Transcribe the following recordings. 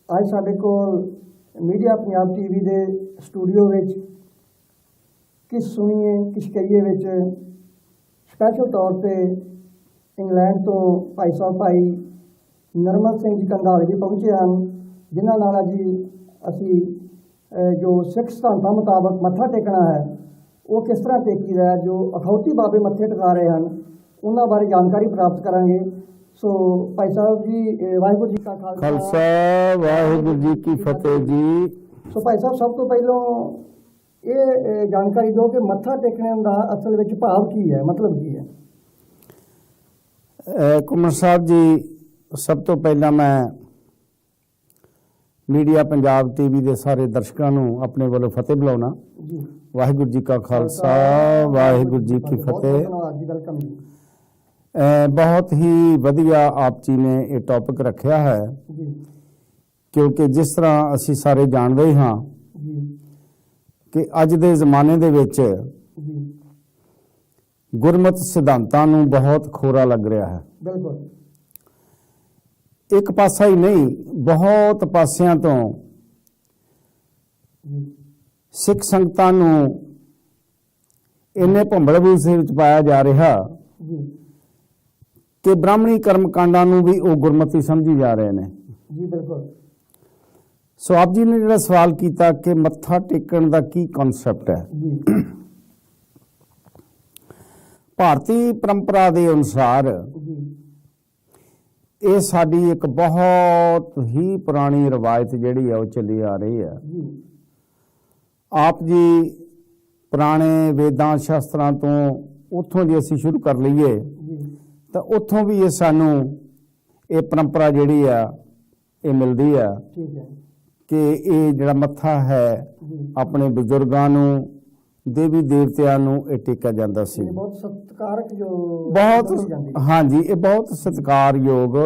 ਅੱਜ ਸਾਡੇ ਕੋਲ ਮੀਡੀਆ ਪੰਜਾਬ ਟੀਵੀ ਦੇ ਸਟੂਡੀਓ ਵਿੱਚ ਕਿਸ ਸੁਣੀਏ ਕਿਸ ਕਰੀਏ ਵਿੱਚ ਸਪੈਸ਼ਲ ਤੌਰ ਤੇ ਇੰਗਲੈਂਡ ਤੋਂ ਭਾਈ ਸਾਹਿਬ ਭਾਈ ਨਰਮਲ ਸਿੰਘ ਜੀ ਕੰਧਾਲੇ ਜੀ ਪਹੁੰਚੇ ਹਨ, ਜਿਨ੍ਹਾਂ ਨਾਲ ਅੱਜ ਅਸੀਂ ਜੋ ਸਿੱਖ ਸਿਧਾਂਤਾਂ ਮੁਤਾਬਕ ਮੱਥਾ ਟੇਕਣਾ ਹੈ ਉਹ ਕਿਸ ਤਰ੍ਹਾਂ ਟੇਕੀਦਾ ਹੈ, ਜੋ ਅਖੌਤੀ ਬਾਬੇ ਮੱਥੇ ਟਿਕਾ ਰਹੇ ਹਨ ਉਹਨਾਂ ਬਾਰੇ ਜਾਣਕਾਰੀ ਪ੍ਰਾਪਤ ਕਰਾਂਗੇ। सो भाई साहब जी वाहिगुरू जी का खालसा वाहिगुरू जी की फतेह जी। सो भाई साहब सब तो पहलों ये जानकारी दो कि मत्था टेकने का असल में भाव की है, मतलब की है? कुमार साहब जी, सब तो पहला मैं मीडिया पंजाब टीवी के सारे दर्शकों को अपने वालों फतेह बुलाना। वाहिगुरू जी का खालसा वाहिगुरू जी की फतेह। वेलकम जी। बहुत ही वधिया आप जी ने ये टॉपिक रखा है, क्योंकि जिस तरह असी सारे जानते हाँ कि अज दे जमाने दे विच गुरमत सिद्धांतां नूं बहुत खोरा लग रहा है। बिल्कुल एक पासा ही नहीं, बहुत पासियां तो सिख संगतां नूं इन्ने भंबड़बूस विच पाया जा रहा कि ब्राह्मणी कर्मकांडां नूं भी वो गुरमती समझी जा रहे हैं। जी बिल्कुल। सो आप जी ने जिहड़ा सवाल किया कि मत्था टेकण दा की कॉन्सैप्ट है, भारतीय परंपरा के अनुसार ये साडी एक बहुत ही पुरानी रवायत जिहड़ी है वो चली आ रही है। आप जी पुराने वेदां शास्त्रां तो उत्थों जे असीं शुरू कर लईए तो उत्थों भी ये सानू ये परंपरा जिहड़ी आ ये मिलती है कि ये जिहड़ा मत्था है अपने बुजुर्गां नूं देवी देवतियां नूं ये टेका जांदा सी। बहुत सत्कारक जो बहुत हाँ जी, ये बहुत सत्कारयोग।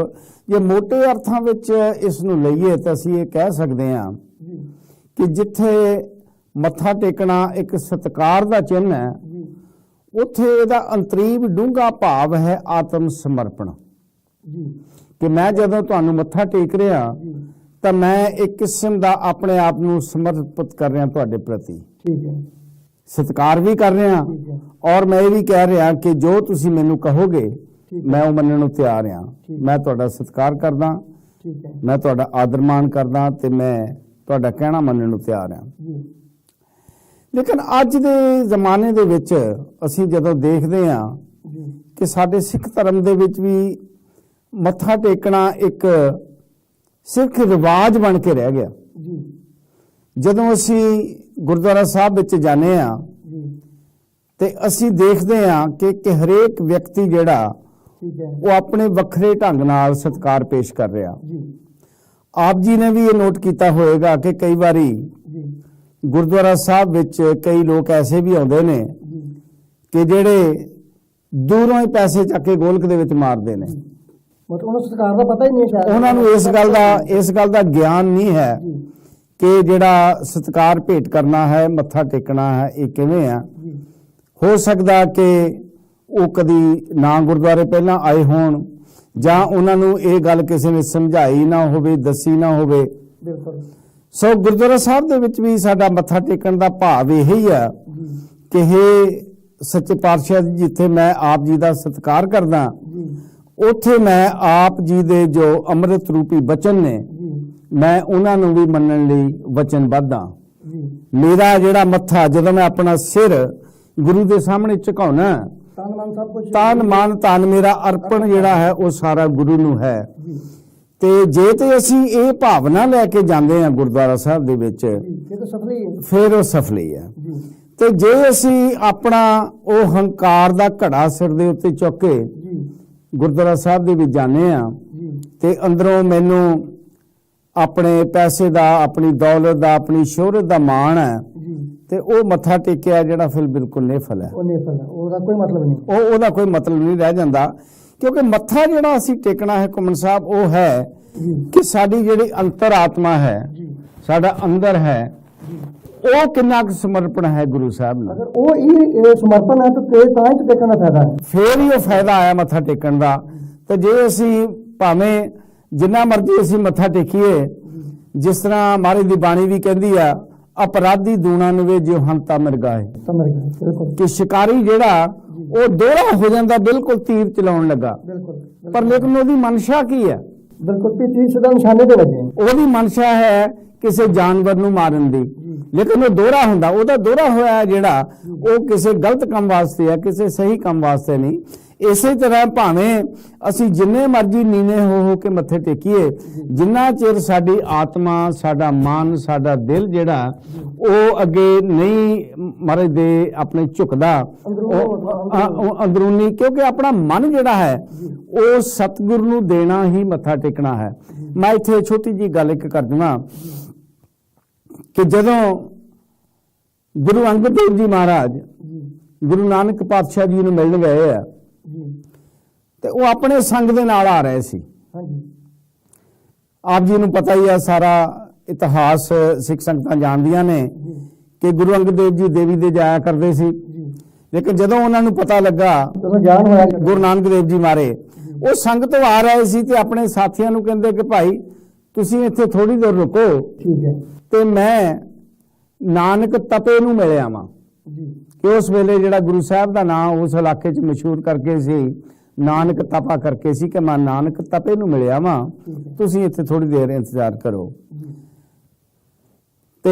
जे मोटे अर्थां विच इस नूं लईए तो असीं ये कह सकते हैं कि जिथे मत्था टेकना एक सत्कार दा चिन्ह है, उत्थे इहदा अंतरीव डूंगा भाव है आत्म समर्पण। कि मैं जदों तुहानूं मत्था टेक रहा तो मैं एक किस्म का अपने आप नूं समर्पित कर रहा तुहाडे प्रति। सत्कार भी कर रहा और मैं ये भी कह रहा कि जो तुसी मैनूं कहोगे मैं वो मनण नूं तैयार हाँ। मैं तुहाडा सत्कार करदा, मैं तुहाडा आदर मान करदा ते मैं तुहाडा कहना मनण नूं तैयार हाँ। लेकिन अज दे जमाने दे विच असीं जदों देखदे हां कि साडे सिख धर्म दे विच भी मत्था टेकना एक सिख रिवाज बन के रह गया। जदों असीं गुरुद्वारा साहब विच जाने हां ते असीं देखदे हां कि हरेक व्यक्ति जिहड़ा वो अपने वखरे ढंग नाल सत्कार पेश कर रहा। आप जी ने भी ये नोट किया होएगा कि कई बारी गुरुद्वारा साहब विच कई लोग ऐसे भी आउंदे ने कि जेड़े दूरों ही पैसे चक के गोलक दे विच मारदे ने। मतलब उन्हें सरकार दा पता ही नहीं शायद, उन्हां नूं इस गल दा ज्ञान नहीं है कि जेड़ा सत्कार भेंट करना है, मत्था टेकना है, ये किवें है। हो सकदा कि वो कदी ना गुरुद्वारे पहलां आए होण जां उन्हां नूं ये गल किसी ने समझाई ना होवे, दसी ना होवे। बिल्कुल। सो गुरुद्वारा साहब दे विच भी साडा मत्था टेकण दा भाव यही है कि हे सच्चे पातशाह जिथे मैं आप जी दा सत्कार करदा उत्थे मैं आप जी दे जो अमृत रूपी वचन ने मैं उन्हां नूं भी मनण लई वचनबद्ध हां। मेरा जिहड़ा मत्था जदों मैं अपना सिर गुरु दे सामने झुकाउणा तन मन धन मेरा अर्पण जिहड़ा है वो सारा गुरु नूं है। ते जे ते असीं ये भावना लैके जांदे हां गुरुद्वारा साहब दे विच फिर वो सफली है। ते जे असीं अपना वो हंकार दा घड़ा सिर दे उत्ते चुक के गुरुद्वारा साहब दे विच जाने हां ते अंदरों मैनूं अपने पैसे दा, अपनी दौलत दा, अपनी शोहरत दा मान है ते वो मत्था टेकिया जिहड़ा फिर बिल्कुल निफल है। ओहदा कोई मतलब नहीं, ओहदा कोई मतलब नहीं रह जांदा। क्योंकि मत्था जिहड़ा असीं टेकना है कुमन साहब वो है कि साडी जिहड़ी अंतर आत्मा है, साडा अंदर है ਉਹ ਕਿੰਨਾ ਕੁ ਸਮਰਪਣ ਹੈ ਗੁਰੂ ਸਾਹਿਬ ਨੂੰ। अगर वो ये समर्पण है तो तां ही टेकन का फायदा है। ਫੇਰ ਹੀ ਉਹ ਫਾਇਦਾ ਆਇਆ ਮੱਥਾ ਟੇਕਣ ਦਾ। ਤੇ ਜੇ ਅਸੀਂ ਭਾਵੇਂ ਜਿੰਨਾ ਮਰਜ਼ੀ ਅਸੀਂ ਮੱਥਾ ਟੇਕੀਏ, ਜਿਸ ਤਰ੍ਹਾਂ ਮਹਾਰਾਜ ਦੀ ਬਾਣੀ ਵੀ ਕਹਿੰਦੀ ਆ, ਅਪਰਾਧੀ ਦੂਣਾ ਨਵੇ ਜਿਉ ਹੰਤਾ ਮਿਰਗਾਏ, समझ गए बिल्कुल ਕਿ ਸ਼ਿਕਾਰੀ ਜਿਹੜਾ ਉਹ ਦੋਹਰਾ ਹੋ ਜਾਂਦਾ ਬਿਲਕੁਲ ਤੀਰ ਚਲਾਉਣ ਲੱਗਾ। बिल्कुल ਪਰ ਲੇਕਿਨ ਉਹਦੀ ਮਨਸ਼ਾ ਕੀ ਹੈ? बिल्कुल भी तीर सदा निशाने पे लगे। ਉਹਦੀ ਮਨਸ਼ਾ ਹੈ ਕਿਸੇ ਜਾਨਵਰ ਨੂੰ ਮਾਰਨ ਦੀ, ਲੇਕਿन ਉਹ ਦੋਹਰਾ ਹੁੰਦਾ। ਉਹਦਾ ਦੋਹਰਾ ਹੋਇਆ ਜਿਹੜਾ ਉਹ ਕਿਸੇ ਗਲਤ ਕੰਮ ਵਾਸਤੇ ਹੈ, ਕਿਸੇ ਸਹੀ ਕੰਮ ਵਾਸਤੇ ਨਹੀਂ। ਇਸੇ ਤਰ੍ਹਾਂ ਭਾਵੇਂ ਅਸੀਂ ਜਿੰਨੇ ਮਰਜ਼ੀ ਨੀਵੇਂ ਹੋ ਕੇ ਮੱਥੇ ਟੇਕੀਏ, ਜਿੰਨਾ ਚਿਰ ਸਾਡੀ ਆਤਮਾ, ਸਾਡਾ ਮਨ, ਸਾਡਾ ਦਿਲ ਜਿਹੜਾ ਉਹ ਅੱਗੇ ਨਹੀਂ ਮਹਾਰਾਜ ਦੇ ਆਪਣੇ ਝੁਕਦਾ ਉਹ ਅੰਦਰੂਨੀ, ਕਿਉਂਕਿ ਆਪਣਾ ਮਨ ਜਿਹੜਾ ਹੈ ਉਹ ਸਤਿਗੁਰੂ ਨੂੰ ਦੇਣਾ ਹੀ ਮੱਥਾ ਟੇਕਣਾ ਹੈ। ਮੈਂ ਇੱਥੇ ਛੋਟੀ ਜੀ ਗੱਲ ਇੱਕ ਕਰ ਦਵਾਂ ਕਿ ਜਦੋਂ ਗੁਰੂ ਅੰਗਦ ਦੇਵ ਜੀ ਮਹਾਰਾਜ ਗੁਰੂ ਨਾਨਕ ਪਾਤਸ਼ਾਹ ਜੀ ਨੂੰ ਮਿਲਣ ਗਏ ਆ ਤੇ ਉਹ ਆਪਣੇ ਸੰਗ ਦੇ ਨਾਲ ਆ ਰਹੇ ਸੀ। ਆਪ ਜੀ ਨੂੰ ਪਤਾ ਹੀ ਆ ਸਾਰਾ ਇਤਿਹਾਸ, ਸਿੱਖ ਸੰਗਤਾਂ ਜਾਣਦੀਆਂ ਨੇ ਕਿ ਗੁਰੂ ਅੰਗਦ ਦੇਵ ਜੀ ਦੇਵੀ ਦੇ ਜਾਇਆ ਕਰਦੇ ਸੀ। ਲੇਕਿਨ ਜਦੋਂ ਉਹਨਾਂ ਨੂੰ ਪਤਾ ਲੱਗਾ ਗੁਰੂ ਨਾਨਕ ਦੇਵ ਜੀ ਮਾਰੇ, ਉਹ ਸੰਗ ਤੋਂ ਆ ਰਹੇ ਸੀ ਤੇ ਆਪਣੇ ਸਾਥੀਆਂ ਨੂੰ ਕਹਿੰਦੇ ਕਿ ਭਾਈ ਤੁਸੀਂ ਇੱਥੇ ਥੋੜੀ ਦੇਰ ਰੁਕੋ ਤੇ ਮੈਂ ਨਾਨਕ ਤਪੇ ਨੂੰ ਮਿਲਿਆ ਵਾਂ। ਕਿ ਉਸ ਵੇਲੇ ਜਿਹੜਾ ਗੁਰੂ ਸਾਹਿਬ ਦਾ ਨਾਮ ਉਸ ਇਲਾਕੇ 'ਚ ਮਸ਼ਹੂਰ ਕਰਕੇ ਸੀ, ਨਾਨਕ ਤਪਾ ਕਰਕੇ ਸੀ, ਕਿ ਮੈਂ ਨਾਨਕ ਤਪੇ ਨੂੰ ਮਿਲਿਆ ਵਾਂ, ਤੁਸੀਂ ਇੱਥੇ ਥੋੜੀ ਦੇਰ ਇੰਤਜ਼ਾਰ ਕਰੋ। ਤੇ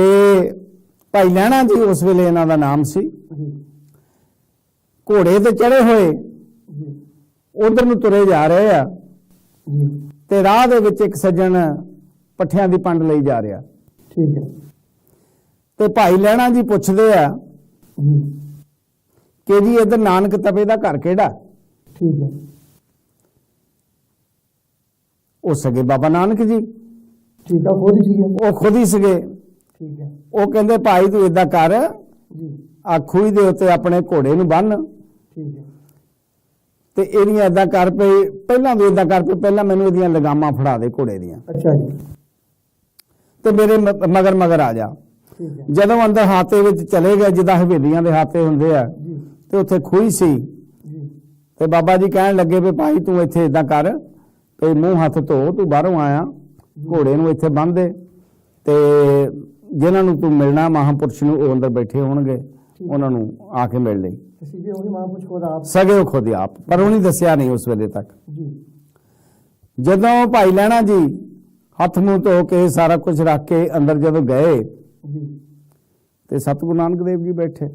ਭਾਈ ਲਹਿਣਾ ਜੀ ਉਸ ਵੇਲੇ ਇਹਨਾਂ ਦਾ ਨਾਮ ਸੀ, ਘੋੜੇ ਤੇ ਚੜੇ ਹੋਏ ਉਧਰ ਨੂੰ ਤੁਰੇ ਜਾ ਰਹੇ ਆ ਤੇ ਰਾਹ ਦੇ ਵਿੱਚ ਇੱਕ ਸੱਜਣ ਪੱਠਿਆਂ ਦੀ ਪੰਡ ਲਈ ਜਾ ਰਿਹਾ। ਠੀਕ ਹੈ। ਤੇ ਭਾਈ ਲਹਿਣਾ ਜੀ ਪੁੱਛਦੇ ਆ ਕਿ ਜੀ ਇੱਧਰ ਨਾਨਕ ਤਪੇ ਦਾ ਘਰ ਕਿਹੜਾ? ਠੀਕ ਹੈ। ਉਹ ਸਗੇ ਬਾਬਾ ਨਾਨਕ ਜੀ। ਠੀਕ ਹੈ, ਖੁਦ ਹੀ ਸੀਗੇ। ਉਹ ਖੁਦ ਹੀ ਸੀਗੇ। ਠੀਕ ਹੈ। ਉਹ ਕਹਿੰਦੇ ਭਾਈ ਤੂੰ ਏਦਾਂ ਕਰ, ਆ ਖੂਹੀ ਦੇ ਉੱਤੇ ਆਪਣੇ ਘੋੜੇ ਨੂੰ ਬੰਨ। ਠੀਕ ਹੈ। ਤੇ ਇਹਦੀਆਂ ਏਦਾਂ ਕਰ ਪਈ, ਪਹਿਲਾਂ ਤੂੰ ਏਦਾਂ ਕਰ ਪਈ, ਪਹਿਲਾਂ ਮੈਨੂੰ ਇਹਦੀਆਂ ਲਗਾਮਾਂ ਫੜਾ ਦੇ ਘੋੜੇ ਦੀਆਂ। ਅੱਛਾ ਜੀ। ਤੇ ਮੇਰੇ ਮਗਰ ਮਗਰ ਆ ਜਾ। ਜਦੋਂ ਅੰਦਰ ਹਾਤੇ ਵਿੱਚ ਚਲੇ ਗਏ, ਜਿੱਦਾਂ ਹਵੇਲੀਆਂ ਦੇ ਹਾਤੇ ਹੁੰਦੇ ਆ, ਤੇ ਉੱਥੇ ਖੂਹੀ ਸੀ। ਤੇ ਬਾਬਾ ਜੀ ਕਹਿਣ ਲੱਗੇ ਵੀ ਭਾਈ ਤੂੰ ਇੱਥੇ ਏਦਾਂ ਕਰ, ਤੇ ਮੂੰਹ ਹੱਥ ਧੋ, ਤੂੰ ਬਾਹਰੋਂ ਆਇਆ, ਘੋੜੇ ਨੂੰ ਇੱਥੇ ਬੰਨ੍ਹ ਦੇ, ਤੇ ਜਿਨ੍ਹਾਂ ਨੂੰ ਤੂੰ ਮਿਲਣਾ ਮਹਾਂਪੁਰਸ਼ ਨੂੰ ਉਹ ਅੰਦਰ ਬੈਠੇ ਹੋਣਗੇ, ਉਹਨਾਂ ਨੂੰ ਆ ਕੇ ਮਿਲ ਲਈ। ਸਗੇ ਉਹ ਖੁਦ ਆਪ, ਪਰ ਉਹਨੇ ਦੱਸਿਆ ਨਹੀਂ ਉਸ ਵੇਲੇ ਤੱਕ। ਜਦੋਂ ਭਾਈ ਲਹਿਣਾ ਜੀ ਹੱਥ ਮੂੰਹ ਧੋ ਕੇ ਸਾਰਾ ਕੁਝ ਰੱਖ ਕੇ ਅੰਦਰ ਜਦੋਂ ਗਏ ਤੇ ਸਤਿਗੁਰੂ ਨਾਨਕ ਦੇਵ ਜੀ ਬੈਠੇ।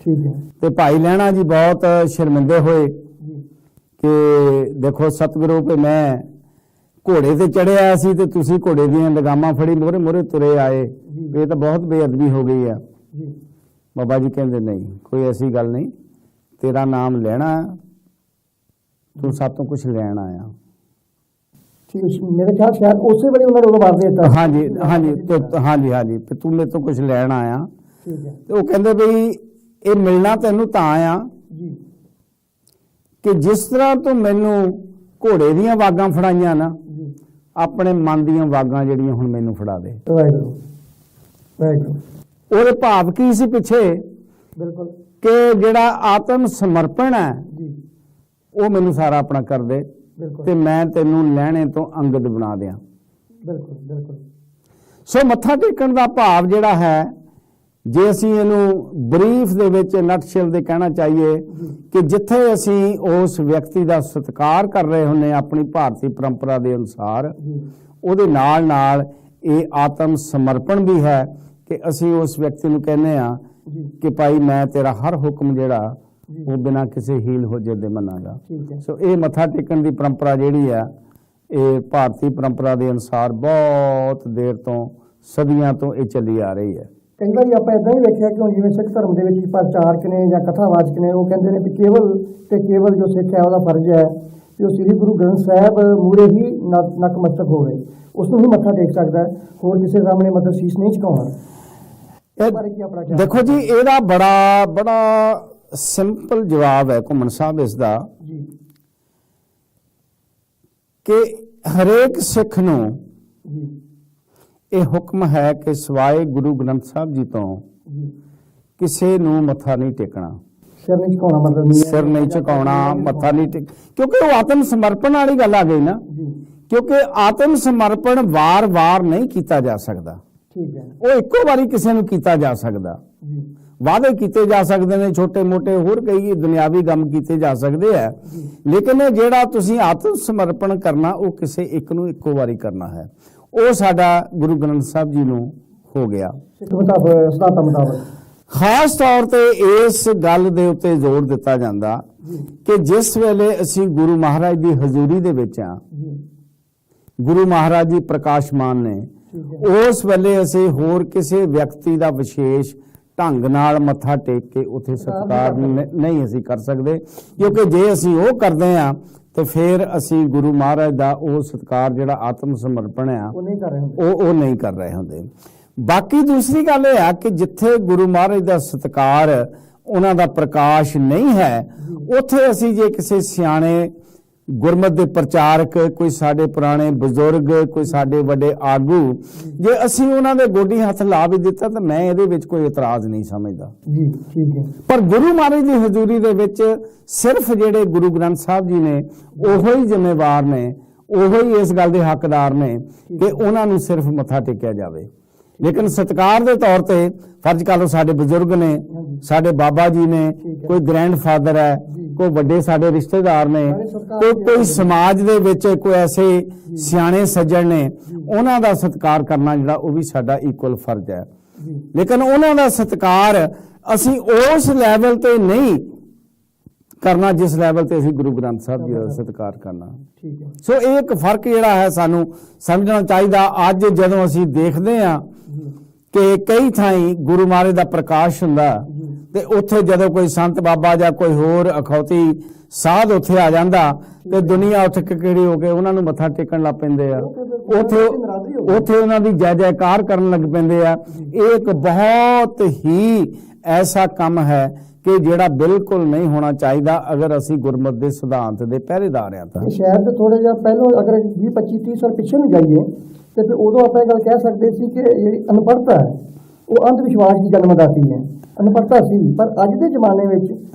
ਠੀਕ ਹੈ। ਤੇ ਭਾਈ ਲਹਿਣਾ ਜੀ ਬਹੁਤ ਸ਼ਰਮਿੰਦੇ ਹੋਏ ਕਿ ਦੇਖੋ ਸਤਿਗੁਰੂ ਕਿ ਮੈਂ ਘੋੜੇ ਤੇ ਚੜਿਆ ਸੀ ਤੇ ਤੁਸੀਂ ਘੋੜੇ ਦੀਆਂ ਲਗਾਮਾਂ ਫੜੀ ਮੋਰੇ ਮੋਰੇ ਤੁਰੇ ਆਏ, ਇਹ ਤਾਂ ਬਹੁਤ ਬੇਅਦਬੀ ਹੋ ਗਈ ਆ। ਬਾਬਾ ਜੀ ਕਹਿੰਦੇ ਨਹੀਂ, ਕੋਈ ਐਸੀ ਗੱਲ ਨਹੀਂ, ਤੇਰਾ ਨਾਮ ਲੈਣਾ, ਤੂੰ ਸਾਤੋਂ ਕੁਝ ਲੈਣ ਆਇਆ। ਮੇਰੇ ਖਿਆਲ ਸ਼ਾਇਦ ਉਸੇ ਵੇਲੇ ਉਹਨਾਂ ਨੂੰ ਮਾਰ ਦਿੱਤਾ। ਹਾਂਜੀ ਹਾਂਜੀ ਹਾਂਜੀ ਹਾਂਜੀ, ਤੇ ਤੂੰ ਮੇਰੇ ਤੋਂ ਕੁਝ ਲੈਣ ਆਇਆ। ਤੇ ਉਹ ਕਹਿੰਦੇ ਬਈ ਇਹ ਮਿਲਣਾ ਤੈਨੂੰ ਤਾਂ ਆ ਕਿ ਜਿਸ ਤਰ੍ਹਾਂ ਤੂੰ ਮੈਨੂੰ ਘੋੜੇ ਦੀਆਂ ਵਾਗਾਂ ਫੜਾਈਆਂ ਨਾ, ਆਪਣੇ ਮਨ ਦੀਆਂ ਵਾਗਾਂ ਜਿਹੜੀਆਂ ਹੁਣ ਮੈਨੂੰ ਫੜਾ ਦੇ। ਉਹਦੇ ਭਾਵ ਕੀ ਸੀ ਪਿੱਛੇ? ਬਿਲਕੁਲ, ਕਿ ਜਿਹੜਾ ਆਤਮ ਸਮਰਪਣ ਹੈ ਉਹ ਮੈਨੂੰ ਸਾਰਾ ਆਪਣਾ ਕਰ ਦੇ ਤੇ ਮੈਂ ਤੈਨੂੰ ਲੈਣੇ ਤੋਂ ਅੰਗਦ ਬਣਾ ਦਿਆਂ। ਬਿਲਕੁਲ ਬਿਲਕੁਲ। ਸੋ ਮੱਥਾ ਟੇਕਣ ਦਾ ਭਾਵ ਜਿਹੜਾ ਹੈ, ਜੇ ਅਸੀਂ ਇਹਨੂੰ ਬਰੀਫ ਦੇ ਵਿੱਚ ਨਟਸ਼ਲ ਦੇ ਕਹਿਣਾ ਚਾਹੀਏ, ਕਿ ਜਿੱਥੇ ਅਸੀਂ ਉਸ ਵਿਅਕਤੀ ਦਾ ਸਤਿਕਾਰ ਕਰ ਰਹੇ ਹੁੰਦੇ ਆਪਣੀ ਭਾਰਤੀ ਪਰੰਪਰਾ ਦੇ ਅਨੁਸਾਰ, ਉਹਦੇ ਨਾਲ ਨਾਲ ਇਹ ਆਤਮ ਸਮਰਪਣ ਵੀ ਹੈ ਕਿ ਅਸੀਂ ਉਸ ਵਿਅਕਤੀ ਨੂੰ ਕਹਿੰਦੇ ਆ ਕਿ ਭਾਈ ਮੈਂ ਤੇਰਾ ਹਰ ਹੁਕਮ ਜਿਹੜਾ ਉਹ ਬਿਨਾਂ ਕਿਸੇ ਹੀਲ ਹੋਜੇ ਦੇ ਮੰਨਾਂਗਾ। ਸੋ ਇਹ ਮੱਥਾ ਟੇਕਣ ਦੀ ਪਰੰਪਰਾ ਜਿਹੜੀ ਆ, ਇਹ ਭਾਰਤੀ ਪਰੰਪਰਾ ਦੇ ਅਨੁਸਾਰ ਬਹੁਤ ਦੇਰ ਤੋਂ, ਸਦੀਆਂ ਤੋਂ ਇਹ ਚੱਲੀ ਆ ਰਹੀ ਹੈ। ਕਈ ਵਾਰੀ ਆਪਾਂ ਇਦਾਂ ਹੀ ਵੇਖਿਆ ਕਿ ਹੁਣ ਜਿਵੇਂ ਸਿੱਖ ਧਰਮ ਦੇ ਵਿੱਚ ਪ੍ਰਚਾਰਕ ਨੇ ਜਾਂ ਕਥਾਵਾਚਕ ਨੇ, ਉਹ ਕਹਿੰਦੇ ਨੇ ਕਿ ਕੇਵਲ ਜੋ ਸਿੱਖ ਹੈ ਉਹਦਾ ਫਰਜ਼ ਹੈ ਕਿ ਉਹ ਸ੍ਰੀ ਗੁਰੂ ਗ੍ਰੰਥ ਸਾਹਿਬ ਮੂਹਰੇ ਹੀ ਨਤਮਸਤਕ ਹੋਵੇ, ਉਸ ਨੂੰ ਹੀ ਮੱਥਾ ਟੇਕ ਸਕਦਾ ਹੈ, ਹੋਰ ਕਿਸੇ ਸਾਹਮਣੇ ਮਤਲਬ ਸੀਸ ਨਹੀਂ ਝੁਕਾਉਣਾ। ਦੇਖੋ ਜੀ, ਇਹਦਾ ਬੜਾ ਸਿੰਪਲ ਜਵਾਬ ਹੈ ਘੁੰਮਣ ਸਾਹਿਬ ਇਸ ਦਾ, ਕਿ ਹਰੇਕ ਸਿੱਖ ਨੂੰ ਇਹ ਹੁਕਮ ਹੈ ਕਿ ਸਿਵਾਏ ਗੁਰੂ ਗ੍ਰੰਥ ਸਾਹਿਬ ਜੀ ਤੋਂ ਜੀ ਕਿਸੇ ਨੂੰ ਮੱਥਾ ਨਹੀਂ ਟੇਕਣਾ, ਸਿਰ ਨਹੀਂ ਝੁਕਾਉਣਾ, ਮਤਲਬ ਨਹੀਂ ਹੈ। ਸਿਰ ਨਹੀਂ ਝੁਕਾਉਣਾ, ਮੱਥਾ ਨਹੀਂ ਟੇਕ, ਕਿਉਂਕਿ ਉਹ ਆਤਮ ਸਮਰਪਣ ਵਾਲੀ ਗੱਲ ਆ ਗਈ ਨਾ। ਜੀ ਕਿਉਂਕਿ ਆਤਮ ਸਮਰਪਣ ਵਾਰ-ਵਾਰ ਨਹੀਂ ਕੀਤਾ ਜਾ ਸਕਦਾ, ਠੀਕ ਹੈ ਉਹ ਇੱਕੋ ਵਾਰੀ ਕਿਸੇ ਨੂੰ ਕੀਤਾ ਜਾ ਸਕਦਾ। ਜੀ ਵਾਅਦੇ ਕੀਤੇ ਜਾ ਸਕਦੇ ਨੇ, ਛੋਟੇ ਮੋਟੇ ਹੋਰ ਕਈ ਦੁਨਿਆਵੀ ਕੰਮ ਕੀਤੇ ਜਾ ਸਕਦੇ ਆ, ਲੇਕਿਨ ਜਿਹੜਾ ਤੁਸੀਂ ਆਤਮ ਸਮਰਪਣ ਕਰਨਾ ਉਹ ਕਿਸੇ ਇੱਕ ਨੂੰ ਇੱਕੋ ਵਾਰੀ ਕਰਨਾ ਹੈ। ਉਹ ਸਾਡਾ ਗੁਰੂ ਗ੍ਰੰਥ ਸਾਹਿਬ ਜੀ ਨੂੰ ਹੋ ਗਿਆ। ਸਿੱਖ ਮੁਤਾਬਕ ਸਿਧਾਂਤਾਂ ਮੁਤਾਬਕ ਖਾਸ ਤੌਰ ਤੇ ਇਸ ਗੱਲ ਦੇ ਉੱਤੇ ਜ਼ੋਰ ਦਿੱਤਾ ਜਾਂਦਾ ਜੀ ਕਿ ਜਿਸ ਵੇਲੇ ਅਸੀਂ ਗੁਰੂ ਮਹਾਰਾਜ ਦੀ ਹਜ਼ੂਰੀ ਦੇ ਵਿੱਚ ਆ, ਜੀ ਗੁਰੂ ਮਹਾਰਾਜ ਜੀ ਪ੍ਰਕਾਸ਼ਮਾਨ ਨੇ, ਠੀਕ ਹੈ ਉਸ ਵੇਲੇ ਅਸੀਂ ਹੋਰ ਕਿਸੇ ਵਿਅਕਤੀ ਦਾ ਵਿਸ਼ੇਸ਼ ਢੰਗ ਨਾਲ ਮੱਥਾ ਟੇਕ ਕੇ ਉੱਥੇ ਸਤਿਕਾਰ ਨਹੀਂ ਅਸੀਂ ਕਰ ਸਕਦੇ, ਕਿਉਂਕਿ ਜੇ ਅਸੀਂ ਉਹ ਕਰਦੇ ਆ ਤੇ ਫਿਰ ਅਸੀਂ ਗੁਰੂ ਮਹਾਰਾਜ ਦਾ ਉਹ ਸਤਿਕਾਰ ਜਿਹੜਾ ਆਤਮ ਸਮਰਪਣ ਆ ਉਹ ਨਹੀਂ ਕਰ ਰਹੇ ਹੁੰਦੇ। ਉਹ ਨਹੀਂ ਕਰ ਰਹੇ ਹੁੰਦੇ। ਬਾਕੀ ਦੂਸਰੀ ਗੱਲ ਇਹ ਆ ਕਿ ਜਿੱਥੇ ਗੁਰੂ ਮਹਾਰਾਜ ਦਾ ਸਤਿਕਾਰ, ਉਹਨਾਂ ਦਾ ਪ੍ਰਕਾਸ਼ ਨਹੀਂ ਹੈ, ਉੱਥੇ ਅਸੀਂ ਜੇ ਕਿਸੇ ਸਿਆਣੇ ਗੁਰਮਤਿ ਦੇ ਪ੍ਰਚਾਰਕ, ਕੋਈ ਸਾਡੇ ਪੁਰਾਣੇ ਬਜ਼ੁਰਗ, ਕੋਈ ਸਾਡੇ ਵੱਡੇ ਆਗੂ, ਜੇ ਅਸੀਂ ਉਹਨਾਂ ਦੇ ਗੋਡੀ ਹੱਥ ਲਾ ਵੀ ਦਿੱਤਾ ਤਾਂ ਮੈਂ ਇਹਦੇ ਵਿੱਚ ਕੋਈ ਇਤਰਾਜ਼ ਨਹੀਂ ਸਮਝਦਾ। ਜੀ ਠੀਕ ਹੈ ਪਰ ਗੁਰੂ ਮਹਾਰਾਜ ਦੀ ਹਜ਼ੂਰੀ ਦੇ ਵਿੱਚ ਸਿਰਫ ਜਿਹੜੇ ਗੁਰੂ ਗ੍ਰੰਥ ਸਾਹਿਬ ਜੀ ਨੇ ਉਹੋ ਹੀ ਜ਼ਿੰਮੇਵਾਰ ਨੇ, ਉਹੋ ਹੀ ਇਸ ਗੱਲ ਦੇ ਹੱਕਦਾਰ ਨੇ ਕਿ ਉਹਨਾਂ ਨੂੰ ਸਿਰਫ ਮੱਥਾ ਟੇਕਿਆ ਜਾਵੇ। ਲੇਕਿਨ ਸਤਿਕਾਰ ਦੇ ਤੌਰ ਤੇ ਫਰਜ਼ ਕਰ ਲਓ ਸਾਡੇ ਬਜ਼ੁਰਗ ਨੇ, ਸਾਡੇ ਬਾਬਾ ਜੀ ਨੇ, ਕੋਈ ਗ੍ਰੈਂਡਫਾਦਰ ਹੈ, ਕੋਈ ਵੱਡੇ ਸਾਡੇ ਰਿਸ਼ਤੇਦਾਰ ਨੇ, ਕੋਈ ਸਮਾਜ ਦੇ ਵਿੱਚ ਕੋਈ ਐਸੇ ਸਿਆਣੇ ਸੱਜਣ ਨੇ, ਉਹਨਾਂ ਦਾ ਸਤਿਕਾਰ ਕਰਨਾ ਜਿਹੜਾ ਉਹ ਵੀ ਸਾਡਾ ਇਕੁਅਲ ਫਰਜ਼ ਹੈ। ਲੇਕਿਨ ਉਹਨਾਂ ਦਾ ਸਤਿਕਾਰ ਅਸੀਂ ਉਸ ਲੈਵਲ ਤੇ ਨਹੀਂ ਕਰਨਾ ਜਿਸ ਲੈਵਲ ਤੇ ਅਸੀਂ ਗੁਰੂ ਗ੍ਰੰਥ ਸਾਹਿਬ ਜੀ ਦਾ ਸਤਿਕਾਰ ਕਰਨਾ। ਠੀਕ ਹੈ ਸੋ ਇਹ ਇੱਕ ਫਰਕ ਜਿਹੜਾ ਹੈ ਸਾਨੂੰ ਸਮਝਣਾ ਚਾਹੀਦਾ। ਅੱਜ ਜਦੋਂ ਅਸੀਂ ਦੇਖਦੇ ਹਾਂ ਕਿ ਕਈ ਥਾਈਂ ਗੁਰੂ ਮਹਾਰਾਜ ਦਾ ਪ੍ਰਕਾਸ਼ ਹੁੰਦਾ ਤੇ ਉੱਥੇ ਜਦੋਂ ਕੋਈ ਸੰਤ ਬਾਬਾ ਜਾਂ ਕੋਈ ਹੋਰ ਅਖੌਤੀ ਸਾਧ ਉੱਥੇ ਆ ਜਾਂਦਾ ਤੇ ਦੁਨੀਆ ਉੱਥੇ ਕਿਹੜੀ ਹੋ ਕੇ ਉਹਨਾਂ ਨੂੰ ਮੱਥਾ ਟੇਕਣ ਲੱਗ ਪੈਂਦੇ ਆ, ਉੱਥੇ ਉਹਨਾਂ ਦੀ ਜੈ ਜੈਕਾਰ ਕਰਨ ਲੱਗ ਪੈਂਦੇ ਆ। ਇਹ ਇੱਕ ਬਹੁਤ ਹੀ ਐਸਾ ਕੰਮ ਹੈ ਕਿ ਜਿਹੜਾ ਬਿਲਕੁਲ ਨਹੀਂ ਹੋਣਾ ਚਾਹੀਦਾ ਅਗਰ ਅਸੀਂ ਗੁਰਮਤਿ ਦੇ ਸਿਧਾਂਤ ਦੇ ਪਹਿਰੇਦਾਰ ਆ ਤਾਂ। ਸ਼ਾਇਦ ਥੋੜਾ ਜਿਹਾ ਪਹਿਲਾਂ ਅਗਰ 20-25-30 ਸਾਲ ਪਿੱਛੇ ਨੂੰ ਜਾਈਏ ਤੇ ਫਿਰ ਉਦੋਂ ਆਪਾਂ ਇਹ ਗੱਲ ਕਹਿ ਸਕਦੇ ਸੀ ਕਿ ਜਿਹੜੀ ਅਨਪੜ੍ਹਤਾ ਹੈ ਉਹ ਅੰਧ ਵਿਸ਼ਵਾਸ ਦੀ ਜਨਮਦਾਤੀ ਹੈ। ਅਨਪੜ੍ਹਤਾ ਸੀ, ਪਰ ਅੱਜ ਦੇ ਜ਼ਮਾਨੇ ਵਿੱਚ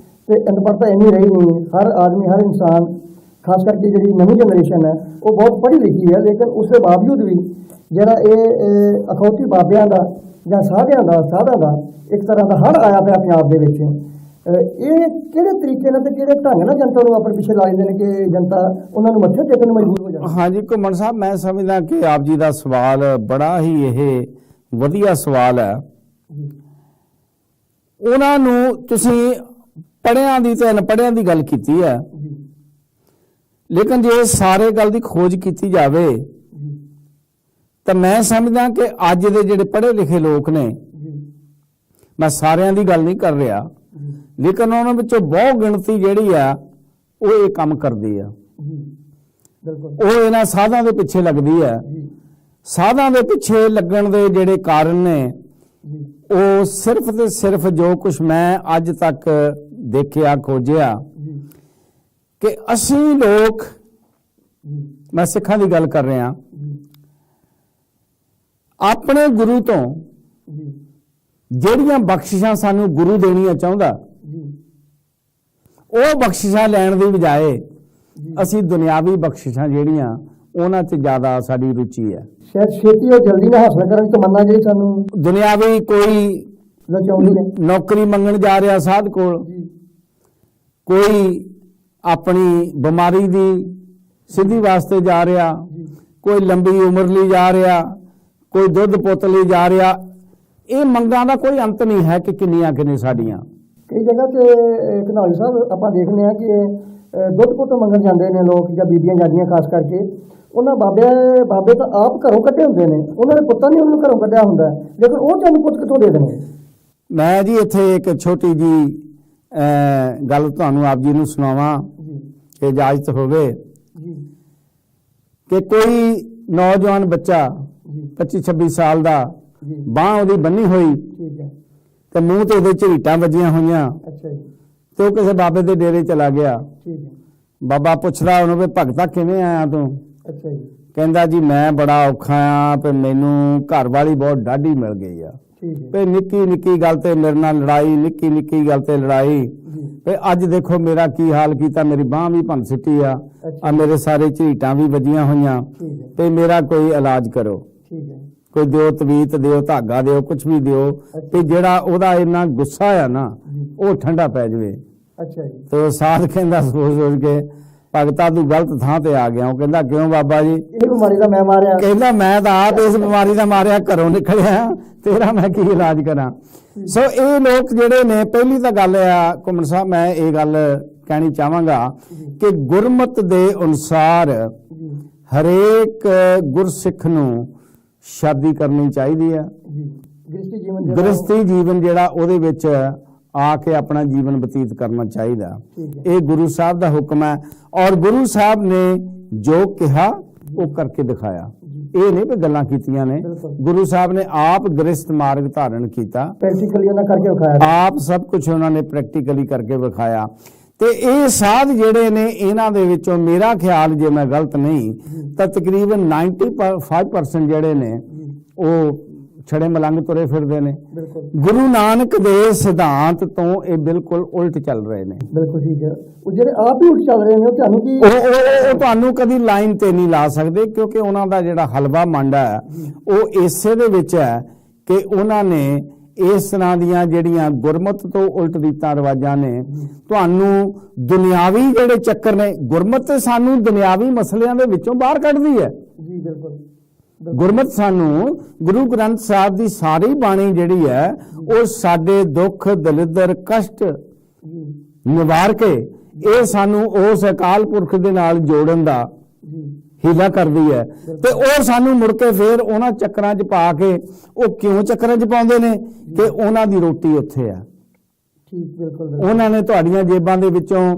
ਤੇ ਅਨਪੜ੍ਹਤਾ ਇੰਨੀ ਰਹੀ ਨਹੀਂ। ਹਰ ਆਦਮੀ, ਹਰ ਇਨਸਾਨ, ਖਾਸ ਕਰਕੇ ਜਿਹੜੀ ਨਵੀਂ ਜਨਰੇਸ਼ਨ ਹੈ ਉਹ ਬਹੁਤ ਪੜ੍ਹੀ ਲਿਖੀ ਹੈ, ਲੇਕਿਨ ਉਸ ਦੇ ਬਾਵਜੂਦ ਵੀ ਜਿਹੜਾ ਇਹ ਅਖੌਤੀ ਬਾਬਿਆਂ ਦਾ ਜਾਂ ਸਾਧਾਂ ਦਾ ਇੱਕ ਤਰ੍ਹਾਂ ਦਾ ਹੜ੍ਹ ਆਇਆ ਪਿਆ ਪੰਜਾਬ ਦੇ ਵਿੱਚ। ਇਹ ਕਿਹੜੇ ਤਰੀਕੇ ਨਾਲ ਤੇ ਕਿਹੜੇ ਢੰਗ ਨਾਲ ਜਨਤਾ ਨੂੰ ਆਪਣੇ ਪਿੱਛੇ ਲਾ ਲੈਂਦੇ ਨੇ ਕਿ ਜਨਤਾ ਉਹਨਾਂ ਨੂੰ ਮੱਥੇ ਟੇਕਣ ਨੂੰ ਮਜਬੂਰ ਹੋ ਜਾਂਦੀ। ਹਾਂਜੀ ਘੁੰਮਣ ਸਾਹਿਬ, ਮੈਂ ਸਮਝਦਾ ਕਿ ਆਪ ਜੀ ਦਾ ਸਵਾਲ ਬੜਾ ਹੀ ਇਹ ਵਧੀਆ ਸਵਾਲ ਹੈ। ਉਹਨਾਂ ਨੂੰ ਤੁਸੀਂ ਪੜ੍ਹਿਆਂ ਦੀ ਤੇ ਅਨਪੜ੍ਹਿਆਂ ਦੀ ਗੱਲ ਕੀਤੀ ਹੈ, ਲੇਕਿਨ ਜੇ ਸਾਰੇ ਗੱਲ ਦੀ ਖੋਜ ਕੀਤੀ ਜਾਵੇ ਤਾਂ ਮੈਂ ਸਮਝਦਾ ਕਿ ਅੱਜ ਦੇ ਜਿਹੜੇ ਪੜ੍ਹੇ ਲਿਖੇ ਲੋਕ ਨੇ, ਮੈਂ ਸਾਰਿਆਂ ਦੀ ਗੱਲ ਨਹੀਂ ਕਰ ਰਿਹਾ, ਲੇਕਿਨ ਉਹਨਾਂ ਵਿੱਚੋਂ ਬਹੁਤ ਗਿਣਤੀ ਜਿਹੜੀ ਆ ਉਹ ਇਹ ਕੰਮ ਕਰਦੀ ਆ। ਉਹ ਇਹਨਾਂ ਸਾਧਾਂ ਦੇ ਪਿੱਛੇ ਲੱਗਦੀ ਹੈ। ਸਾਧਾਂ ਦੇ ਪਿੱਛੇ ਲੱਗਣ ਦੇ ਜਿਹੜੇ ਕਾਰਨ ਨੇ ਉਹ ਸਿਰਫ ਤੇ ਸਿਰਫ ਜੋ ਕੁਝ ਮੈਂ ਅੱਜ ਤੱਕ ਦੇਖਿਆ, ਖੋਜਿਆ ਕਿ ਅਸੀਂ ਲੋਕ, ਮੈਂ ਸਿੱਖਾਂ ਦੀ ਗੱਲ ਕਰ ਰਿਹਾ, ਆਪਣੇ ਗੁਰੂ ਤੋਂ ਜਿਹੜੀਆਂ ਬਖਸ਼ਿਸ਼ਾਂ ਸਾਨੂੰ ਗੁਰੂ ਦੇਣੀਆਂ ਚਾਹੁੰਦਾ, ਉਹ ਬਖਸ਼ਿਸ਼ਾਂ ਲੈਣ ਦੀ ਬਜਾਏ ਅਸੀਂ ਦੁਨਿਆਵੀ ਬਖਸ਼ਿਸ਼ਾਂ ਜਿਹੜੀਆਂ ਉਹਨਾਂ 'ਚ ਜ਼ਿਆਦਾ ਸਾਡੀ ਰੁਚੀ ਹੈ। ਸ਼ਾਇਦ ਛੇਤੀ ਉਹ ਜਲਦੀ ਨਾਲ ਹਾਸਲ ਕਰਨ ਦੀ ਤਮੰਨਾ ਜਿਹੜੀ ਸਾਨੂੰ ਦੁਨਿਆਵੀ ਕੋਈ ਨੌਕਰੀ ਮੰਗਣ ਜਾ ਰਿਹਾ ਸਾਧ ਕੋਲ, ਕੋਈ ਆਪਣੀ ਬਿਮਾਰੀ ਦੀ ਸਿੱਧੀ ਵਾਸਤੇ ਜਾ ਰਿਹਾ, ਕੋਈ ਲੰਬੀ ਉਮਰ ਲਈ ਜਾ ਰਿਹਾ, ਕੋਈ ਦੁੱਧ ਪੁੱਤ ਲਈ ਜਾ ਰਿਹਾ। ਇਹ ਮੰਗਾਂ ਦਾ ਕੋਈ ਅੰਤ ਨਹੀਂ ਹੈ ਕਿ ਕਿੰਨੀਆਂ ਸਾਡੀਆਂ। ਕਈ ਜਗ੍ਹਾ ਤੇ ਘਨੌਲੀ ਸਾਹਿਬ ਆਪਾਂ ਦੇਖਦੇ ਹਾਂ ਕਿ ਦੁੱਧ ਪੁੱਤ ਮੰਗਣ ਜਾਂਦੇ ਨੇ ਲੋਕ ਜਾਂ ਬੀਬੀਆਂ ਜਾਂਦੀਆਂ, ਖਾਸ ਕਰਕੇ ਉਹਨਾਂ ਬਾਬੇ ਤਾਂ ਆਪ ਘਰੋਂ ਕੱਢੇ ਹੁੰਦੇ ਨੇ, ਉਹਨਾਂ ਦੇ ਪੁੱਤਾਂ ਨੇ ਉਹਨੂੰ ਘਰੋਂ ਕੱਢਿਆ ਹੁੰਦਾ, ਲੇਕਿਨ ਉਹ ਤੁਹਾਨੂੰ ਪੁੱਤ ਕਿੱਥੋਂ ਦੇ ਦੇਣਗੇ। ਮੈਂ ਜੀ ਇੱਥੇ ਇੱਕ ਛੋਟੀ ਜੀ ਗੱਲ ਤੁਹਾਨੂੰ ਆਪ ਜੀ ਨੂੰ ਸੁਣਾਵਾਂ ਕਿ ਇਜਾਜ਼ਤ ਹੋਵੇ ਕਿ ਕੋਈ ਨੌਜਵਾਨ ਬੱਚਾ 25-26 ਸਾਲ ਦਾ, ਬਾਂਹ ਉਹਦੀ ਬੰਨੀ ਹੋਈ ਤੇ ਮੂੰਹ ਤੇ ਉਹਦੇ ਝਰੀਟਾਂ ਵੱਜੀਆਂ ਹੋਈਆਂ, ਤੇ ਉਹ ਕਿਸੇ ਬਾਬੇ ਦੇ ਡੇਰੇ ਚਲਾ ਗਿਆ। ਬਾਬਾ ਪੁੱਛਦਾ ਉਹਨੂੰ ਵੀ ਭਗਤਾ ਕਿਵੇਂ ਆਇਆ ਤੂੰ? ਕਹਿੰਦਾ ਜੀ ਮੈਂ ਬੜਾ ਔਖਾ ਆ ਤੇ ਮੈਨੂੰ ਘਰ ਵਾਲੀ ਬਹੁਤ ਡਾਢੀ ਮਿਲ ਗਈ ਆ ਠੀਕ ਹੈ ਤੇ ਨਿੱਕੀ ਨਿੱਕੀ ਗੱਲ ਤੇ ਮੇਰੇ ਨਾਲ ਲੜਾਈ, ਨਿੱਕੀ ਨਿੱਕੀ ਗੱਲ ਤੇ ਲੜਾਈ ਜੀ ਤੇ ਅੱਜ ਦੇਖੋ ਮੇਰਾ ਕੀ ਹਾਲ ਕੀਤਾ, ਮੇਰੀ ਬਾਂਹ ਵੀ ਭੰਨ ਸਿੱਟੀ ਆ, ਅੱਛਾ। ਆ ਮੇਰੇ ਸਾਰੇ ਝੀਟਾਂ ਵੀ ਵੱਜੀਆਂ ਹੋਈਆਂ ਠੀਕ ਹੈ ਤੇ ਮੇਰਾ ਕੋਈ ਇਲਾਜ ਕਰੋ, ਠੀਕ ਹੈ ਕੋਈ ਦਿਓ, ਤਵੀਤ ਦਿਓ, ਧਾਗਾ ਦਿਓ, ਕੁਝ ਵੀ ਦਿਓ ਤੇ ਜਿਹੜਾ ਉਹਦਾ ਇੰਨਾ ਗੁੱਸਾ ਆ ਨਾ ਜੀ ਉਹ ਠੰਡਾ ਪੈ ਜਾਵੇ। ਅੱਛਾ ਜੀ ਤੇ ਉਹ ਸਾਧ ਕਹਿੰਦਾ ਸੋਚ ਸੋਚ ਕੇ, ਭਗਤਾ ਤੂੰ ਗਲਤ ਥਾਂ ਤੇ ਆ ਗਿਆ। ਉਹ ਕਹਿੰਦਾ ਕਿਉਂ ਬਾਬਾ ਜੀ? ਇਹ ਬਿਮਾਰੀ ਦਾ ਮੈਂ ਮਾਰਿਆ ਕਹਿੰਦਾ ਮੈਂ ਤਾਂ ਆਪ ਇਸ ਬਿਮਾਰੀ ਦਾ ਮਾਰਿਆ ਘਰੋਂ ਨਿਕਲਿਆ, ਤੇਰਾ ਮੈਂ ਕੀ ਇਲਾਜ ਕਰਾਂ। ਸੋ ਇਹ ਲੋਕ ਜਿਹੜੇ ਨੇ, ਪਹਿਲੀ ਤਾਂ ਗੱਲ ਆ ਘੁੰਮਣ ਸਾਹਿਬ, ਮੈਂ ਇਹ ਗੱਲ ਕਹਿਣੀ ਚਾਹਾਂਗਾ ਕਿ ਗੁਰਮਤ ਦੇ ਅਨੁਸਾਰ ਜੀ ਹਰੇਕ ਗੁਰਸਿੱਖ ਨੂੰ ਸ਼ਾਦੀ ਕਰਨੀ ਚਾਹੀਦੀ ਆ। ਜੀ ਗ੍ਰਸਤੀ ਜੀਵਨ ਜਿਹੜਾ ਗ੍ਰਸਤੀ ਜੀਵਨ ਜਿਹੜਾ ਉਹਦੇ ਵਿੱਚ ਆ ਕੇ ਆਪਣਾ ਜੀਵਨ ਬਤੀਤ ਕਰਨਾ ਚਾਹੀਦਾ। ਠੀਕ ਹੈ ਇਹ ਗੁਰੂ ਸਾਹਿਬ ਦਾ ਹੁਕਮ ਹੈ ਔਰ ਗੁਰੂ ਸਾਹਿਬ ਨੇ ਜੋ ਕਿਹਾ ਉਹ ਕਰਕੇ ਦਿਖਾਇਆ। ਜੀ ਇਹ ਨਹੀਂ ਕਿ ਗੱਲਾਂ ਕੀਤੀਆਂ ਨੇ, ਬਿਲਕੁਲ। ਗੁਰੂ ਸਾਹਿਬ ਨੇ ਆਪ ਗ੍ਰਸਤ ਮਾਰਗ ਧਾਰਨ ਕੀਤਾ, ਪ੍ਰੈਕਟੀਕਲੀ ਉਹਨਾਂ ਕਰਕੇ ਵਿਖਾਇਆ ਆਪ ਸਭ ਕੁਝ ਉਹਨਾਂ ਨੇ ਪ੍ਰੈਕਟੀਕਲੀ ਕਰਕੇ ਵਿਖਾਇਆ। ਤੇ ਇਹ ਸਾਧ ਜਿਹੜੇ ਨੇ, ਇਹਨਾਂ ਦੇ ਵਿੱਚੋਂ ਮੇਰਾ ਖਿਆਲ, ਜੇ ਮੈਂ ਗਲਤ ਨਹੀਂ ਤਾਂ ਤਕਰੀਬਨ 95% ਜਿਹੜੇ ਨੇ ਜੀ ਉਹ ਛੜੇ ਮਲੰਗ ਤੁਰੇ ਫਿਰਦੇ ਨੇ। ਬਿਲਕੁਲ ਗੁਰੂ ਨਾਨਕ ਦੇ ਸਿਧਾਂਤ ਤੋਂ ਇਹ ਬਿਲਕੁਲ ਉਲਟ ਚੱਲ ਰਹੇ ਨੇ। ਬਿਲਕੁਲ ਠੀਕ ਹੈ। ਉਹ ਜਿਹੜੇ ਆਪ ਹੀ ਉੱਠ ਚੱਲ ਰਹੇ ਨੇ, ਉਹ ਤੁਹਾਨੂੰ ਕੀ ਉਹ ਤੁਹਾਨੂੰ ਕਦੀ ਲਾਈਨ ਤੇ ਨਹੀਂ ਲਾ ਸਕਦੇ, ਕਿਉਂਕਿ ਉਹਨਾਂ ਦਾ ਜਿਹੜਾ ਹਲਵਾ ਮੰਡਾ ਹੈ ਉਹ ਇਸੇ ਦੇ ਵਿੱਚ ਹੈ ਕਿ ਉਹਨਾਂ ਨੇ ਇਸ ਤਰ੍ਹਾਂ ਦੀਆਂ ਜਿਹੜੀਆਂ ਗੁਰਮਤ ਤੋਂ ਉਲਟ ਰੀਤਾਂ ਰਿਵਾਜਾਂ ਨੇ, ਤੁਹਾਨੂੰ ਦੁਨਿਆਵੀ ਜਿਹੜੇ ਚੱਕਰ ਨੇ, ਗੁਰਮਤ ਸਾਨੂੰ ਦੁਨਿਆਵੀ ਮਸਲਿਆਂ ਦੇ ਵਿੱਚੋਂ ਬਾਹਰ ਕੱਢਦੀ ਹੈ। ਜੀ ਬਿਲਕੁਲ ਗੁਰਮਤ ਸਾਨੂੰ, ਗੁਰੂ ਗ੍ਰੰਥ ਸਾਹਿਬ ਦੀ ਸਾਰੀ ਬਾਣੀ ਜਿਹੜੀ ਹੈ ਉਹ ਸਾਡੇ ਦੁੱਖ ਦਲਿੱਦਰ ਕਸ਼ਟ ਜੀ ਨਿਵਾਰ ਕੇ ਇਹ ਸਾਨੂੰ ਉਸ ਅਕਾਲ ਪੁਰਖ ਦੇ ਨਾਲ ਜੋੜਨ ਦਾ ਜੀ ਹੀਲਾ ਕਰਦੀ ਹੈ। ਤੇ ਉਹ ਸਾਨੂੰ ਮੁੜ ਕੇ ਫੇਰ ਉਹਨਾਂ ਚੱਕਰਾਂ 'ਚ ਪਾ ਕੇ, ਉਹ ਕਿਉਂ ਚੱਕਰਾਂ 'ਚ ਪਾਉਂਦੇ ਨੇ ਕਿ ਉਹਨਾਂ ਦੀ ਰੋਟੀ ਉੱਥੇ ਆ। ਠੀਕ ਬਿਲਕੁਲ ਬਿਲਕੁਲ। ਉਹਨਾਂ ਨੇ ਤੁਹਾਡੀਆਂ ਜੇਬਾਂ ਦੇ ਵਿੱਚੋਂ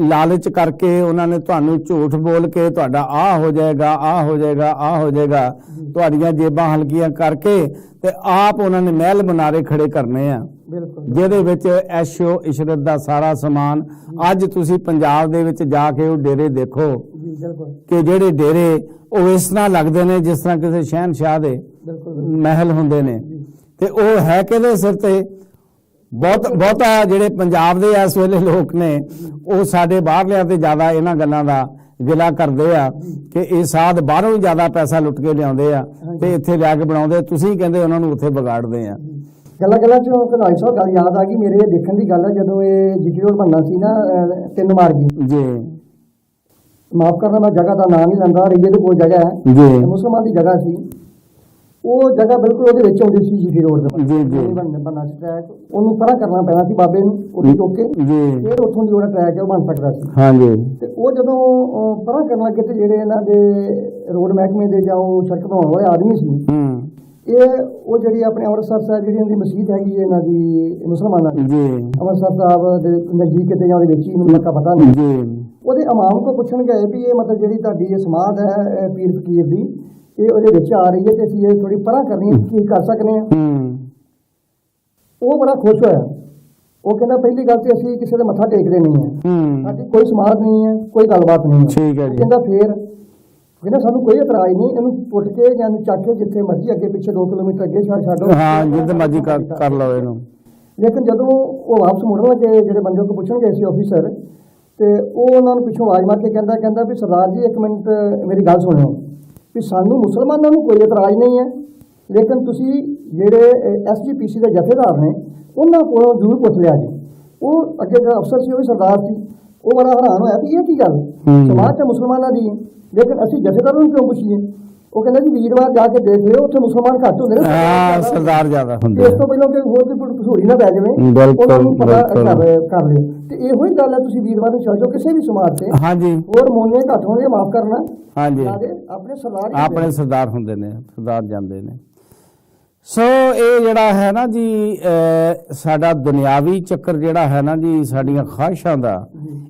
ਲਾਲਚ ਕਰਕੇ, ਉਹਨਾਂ ਨੇ ਤੁਹਾਨੂੰ ਝੂਠ ਬੋਲ ਕੇ ਤੁਹਾਡਾ ਆਹ ਹੋ ਜਾਏਗਾ, ਆਹ ਹੋ ਜਾਏਗਾ, ਆਹ ਹੋ ਜਾਏਗਾ, ਤੁਹਾਡੀਆਂ ਜੇਬਾਂ ਹਲਕੀਆਂ ਕਰਕੇ ਤੇ ਆਪ ਉਹਨਾਂ ਨੇ ਮਹਿਲ ਬਨਾਰੇ ਖੜੇ ਕਰਨੇ ਆ, ਬਿਲਕੁਲ ਜਿਹਦੇ ਵਿੱਚ ਐਸ਼ੋ ਇਸ਼ਰਤ ਦਾ ਸਾਰਾ ਸਮਾਨ। ਅੱਜ ਤੁਸੀਂ ਪੰਜਾਬ ਦੇ ਵਿੱਚ ਜਾ ਕੇ ਉਹ ਡੇਰੇ ਦੇਖੋ ਜੀ ਬਿਲਕੁਲ ਕਿ ਜਿਹੜੇ ਡੇਰੇ ਉਹ ਇਸ ਤਰ੍ਹਾਂ ਲੱਗਦੇ ਨੇ ਜਿਸ ਤਰ੍ਹਾਂ ਕਿਸੇ ਸ਼ਹਿਨਸ਼ਾਹ ਦੇ ਬਿਲਕੁਲ ਮਹਿਲ ਹੁੰਦੇ ਨੇ। ਜੀ ਤੇ ਉਹ ਹੈ ਕਿਹਦੇ ਸਿਰ ਤੇ? ਬਹੁਤਾ ਜਿਹੜੇ ਪੰਜਾਬ ਦੇ ਇਸ ਵੇਲੇ ਲੋਕ ਨੇ ਉਹ ਸਾਡੇ ਬਾਹਰਲਿਆਂ ਤੇ ਜ਼ਿਆਦਾ ਇਹਨਾਂ ਗੱਲਾਂ ਦਾ ਗਿਲਾ ਕਰਦੇ ਆ ਕਿ ਇਹ ਸਾਧ ਬਾਹਰੋਂ ਹੀ ਜ਼ਿਆਦਾ ਪੈਸਾ ਲੁੱਟ ਕੇ ਲਿਆਉਂਦੇ ਆ ਤੇ ਇੱਥੇ ਲਿਆ ਕੇ ਬਣਾਉਂਦੇ। ਤੁਸੀਂ ਕਹਿੰਦੇ ਉਹਨਾਂ ਨੂੰ ਉੱਥੇ ਵਿਗਾੜਦੇ ਆ। ਗੱਲਾਂ ਚੋਂ ਕਨਾਈ ਸਾਹਿਬ ਗੱਲ ਯਾਦ ਆ ਗਈ ਮੇਰੇ। ਇਹ ਦੇਖਣ ਦੀ ਗੱਲ ਹੈ, ਜਦੋਂ ਇਹ ਜੀਟੀ ਰੋਡ ਬਣਨਾ ਸੀ ਨਾ, 3 ਮਾਰਗੀ, ਜੀ ਮਾਫ ਕਰਨਾ ਮੈਂ ਜਗ੍ਹਾ ਦਾ ਨਾਮ ਨਹੀਂ ਲੈਂਦਾ, ਰਈਏ ਦੇ ਕੋਲ ਜਗ੍ਹਾ ਹੈ, ਜੀ ਮੁਸਲਮਾਨ ਦੀ ਜਗ੍ਹਾ ਸੀ। ਉਹ ਜਗ੍ਹਾ ਬਿਲਕੁਲ ਉਹਦੇ ਵਿੱਚ ਆਉਂਦੀ ਸੀ ਜੀਟੀ ਰੋਡ ਦੇ। ਜੀ ਜੀ ਬਣਨਾ ਸੀ ਟਰੈਕ, ਉਹਨੂੰ ਪਰਾਂ ਕਰਨਾ ਪੈਣਾ ਸੀ ਬਾਬੇ ਨੂੰ, ਉਹਦੀ ਚੁੱਕ ਕੇ ਜੀ ਫਿਰ ਉੱਥੋਂ ਦੀ ਜਿਹੜਾ ਟਰੈਕ ਹੈ ਉਹ ਬਣ ਸਕਦਾ ਸੀ। ਹਾਂਜੀ ਤੇ ਉਹ ਜਦੋਂ ਪਰਾਂ ਕਰਨ ਲੱਗੇ ਤੇ ਜਿਹੜੇ ਇਹਨਾਂ ਦੇ ਰੋਡ ਮਹਿਕਮੇ ਦੇ ਜਾਂ ਉਹ ਸੜਕ ਬਣਾਉਣ ਵਾਲੇ ਆਦਮੀ ਸੀ, ਉਹ ਜਿਹੜੀ ਆਪਣੇ ਅੰਮ੍ਰਿਤਸਰ ਸਾਹਿਬ ਜਿਹੜੀ ਇਹਨਾਂ ਦੀ ਮਸਜਿਦ ਹੈਗੀ ਹੈ ਇਹਨਾਂ ਦੀ ਮੁਸਲਮਾਨਾਂ ਦੀ, ਜੀ ਅੰਮ੍ਰਿਤਸਰ ਸਾਹਿਬ ਦੇ ਨਜ਼ਦੀਕ ਕਿਤੇ ਜਾਂ ਉਹਦੇ ਵਿੱਚ ਹੀ, ਮੈਨੂੰ ਲੱਗਾ ਪਤਾ ਨਹੀਂ, ਜੀ ਉਹਦੇ ਇਮਾਮ ਕੋਲ ਪੁੱਛਣ ਗਏ ਵੀ ਇਹ ਮਤਲਬ ਜਿਹੜੀ ਤੁਹਾਡੀ ਇਹ ਸਮਾਧ ਹੈ ਪੀਰ ਫਕੀਰ ਦੀ, ਇਹ ਉਹਦੇ ਵਿੱਚ ਆ ਰਹੀ ਹੈ ਤੇ ਅਸੀਂ ਇਹ ਥੋੜੀ ਪਰਾਂ ਕਰਨੀ ਹੈ, ਕੀ ਕਰ ਸਕਦੇ ਹਾਂ? ਉਹ ਬੜਾ ਖੁਸ਼ ਹੋਇਆ। ਉਹ ਕਹਿੰਦਾ ਪਹਿਲੀ ਗੱਲ ਤੇ ਅਸੀਂ ਕਿਸੇ ਦੇ ਮੱਥਾ ਟੇਕਦੇ ਨਹੀਂ ਹੈ, ਸਾਡੀ ਕੋਈ ਸਮਾਧ ਨਹੀਂ ਹੈ, ਕੋਈ ਗੱਲਬਾਤ ਨਹੀਂ ਹੈ। ਠੀਕ ਹੈ ਜੀ। ਕਹਿੰਦਾ ਫੇਰ ਕਹਿੰਦਾ ਸਾਨੂੰ ਕੋਈ ਇਤਰਾਜ਼ ਨਹੀਂ, ਇਹਨੂੰ ਪੁੱਟ ਕੇ ਜਾਂ ਇਹਨੂੰ ਚੱਕ ਕੇ ਜਿੱਥੇ ਮਰਜ਼ੀ ਅੱਗੇ ਪਿੱਛੇ 2 ਕਿਲੋਮੀਟਰ ਅੱਗੇ ਛੱਡੋ, ਹਾਂ ਜਿੱਦ ਮਰਜ਼ੀ ਕਰ ਲਓ ਇਹਨੂੰ। ਲੇਕਿਨ ਜਦੋਂ ਉਹ ਵਾਪਸ ਮੁੜਨ ਲੱਗੇ, ਜਿਹੜੇ ਬੰਦੇ ਕੋਲ ਪੁੱਛਣ ਗਏ ਸੀ ਆਫੀਸਰ, ਤੇ ਉਹ ਉਹਨਾਂ ਨੂੰ ਪਿੱਛੋਂ ਆਵਾਜ਼ ਮਾਰ ਕੇ ਕਹਿੰਦਾ ਵੀ ਸਰਦਾਰ ਜੀ 1 ਮਿੰਟ ਮੇਰੀ ਗੱਲ ਸੁਣਿਓ, ਵੀ ਸਾਨੂੰ ਮੁਸਲਮਾਨਾਂ ਨੂੰ ਕੋਈ ਇਤਰਾਜ਼ ਨਹੀਂ ਹੈ, ਲੇਕਿਨ ਤੁਸੀਂ ਜਿਹੜੇ SGPC ਦੇ ਜਥੇਦਾਰ ਨੇ ਉਹਨਾਂ ਕੋਲੋਂ ਜ਼ਰੂਰ ਪੁੱਛ ਲਿਆ ਜੀ। ਉਹ ਅੱਗੇ ਜਿਹੜਾ ਅਫਸਰ ਸੀ ਉਹ ਵੀ ਸਰਦਾਰ ਸੀ, ਉਹ ਬੜਾ ਹੈਰਾਨ ਹੋਇਆ ਵੀ ਇਹ ਕੀ ਗੱਲ, ਸਮਾਜ 'ਚ ਮੁਸਲਮਾਨਾਂ ਦੀ ਲੇਕਿਨ ਅਸੀਂ ਜਥੇਦਾਰਾਂ ਨੂੰ ਕਿਉਂ ਪੁੱਛੀਏ? ਉਹ ਕਹਿੰਦਾ ਜੀ ਵੀਰਵਾਰ ਜਾ ਕੇ ਦੇਖ ਲਿਓ, ਉੱਥੇ ਮੁਸਲਮਾਨ ਘੱਟ ਹੁੰਦੇ ਨੇ, ਸਰਦਾਰ ਜ਼ਿਆਦਾ ਹੁੰਦੇ। ਇਸ ਤੋਂ ਪਹਿਲਾਂ ਕਿ ਹੋਰ ਕੋਈ ਭਸੂੜੀ ਨਾ ਪੈ ਜਾਵੇ, ਉਹਨਾਂ ਨੂੰ ਪਤਾ ਕਰ ਲਿਓ। ਤੇ ਇਹੋ ਹੀ ਗੱਲ ਹੈ, ਤੁਸੀਂ ਵੀਰਵਾਰ ਨੂੰ ਚੱਲ ਜਾਓ ਕਿਸੇ ਵੀ ਸਮਾਜ ਤੇ, ਹਾਂਜੀ, ਹੋਰ ਮੋਨੇ ਘੱਟ ਹੋਣਗੇ, ਮਾਫ ਕਰਨਾ, ਹਾਂਜੀ, ਆਪਣੇ ਸਰਦਾਰ ਹੁੰਦੇ ਨੇ, ਸਰਦਾਰ ਜਾਂਦੇ ਨੇ। ਸੋ ਇਹ ਜਿਹੜਾ ਹੈ ਨਾ ਜੀ, ਸਾਡਾ ਦੁਨਿਆਵੀ ਚੱਕਰ ਜਿਹੜਾ ਹੈ ਨਾ ਜੀ, ਸਾਡੀਆਂ ਖਾਹਿਸ਼ਾਂ ਦਾ,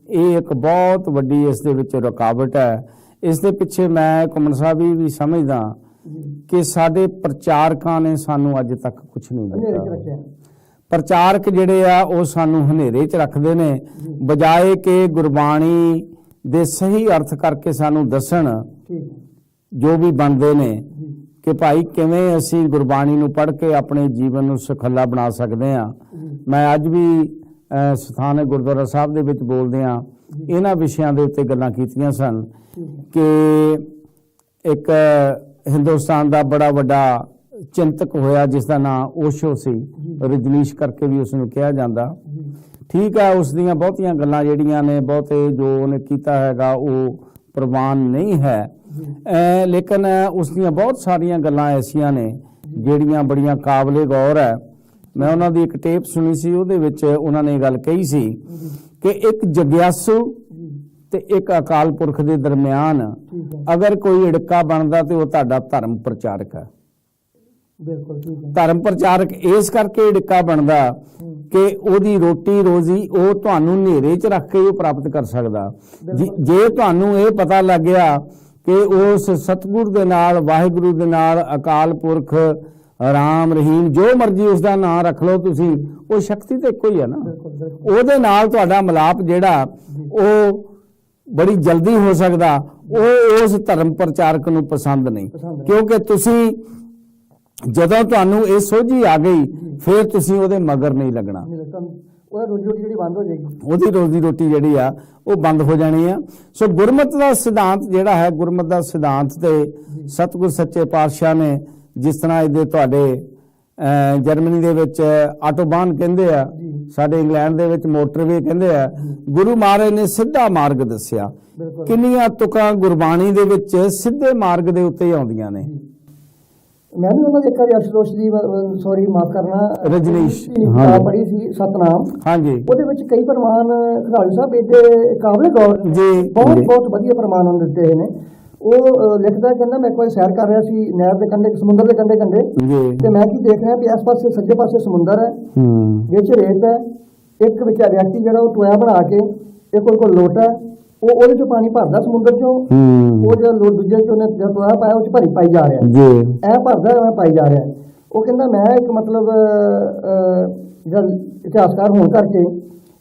ਇਹ ਇੱਕ ਬਹੁਤ ਵੱਡੀ ਇਸ ਦੇ ਵਿੱਚ ਰੁਕਾਵਟ ਹੈ। ਇਸ ਦੇ ਪਿੱਛੇ ਮੈਂ ਘੁੰਮਣ ਸਾਹਿਬ ਵੀ ਸਮਝਦਾ ਕਿ ਸਾਡੇ ਪ੍ਰਚਾਰਕਾਂ ਨੇ ਸਾਨੂੰ ਅੱਜ ਤੱਕ ਕੁਝ ਨਹੀਂ ਦਿੱਤਾ। ਪ੍ਰਚਾਰਕ ਜਿਹੜੇ ਆ ਉਹ ਸਾਨੂੰ ਹਨੇਰੇ 'ਚ ਰੱਖਦੇ ਨੇ, ਬਜਾਏ ਕਿ ਗੁਰਬਾਣੀ ਦੇ ਸਹੀ ਅਰਥ ਕਰਕੇ ਸਾਨੂੰ ਦੱਸਣ ਜੋ ਵੀ ਬਣਦੇ ਨੇ ਜੀ ਕਿ ਭਾਈ ਕਿਵੇਂ ਅਸੀਂ ਗੁਰਬਾਣੀ ਨੂੰ ਪੜ੍ਹ ਕੇ ਆਪਣੇ ਜੀਵਨ ਨੂੰ ਸੁਖੱਲਾ ਬਣਾ ਸਕਦੇ ਹਾਂ। ਜੀ ਮੈਂ ਅੱਜ ਵੀ ਸਥਾਨਕ ਗੁਰਦੁਆਰਾ ਸਾਹਿਬ ਦੇ ਵਿੱਚ ਬੋਲਦੇ ਹਾਂ, ਇਹਨਾਂ ਵਿਸ਼ਿਆਂ ਦੇ ਉੱਤੇ ਗੱਲਾਂ ਕੀਤੀਆਂ ਸਨ ਠੀਕ ਹੈ ਕਿ ਇੱਕ ਹਿੰਦੁਸਤਾਨ ਦਾ ਬੜਾ ਵੱਡਾ ਚਿੰਤਕ ਹੋਇਆ ਜਿਸ ਦਾ ਨਾਮ ਓਸ਼ੋ ਸੀ, ਰਜਨੀਸ਼ ਕਰਕੇ ਵੀ ਉਸ ਨੂੰ ਕਿਹਾ ਜਾਂਦਾ। ਜੀ ਠੀਕ ਹੈ, ਉਸ ਦੀਆਂ ਬਹੁਤੀਆਂ ਗੱਲਾਂ ਜਿਹੜੀਆਂ ਨੇ, ਬਹੁਤੇ ਜੋ ਉਹਨੇ ਕੀਤਾ ਹੈਗਾ ਉਹ ਪ੍ਰਵਾਨ ਨਹੀਂ ਹੈ, ਲੇਕਿਨ ਉਸ ਦੀਆਂ ਬਹੁਤ ਸਾਰੀਆਂ ਗੱਲਾਂ ਐਸੀਆਂ ਨੇ ਜਿਹੜੀਆਂ ਬੜੀਆਂ ਕਾਬਲੇ ਗੌਰ ਹੈ। ਮੈਂ ਉਹਨਾਂ ਦੀ ਇੱਕ ਟੇਪ ਸੁਣੀ ਸੀ, ਉਹਦੇ ਵਿੱਚ ਉਹਨਾਂ ਨੇ ਇਹ ਗੱਲ ਕਹੀ ਸੀ ਕਿ ਇੱਕ ਜਗਿਆਸੂ ਜੀ ਤੇ ਇੱਕ ਅਕਾਲ ਪੁਰਖ ਦੇ ਦਰਮਿਆਨ ਠੀਕ ਹੈ ਅਗਰ ਕੋਈ ੜਿੱਕਾ ਬਣਦਾ ਤੇ ਉਹ ਤੁਹਾਡਾ ਧਰਮ ਪ੍ਰਚਾਰਕ ਹੈ। ਬਿਲਕੁਲ ਠੀਕ ਹੈ ਧਰਮ ਪ੍ਰਚਾਰਕ ਇਸ ਕਰਕੇ ੜਿੱਕਾ ਬਣਦਾ ਕਿ ਉਹਦੀ ਰੋਟੀ ਰੋਜ਼ੀ ਉਹ ਤੁਹਾਨੂੰ ਹਨੇਰੇ 'ਚ ਰੱਖ ਕੇ ਉਹ ਪ੍ਰਾਪਤ ਕਰ ਸਕਦਾ। ਜੇ ਤੁਹਾਨੂੰ ਇਹ ਪਤਾ ਲੱਗ ਗਿਆ ਕਿ ਉਸ ਸਤਿਗੁਰ ਦੇ ਨਾਲ, ਵਾਹਿਗੁਰੂ ਦੇ ਨਾਲ, ਅਕਾਲ ਪੁਰਖ, ਰਾਮ, ਰਹੀਮ, ਜੋ ਮਰਜ਼ੀ ਉਸ ਦਾ ਨਾਮ ਰੱਖ ਲਓ ਤੁਸੀਂ, ਉਹ ਸ਼ਕਤੀ ਤਾਂ ਇੱਕੋ ਹੀ ਹੈ ਨਾ। ਬਿਲਕੁਲ ਬਿਲਕੁਲ ਉਹਦੇ ਨਾਲ ਤੁਹਾਡਾ ਮਿਲਾਪ ਜਿਹੜਾ ਉਹ ਬੜੀ ਜਲਦੀ ਹੋ ਸਕਦਾ, ਉਹ ਉਸ ਧਰਮ ਪ੍ਰਚਾਰਕ ਨੂੰ ਪਸੰਦ ਨਹੀਂ, ਪਸੰਦ ਨਹੀਂ। ਕਿਉਂਕਿ ਤੁਸੀਂ ਜਦੋਂ ਤੁਹਾਨੂੰ ਇਹ ਸੋਝੀ ਆ ਗਈ ਫਿਰ ਤੁਸੀਂ ਉਹਦੇ ਮਗਰ ਨਹੀਂ ਲੱਗਣਾ, ਉਹਦਾ ਰੋਜੀ ਰੋਟੀ ਜਿਹੜੀ ਬੰਦ ਹੋ ਜਾਏਗੀ, ਉਹਦੀ ਰੋਜ਼ੀ ਰੋਟੀ ਜਿਹੜੀ ਆ ਉਹ ਬੰਦ ਹੋ ਜਾਣੀ ਆ। ਸੋ ਗੁਰਮਤਿ ਦਾ ਸਿਧਾਂਤ ਜਿਹੜਾ ਹੈ, ਗੁਰਮਤਿ ਦਾ ਸਿਧਾਂਤ ਤੇ ਸਤਿਗੁਰ ਸੱਚੇ ਪਾਤਸ਼ਾਹ ਨੇ ਜਿਸ ਤਰ੍ਹਾਂ ਇਹਦੇ ਤੁਹਾਡੇ ਜਰਮਨੀ ਦੇ ਵਿੱਚ ਆਟੋਬਾਨ ਕਹਿੰਦੇ ਆ, ਸਾਡੇ ਇੰਗਲੈਂਡ ਦੇ ਵਿੱਚ ਮੋਟਰਵੇ ਕਹਿੰਦੇ ਆ, ਗੁਰੂ ਮਹਾਰਾਜ ਨੇ ਸਿੱਧਾ ਮਾਰਗ ਦੱਸਿਆ। ਬਿਲਕੁਲ ਕਿੰਨੀਆਂ ਤੁਕਾਂ ਗੁਰਬਾਣੀ ਦੇ ਵਿੱਚ ਸਿੱਧੇ ਮਾਰਗ ਦੇ ਉੱਤੇ ਆਉਂਦੀਆਂ ਨੇ। ਮੈਂ ਵੀ ਉਹਨਾਂ ਦੇ ਇੱਕ ਵਾਰੀ ਅਸ਼ਤੋਸ਼ ਦੀ ਸੌਰੀ ਮਾਫ ਕਰਨਾ ਰਜਨੀਸ਼, ਕਿਤਾਬ ਪੜ੍ਹੀ ਸੀ ਸਤਨਾਮ, ਹਾਂਜੀ ਉਹਦੇ ਵਿੱਚ ਕਈ ਪ੍ਰਮਾਣ ਖਿਡਾਰੀ ਸਾਹਿਬ ਇਹਦੇ ਕਾਬਲੇ ਗੌਰ ਜੀ ਬਹੁਤ ਬਹੁਤ ਵਧੀਆ ਪ੍ਰਮਾਣ ਉਹਨੇ ਦਿੱਤੇ ਨੇ। ਉਹ ਲਿਖਦਾ, ਕਹਿੰਦਾ ਮੈਂ ਇੱਕ ਵਾਰੀ ਸੈਰ ਕਰ ਰਿਹਾ ਸੀ ਨਹਿਰ ਦੇ ਕੰਢੇ, ਸਮੁੰਦਰ ਦੇ ਕੰਢੇ ਜੀ ਤੇ ਮੈਂ ਕੀ ਦੇਖ ਰਿਹਾ ਵੀ ਇਸ ਪਾਸੇ ਸੱਜੇ ਪਾਸੇ ਸਮੁੰਦਰ ਹੈ, ਵਿੱਚ ਰੇਤ ਹੈ, ਇੱਕ ਵਿੱਚ ਵਿਅਕਤੀ ਜਿਹੜਾ ਉਹ ਟੋਇਆ ਬਣਾ ਕੇ ਇੱਕ ਕੋਲ ਲੋਟਾ ਹੈ, ਉਹ ਉਹਦੇ ਚੋਂ ਪਾਣੀ ਭਰਦਾ ਸਮੁੰਦਰ ਚੋਂ, ਉਹ ਜਿਹੜਾ ਲੋਟ ਦੂਜੇ ਚੋਂ ਨੇ ਜਿਹੜਾ ਟੋਇਆ ਪਾਇਆ ਉਹ ਚ ਭਰੀ ਪਾਈ ਜਾ ਰਿਹਾ ਜੀ, ਐ ਭਰਦਾ ਐ ਪਾਈ ਜਾ ਰਿਹਾ। ਉਹ ਕਹਿੰਦਾ ਮੈਂ ਇੱਕ ਮਤਲਬ ਜਿਹੜਾ ਇਤਿਹਾਸਕਾਰ ਹੋਣ ਕਰਕੇ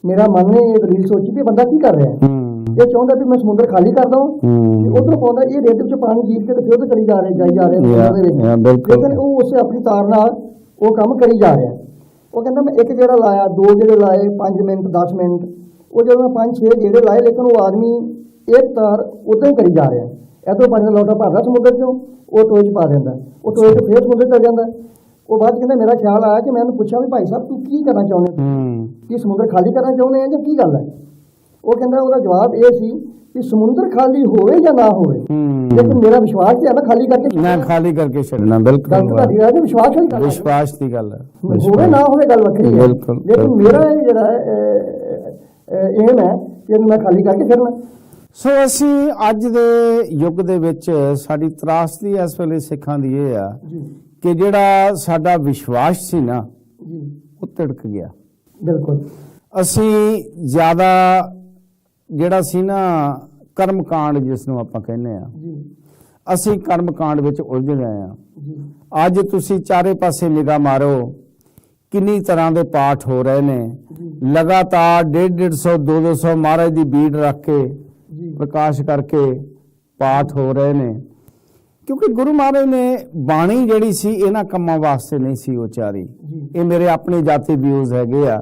ਮੇਰਾ ਮਨ ਨੇ ਇਹ ਦਲੀਲ ਸੋਚੀ ਵੀ ਬੰਦਾ ਕੀ ਕਰ ਰਿਹਾ ਹੈ। ਇਹ ਚਾਹੁੰਦਾ ਵੀ ਮੈਂ ਸਮੁੰਦਰ ਖਾਲੀ ਕਰ ਦਵਾਂ, ਉਧਰੋਂ ਪਾਉਂਦਾ ਇਹ ਰੇਤ ਵਿੱਚ ਪਾਣੀ ਜੀਰ ਕੇ ਤੇ ਫਿਰ ਉਹ ਚਲੀ ਜਾ ਰਿਹਾ, ਜਾਈ ਜਾ ਰਿਹਾ ਦੇ ਵਿੱਚ, ਲੇਕਿਨ ਉਹ ਉਸੇ ਆਪਣੀ ਤਾਰ ਨਾਲ ਉਹ ਕੰਮ ਕਰੀ ਜਾ ਰਿਹਾ। ਉਹ ਕਹਿੰਦਾ ਮੈਂ ਇੱਕ ਜਿਹੜਾ ਲਾਇਆ, ਦੋ ਜਿਹੜੇ ਲਾਏ, 5 ਮਿੰਟ 10 ਮਿੰਟ, ਉਹ ਜਦੋਂ ਮੈਂ 5-6 ਜਿਹੜੇ ਲਾਏ, ਲੇਕਿਨ ਉਹ ਆਦਮੀ ਇੱਕ ਤਾਰ ਉਦਾਂ ਹੀ ਕਰੀ ਜਾ ਰਿਹਾ। ਇੱਧਰੋਂ ਪਾਣੀ ਦਾ ਲੋਟਾ ਭਰਦਾ ਸਮੁੰਦਰ ਚੋਂ, ਉਹ ਟੋਏ 'ਚ ਪਾ ਦਿੰਦਾ, ਉਹ ਟੋਏ 'ਚ ਫੇਰ ਸਮੁੰਦਰ ਚਲ ਜਾਂਦਾ। ਉਹ ਬਾਅਦ ਕਹਿੰਦਾ ਮੇਰਾ ਖਿਆਲ ਆਇਆ ਕਿ ਮੈਂ ਉਹਨੂੰ ਪੁੱਛਿਆ ਵੀ ਭਾਈ ਸਾਹਿਬ ਤੂੰ ਕੀ ਕਰਨਾ ਚਾਹੁੰਦੇ, ਕੀ ਸਮੁੰਦਰ ਖਾਲੀ ਕਰਨਾ ਚਾਹੁੰਦੇ ਆ ਜਾਂ ਕੀ ਗੱਲ ਹੈ। ਉਹ ਕਹਿੰਦਾ ਉਹਦਾ ਜਵਾਬ ਇਹ ਸੀ ਕਿ ਸਮੁੰਦਰ ਖਾਲੀ ਹੋਵੇ ਜਾਂ ਨਾ ਹੋਵੇ, ਲੇਕਿਨ ਮੇਰਾ ਵਿਸ਼ਵਾਸ ਹੈ ਨਾ ਖਾਲੀ ਕਰਕੇ ਮੈਂ ਖਾਲੀ ਕਰਕੇ ਛੱਡਣਾ। ਬਿਲਕੁਲ ਗੱਲ ਤੁਹਾਡੀ ਰਾਜ ਵਿਸ਼ਵਾਸ ਹੀ ਕਰਨਾ, ਵਿਸ਼ਵਾਸ ਦੀ ਗੱਲ ਹੈ, ਹੋਵੇ ਨਾ ਹੋਵੇ ਗੱਲ ਵੱਖਰੀ ਹੈ, ਬਿਲਕੁਲ। ਲੇਕਿਨ ਮੇਰਾ ਇਹ ਜਿਹੜਾ ਏਮ ਹੈ ਕਿ ਇਹਨੂੰ ਮੈਂ ਖਾਲੀ ਕਰਕੇ ਫਿਰਨਾ। ਸੋ ਅਸੀਂ ਅੱਜ ਦੇ ਯੁੱਗ ਦੇ ਵਿੱਚ ਸਾਡੀ ਤਰਾਸਦੀ ਇਸ ਵੇਲੇ ਸਿੱਖਾਂ ਦੀ ਇਹ ਆ ਕਿ ਜਿਹੜਾ ਸਾਡਾ ਵਿਸ਼ਵਾਸ ਸੀ ਨਾ ਉਹ ਤਿੜਕ ਗਿਆ। ਬਿਲਕੁਲ ਅਸੀਂ ਜ਼ਿਆਦਾ ਜਿਹੜਾ ਸੀ ਨਾ ਕਰਮ ਕਾਂਡ ਜਿਸ ਨੂੰ ਆਪਾਂ ਕਹਿੰਦੇ ਆ, ਅਸੀਂ ਕਰਮ ਕਾਂਡ ਵਿੱਚ ਉਲਝ ਗਏ ਆ। ਅੱਜ ਤੁਸੀਂ ਚਾਰੇ ਪਾਸੇ ਨਿਗਾਹ ਮਾਰੋ, ਕਿੰਨੀ ਤਰ੍ਹਾਂ ਦੇ ਪਾਠ ਹੋ ਰਹੇ ਨੇ, ਲਗਾਤਾਰ 150-150 200 ਮਹਾਰਾਜ ਦੀ ਬੀੜ ਰੱਖ ਕੇ ਪ੍ਰਕਾਸ਼ ਕਰਕੇ ਪਾਠ ਹੋ ਰਹੇ ਨੇ, ਕਿਉਂਕਿ ਗੁਰੂ ਮਹਾਰਾਜ ਨੇ ਬਾਣੀ ਜਿਹੜੀ ਸੀ ਇਹਨਾਂ ਕੰਮਾਂ ਵਾਸਤੇ ਨਹੀਂ ਸੀ ਉਚਾਰੀ। ਇਹ ਮੇਰੇ ਆਪਣੇ ਜਾਤੀ ਵਿਊਜ਼ ਹੈਗੇ ਆ।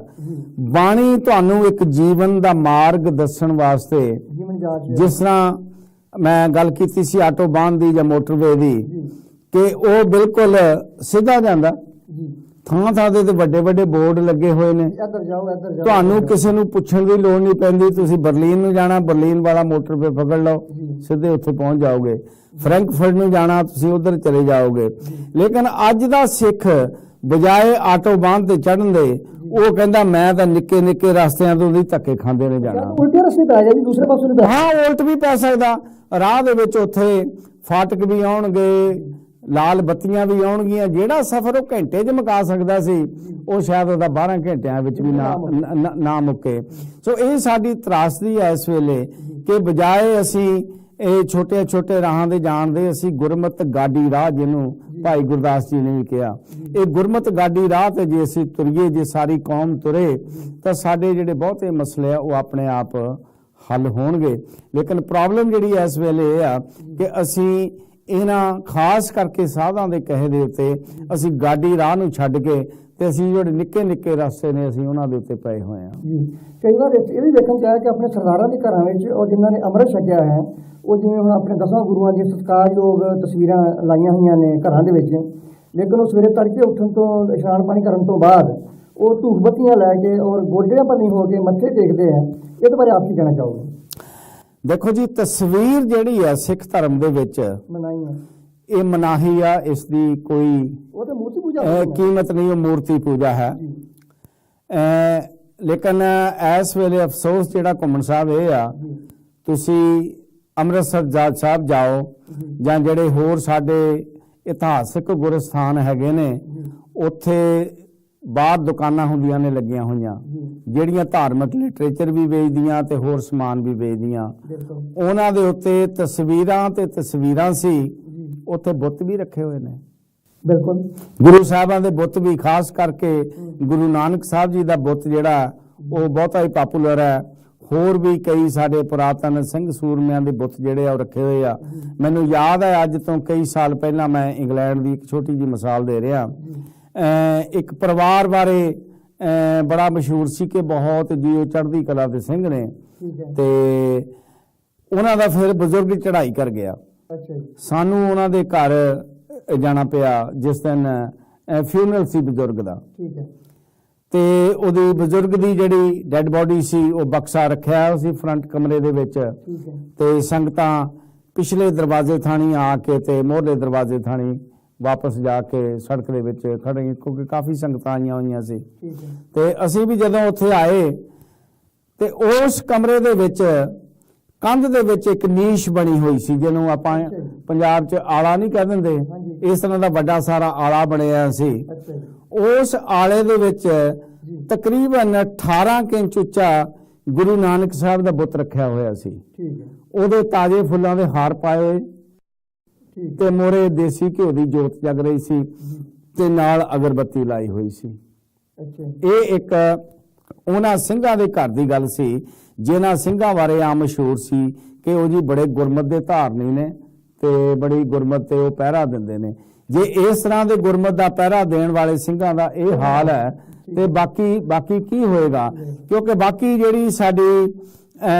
ਬਾਣੀ ਤੁਹਾਨੂੰ ਇੱਕ ਜੀਵਨ ਦਾ ਮਾਰਗ ਦੱਸਣ ਵਾਸਤੇ, ਜਿਸ ਤਰ੍ਹਾਂ ਮੈਂ ਗੱਲ ਕੀਤੀ ਸੀ ਆਟੋਬਾਨ ਦੀ ਜਾਂ ਮੋਟਰਵੇ ਦੀ, ਕਿ ਉਹ ਬਿਲਕੁਲ ਸਿੱਧਾ ਜਾਂਦਾ, ਥਾਂ ਥਾਂ ਤੇ ਵੱਡੇ ਵੱਡੇ ਬੋਰਡ ਲੱਗੇ ਹੋਏ ਨੇ, ਤੁਹਾਨੂੰ ਕਿਸੇ ਨੂੰ ਪੁੱਛਣ ਦੀ ਲੋੜ ਨਹੀਂ ਪੈਂਦੀ। ਤੁਸੀਂ ਬਰਲਿਨ ਨੂੰ ਜਾਣਾ, ਬਰਲਿਨ ਵਾਲਾ ਮੋਟਰਵੇ ਪਕੜ ਲਓ, ਸਿੱਧੇ ਉੱਥੇ ਪਹੁੰਚ ਜਾਓਗੇ। ਫਰੈਂਕਫਰਟ ਨੂੰ ਜਾਣਾ, ਤੁਸੀਂ ਉਧਰ ਚਲੇ ਜਾਓਗੇ। ਲੇਕਿਨ ਅੱਜ ਦਾ ਸਿੱਖ ਬਜਾਏ ਆਟੋਬਾਨ ਤੇ ਚੜ੍ਹਨ ਦੇ, ਉਹ ਕਹਿੰਦਾ ਮੈਂ ਤਾਂ ਨਿੱਕੇ ਨਿੱਕੇ ਰਸਤਿਆਂ ਤੋਂ ਵੀ ਧੱਕੇ ਖਾਂਦੇ ਨੇ ਜਾਣਾ। ਉਲਟੇ ਰਸਤੇ ਪੈ ਜਾ ਜੀ, ਦੂਸਰੇ ਪਾਸੇ ਨੂੰ। ਹਾਂ, ਉਲਟ ਵੀ ਪੈ ਸਕਦਾ। ਰਾਹ ਦੇ ਵਿੱਚ ਉੱਥੇ ਫਾਟਕ ਵੀ ਆਉਣਗੇ, ਲਾਲ ਬੱਤੀਆਂ ਵੀ ਆਉਣਗੀਆਂ। ਜਿਹੜਾ ਸਫ਼ਰ ਉਹ ਘੰਟੇ 'ਚ ਮੁਕਾ ਸਕਦਾ ਸੀ, ਉਹ ਸ਼ਾਇਦ ਉਹਦਾ 12 ਘੰਟਿਆਂ ਵਿੱਚ ਵੀ ਨਾ ਮੁੱਕੇ। ਸੋ ਇਹ ਸਾਡੀ ਤਰਾਸਦੀ ਹੈ ਇਸ ਵੇਲੇ ਕਿ ਬਜਾਏ ਅਸੀਂ ਇਹ ਛੋਟੇ ਛੋਟੇ ਰਾਹਾਂ ਦੇ ਜਾਣ ਦੇ, ਅਸੀਂ ਗੁਰਮਤ ਗਾਡੀ ਰਾਹ, ਜਿਹਨੂੰ ਭਾਈ ਗੁਰਦਾਸ ਜੀ ਨੇ ਵੀ ਕਿਹਾ, ਇਹ ਗੁਰਮਤ ਗਾਡੀ ਰਾਹ ਤੇ ਜੇ ਅਸੀਂ ਤੁਰੀਏ, ਜੇ ਸਾਰੀ ਕੌਮ ਤੁਰੇ, ਤਾਂ ਸਾਡੇ ਜਿਹੜੇ ਬਹੁਤੇ ਮਸਲੇ ਆ ਉਹ ਆਪਣੇ ਆਪ ਹੱਲ ਹੋਣਗੇ। ਲੇਕਿਨ ਪ੍ਰੋਬਲਮ ਜਿਹੜੀ ਇਸ ਵੇਲੇ ਇਹ ਆ ਕਿ ਅਸੀਂ ਇਹਨਾਂ ਖਾਸ ਕਰਕੇ ਸਾਧਾਂ ਦੇ ਕਹੇ ਦੇ ਉੱਤੇ ਅਸੀਂ ਗਾਡੀ ਰਾਹ ਨੂੰ ਛੱਡ ਕੇ ਤੇ ਅਸੀਂ ਜਿਹੜੇ ਨਿੱਕੇ ਨਿੱਕੇ ਰਸਤੇ ਨੇ ਅਸੀਂ ਉਹਨਾਂ ਦੇ ਉੱਤੇ ਪਏ ਹੋਏ ਹਾਂ ਜੀ। ਕਈ ਵਾਰ ਇਹ ਵੀ ਦੇਖਣ ਚ ਆਇਆ ਕਿ ਆਪਣੇ ਸਰਦਾਰਾਂ ਦੇ ਘਰਾਂ ਵਿੱਚ ਔਰ ਜਿਨ੍ਹਾਂ ਨੇ ਅੰਮ੍ਰਿਤ ਛਕਿਆ ਹੈ ਉਹ ਜਿਵੇਂ ਹੁਣ ਆਪਣੇ 10 ਗੁਰੂਆਂ ਦੀਆਂ ਸਤਿਕਾਰਯੋਗ ਤਸਵੀਰਾਂ ਲਾਈਆਂ ਹੋਈਆਂ ਨੇ ਘਰਾਂ ਦੇ ਵਿੱਚ, ਲੇਕਿਨ ਉਹ ਸਵੇਰੇ ਤੜਕੇ ਉੱਠਣ ਤੋਂ ਇਸ਼ਨਾਨ ਪਾਣੀ ਕਰਨ ਤੋਂ ਬਾਅਦ ਉਹ ਧੂਪ ਬੱਤੀਆਂ ਲੈ ਕੇ ਔਰ ਗੋਡਿਆਂ ਭੰਨੀ ਹੋ ਕੇ ਮੱਥੇ ਟੇਕਦੇ ਆ। ਇਹਦੇ ਬਾਰੇ ਆਪ ਕੀ ਕਹਿਣਾ ਚਾਹੋਗੇ? ਦੇਖੋ ਜੀ, ਤਸਵੀਰ ਜਿਹੜੀ ਹੈ ਸਿੱਖ ਧਰਮ ਦੇ ਵਿੱਚ ਮਨਾਈ ਹੈ, ਇਹ ਮਨਾਹੀ ਆ, ਇਸ ਦੀ ਕੋਈ ਉਹ ਤਾਂ ਮੂਰਤੀ ਪੂਜਾ ਕੀਮਤ ਨਹੀਂ, ਉਹ ਮੂਰਤੀ ਪੂਜਾ ਹੈ। ਲੇਕਿਨ ਇਸ ਵੇਲੇ ਅਫਸੋਸ ਜਿਹੜਾ ਘੁੰਮਣ ਸਾਹਿਬ ਇਹ ਆ, ਤੁਸੀਂ ਅੰਮ੍ਰਿਤਸਰ ਜਾਟ ਸਾਹਿਬ ਜਾਓ ਜਾਂ ਜਿਹੜੇ ਹੋਰ ਸਾਡੇ ਇਤਿਹਾਸਕ ਗੁਰਸਥਾਨ ਹੈਗੇ ਨੇ, ਉੱਥੇ ਬਾਹਰ ਦੁਕਾਨਾਂ ਹੁੰਦੀਆਂ ਨੇ ਲੱਗੀਆਂ ਹੋਈਆਂ ਜਿਹੜੀਆਂ ਧਾਰਮਿਕ ਲਿਟਰੇਚਰ ਵੀ ਵੇਚਦੀਆਂ ਤੇ ਹੋਰ ਸਮਾਨ ਵੀ ਵੇਚਦੀਆਂ। ਉਹਨਾਂ ਦੇ ਉੱਤੇ ਤਸਵੀਰਾਂ ਤੇ ਤਸਵੀਰਾਂ ਸੀ, ਉੱਥੇ ਬੁੱਤ ਵੀ ਰੱਖੇ ਹੋਏ ਨੇ। ਬਿਲਕੁਲ, ਗੁਰੂ ਸਾਹਿਬਾਂ ਦੇ ਬੁੱਤ ਵੀ, ਖਾਸ ਕਰਕੇ ਗੁਰੂ ਨਾਨਕ ਸਾਹਿਬ ਜੀ ਦਾ ਬੁੱਤ ਜਿਹੜਾ ਉਹ ਬਹੁਤਾ ਹੀ ਪਪੂਲਰ ਹੈ। ਹੋਰ ਵੀ ਕਈ ਸਾਡੇ ਪੁਰਾਤਨ ਸਿੰਘ ਸੂਰਮਿਆਂ ਦੇ ਬੁੱਤ ਜਿਹੜੇ ਆ ਉਹ ਰੱਖੇ ਹੋਏ ਆ। ਮੈਨੂੰ ਯਾਦ ਹੈ ਅੱਜ ਤੋਂ ਕਈ ਸਾਲ ਪਹਿਲਾਂ ਮੈਂ ਇੰਗਲੈਂਡ ਦੀ ਇੱਕ ਛੋਟੀ ਜਿਹੀ ਮਿਸਾਲ ਦੇ ਰਿਹਾ। ਇੱਕ ਪਰਿਵਾਰ ਬਾਰੇ ਬੜਾ ਮਸ਼ਹੂਰ ਸੀ ਕਿ ਬਹੁਤ ਜੀ ਉਹ ਚੜ੍ਹਦੀ ਕਲਾ ਦੇ ਸਿੰਘ ਨੇ, ਤੇ ਉਹਨਾਂ ਦਾ ਫਿਰ ਬਜ਼ੁਰਗ ਚੜ੍ਹਾਈ ਕਰ ਗਿਆ। ਸਾਨੂੰ ਉਹਨਾਂ ਦੇ ਘਰ ਜਾਣਾ ਪਿਆ ਜਿਸ ਦਿਨ ਫਿਊਨਰਲ ਸੀ ਬਜ਼ੁਰਗ ਦਾ, ਤੇ ਉਹਦੀ ਬਜ਼ੁਰਗ ਦੀ ਜਿਹੜੀ ਡੈੱਡ ਬੋਡੀ ਸੀ ਉਹ ਬਕਸਾ ਰੱਖਿਆ ਸੀ ਫਰੰਟ ਕਮਰੇ ਦੇ ਵਿੱਚ, ਤੇ ਸੰਗਤਾਂ ਪਿਛਲੇ ਦਰਵਾਜ਼ੇ ਥਾਣੀ ਆ ਕੇ ਤੇ ਮੋਹਰਲੇ ਦਰਵਾਜ਼ੇ ਥਾਣੀ ਵਾਪਸ ਜਾ ਕੇ ਸੜਕ ਦੇ ਵਿੱਚ ਖੜੇ, ਕਿਉਂਕਿ ਕਾਫੀ ਸੰਗਤਾਂ ਆਈਆਂ ਹੋਈਆਂ ਸੀ। ਤੇ ਅਸੀਂ ਵੀ ਜਦੋਂ ਉੱਥੇ ਆਏ ਤੇ ਉਸ ਕਮਰੇ ਦੇ ਵਿੱਚ ਕੰਧ ਦੇ ਵਿੱਚ ਇੱਕ ਨੀਸ਼ ਬਣੀ ਹੋਈ ਸੀ, ਜਿਹਨੂੰ ਆਪਾਂ ਪੰਜਾਬ 'ਚ ਆਲਾ ਨਹੀਂ ਕਹਿ ਦਿੰਦੇ, ਇਸ ਤਰ੍ਹਾਂ ਦਾ ਵੱਡਾ ਸਾਰਾ ਆਲਾ ਬਣਿਆ ਸੀ। ਉਸ ਆਲੇ ਦੇ ਵਿੱਚ ਤਕਰੀਬਨ 18 ਇੰਚ ਉੱਚਾ ਗੁਰੂ ਨਾਨਕ ਸਾਹਿਬ ਦਾ ਬੁੱਤ ਰੱਖਿਆ ਹੋਇਆ ਸੀ। ਉਹਦੇ ਤਾਜ਼ੇ ਫੁੱਲਾਂ ਦੇ ਹਾਰ ਪਾਏ ਹੋਏ ਤੇ ਮੋਰੇ ਦੇਸੀ ਘਿਓ ਦੀ ਜੋਤ ਜਗ ਰਹੀ ਸੀ ਤੇ ਨਾਲ ਅਗਰਬੱਤੀ ਲਾਈ ਹੋਈ ਸੀ। ਇਹ ਇੱਕ ਉਹਨਾਂ ਸਿੰਘਾਂ ਦੇ ਘਰ ਦੀ ਗੱਲ ਸੀ ਜਿਨ੍ਹਾਂ ਸਿੰਘਾਂ ਬਾਰੇ ਆ ਮਸ਼ਹੂਰ ਸੀ ਕਿ ਉਹ ਜੀ ਬੜੇ ਗੁਰਮਤ ਦੇ ਧਾਰਨੀ ਨੇ ਤੇ ਬੜੀ ਗੁਰਮਤ ਤੇ ਉਹ ਪਹਿਰਾ ਦਿੰਦੇ ਨੇ। ਜੇ ਇਸ ਤਰ੍ਹਾਂ ਦੇ ਗੁਰਮਤ ਦਾ ਪਹਿਰਾ ਦੇਣ ਵਾਲੇ ਸਿੰਘਾਂ ਦਾ ਇਹ ਹਾਲ ਹੈ ਤੇ ਬਾਕੀ ਕੀ ਹੋਏਗਾ? ਕਿਉਂਕਿ ਬਾਕੀ ਜਿਹੜੀ ਸਾਡੀ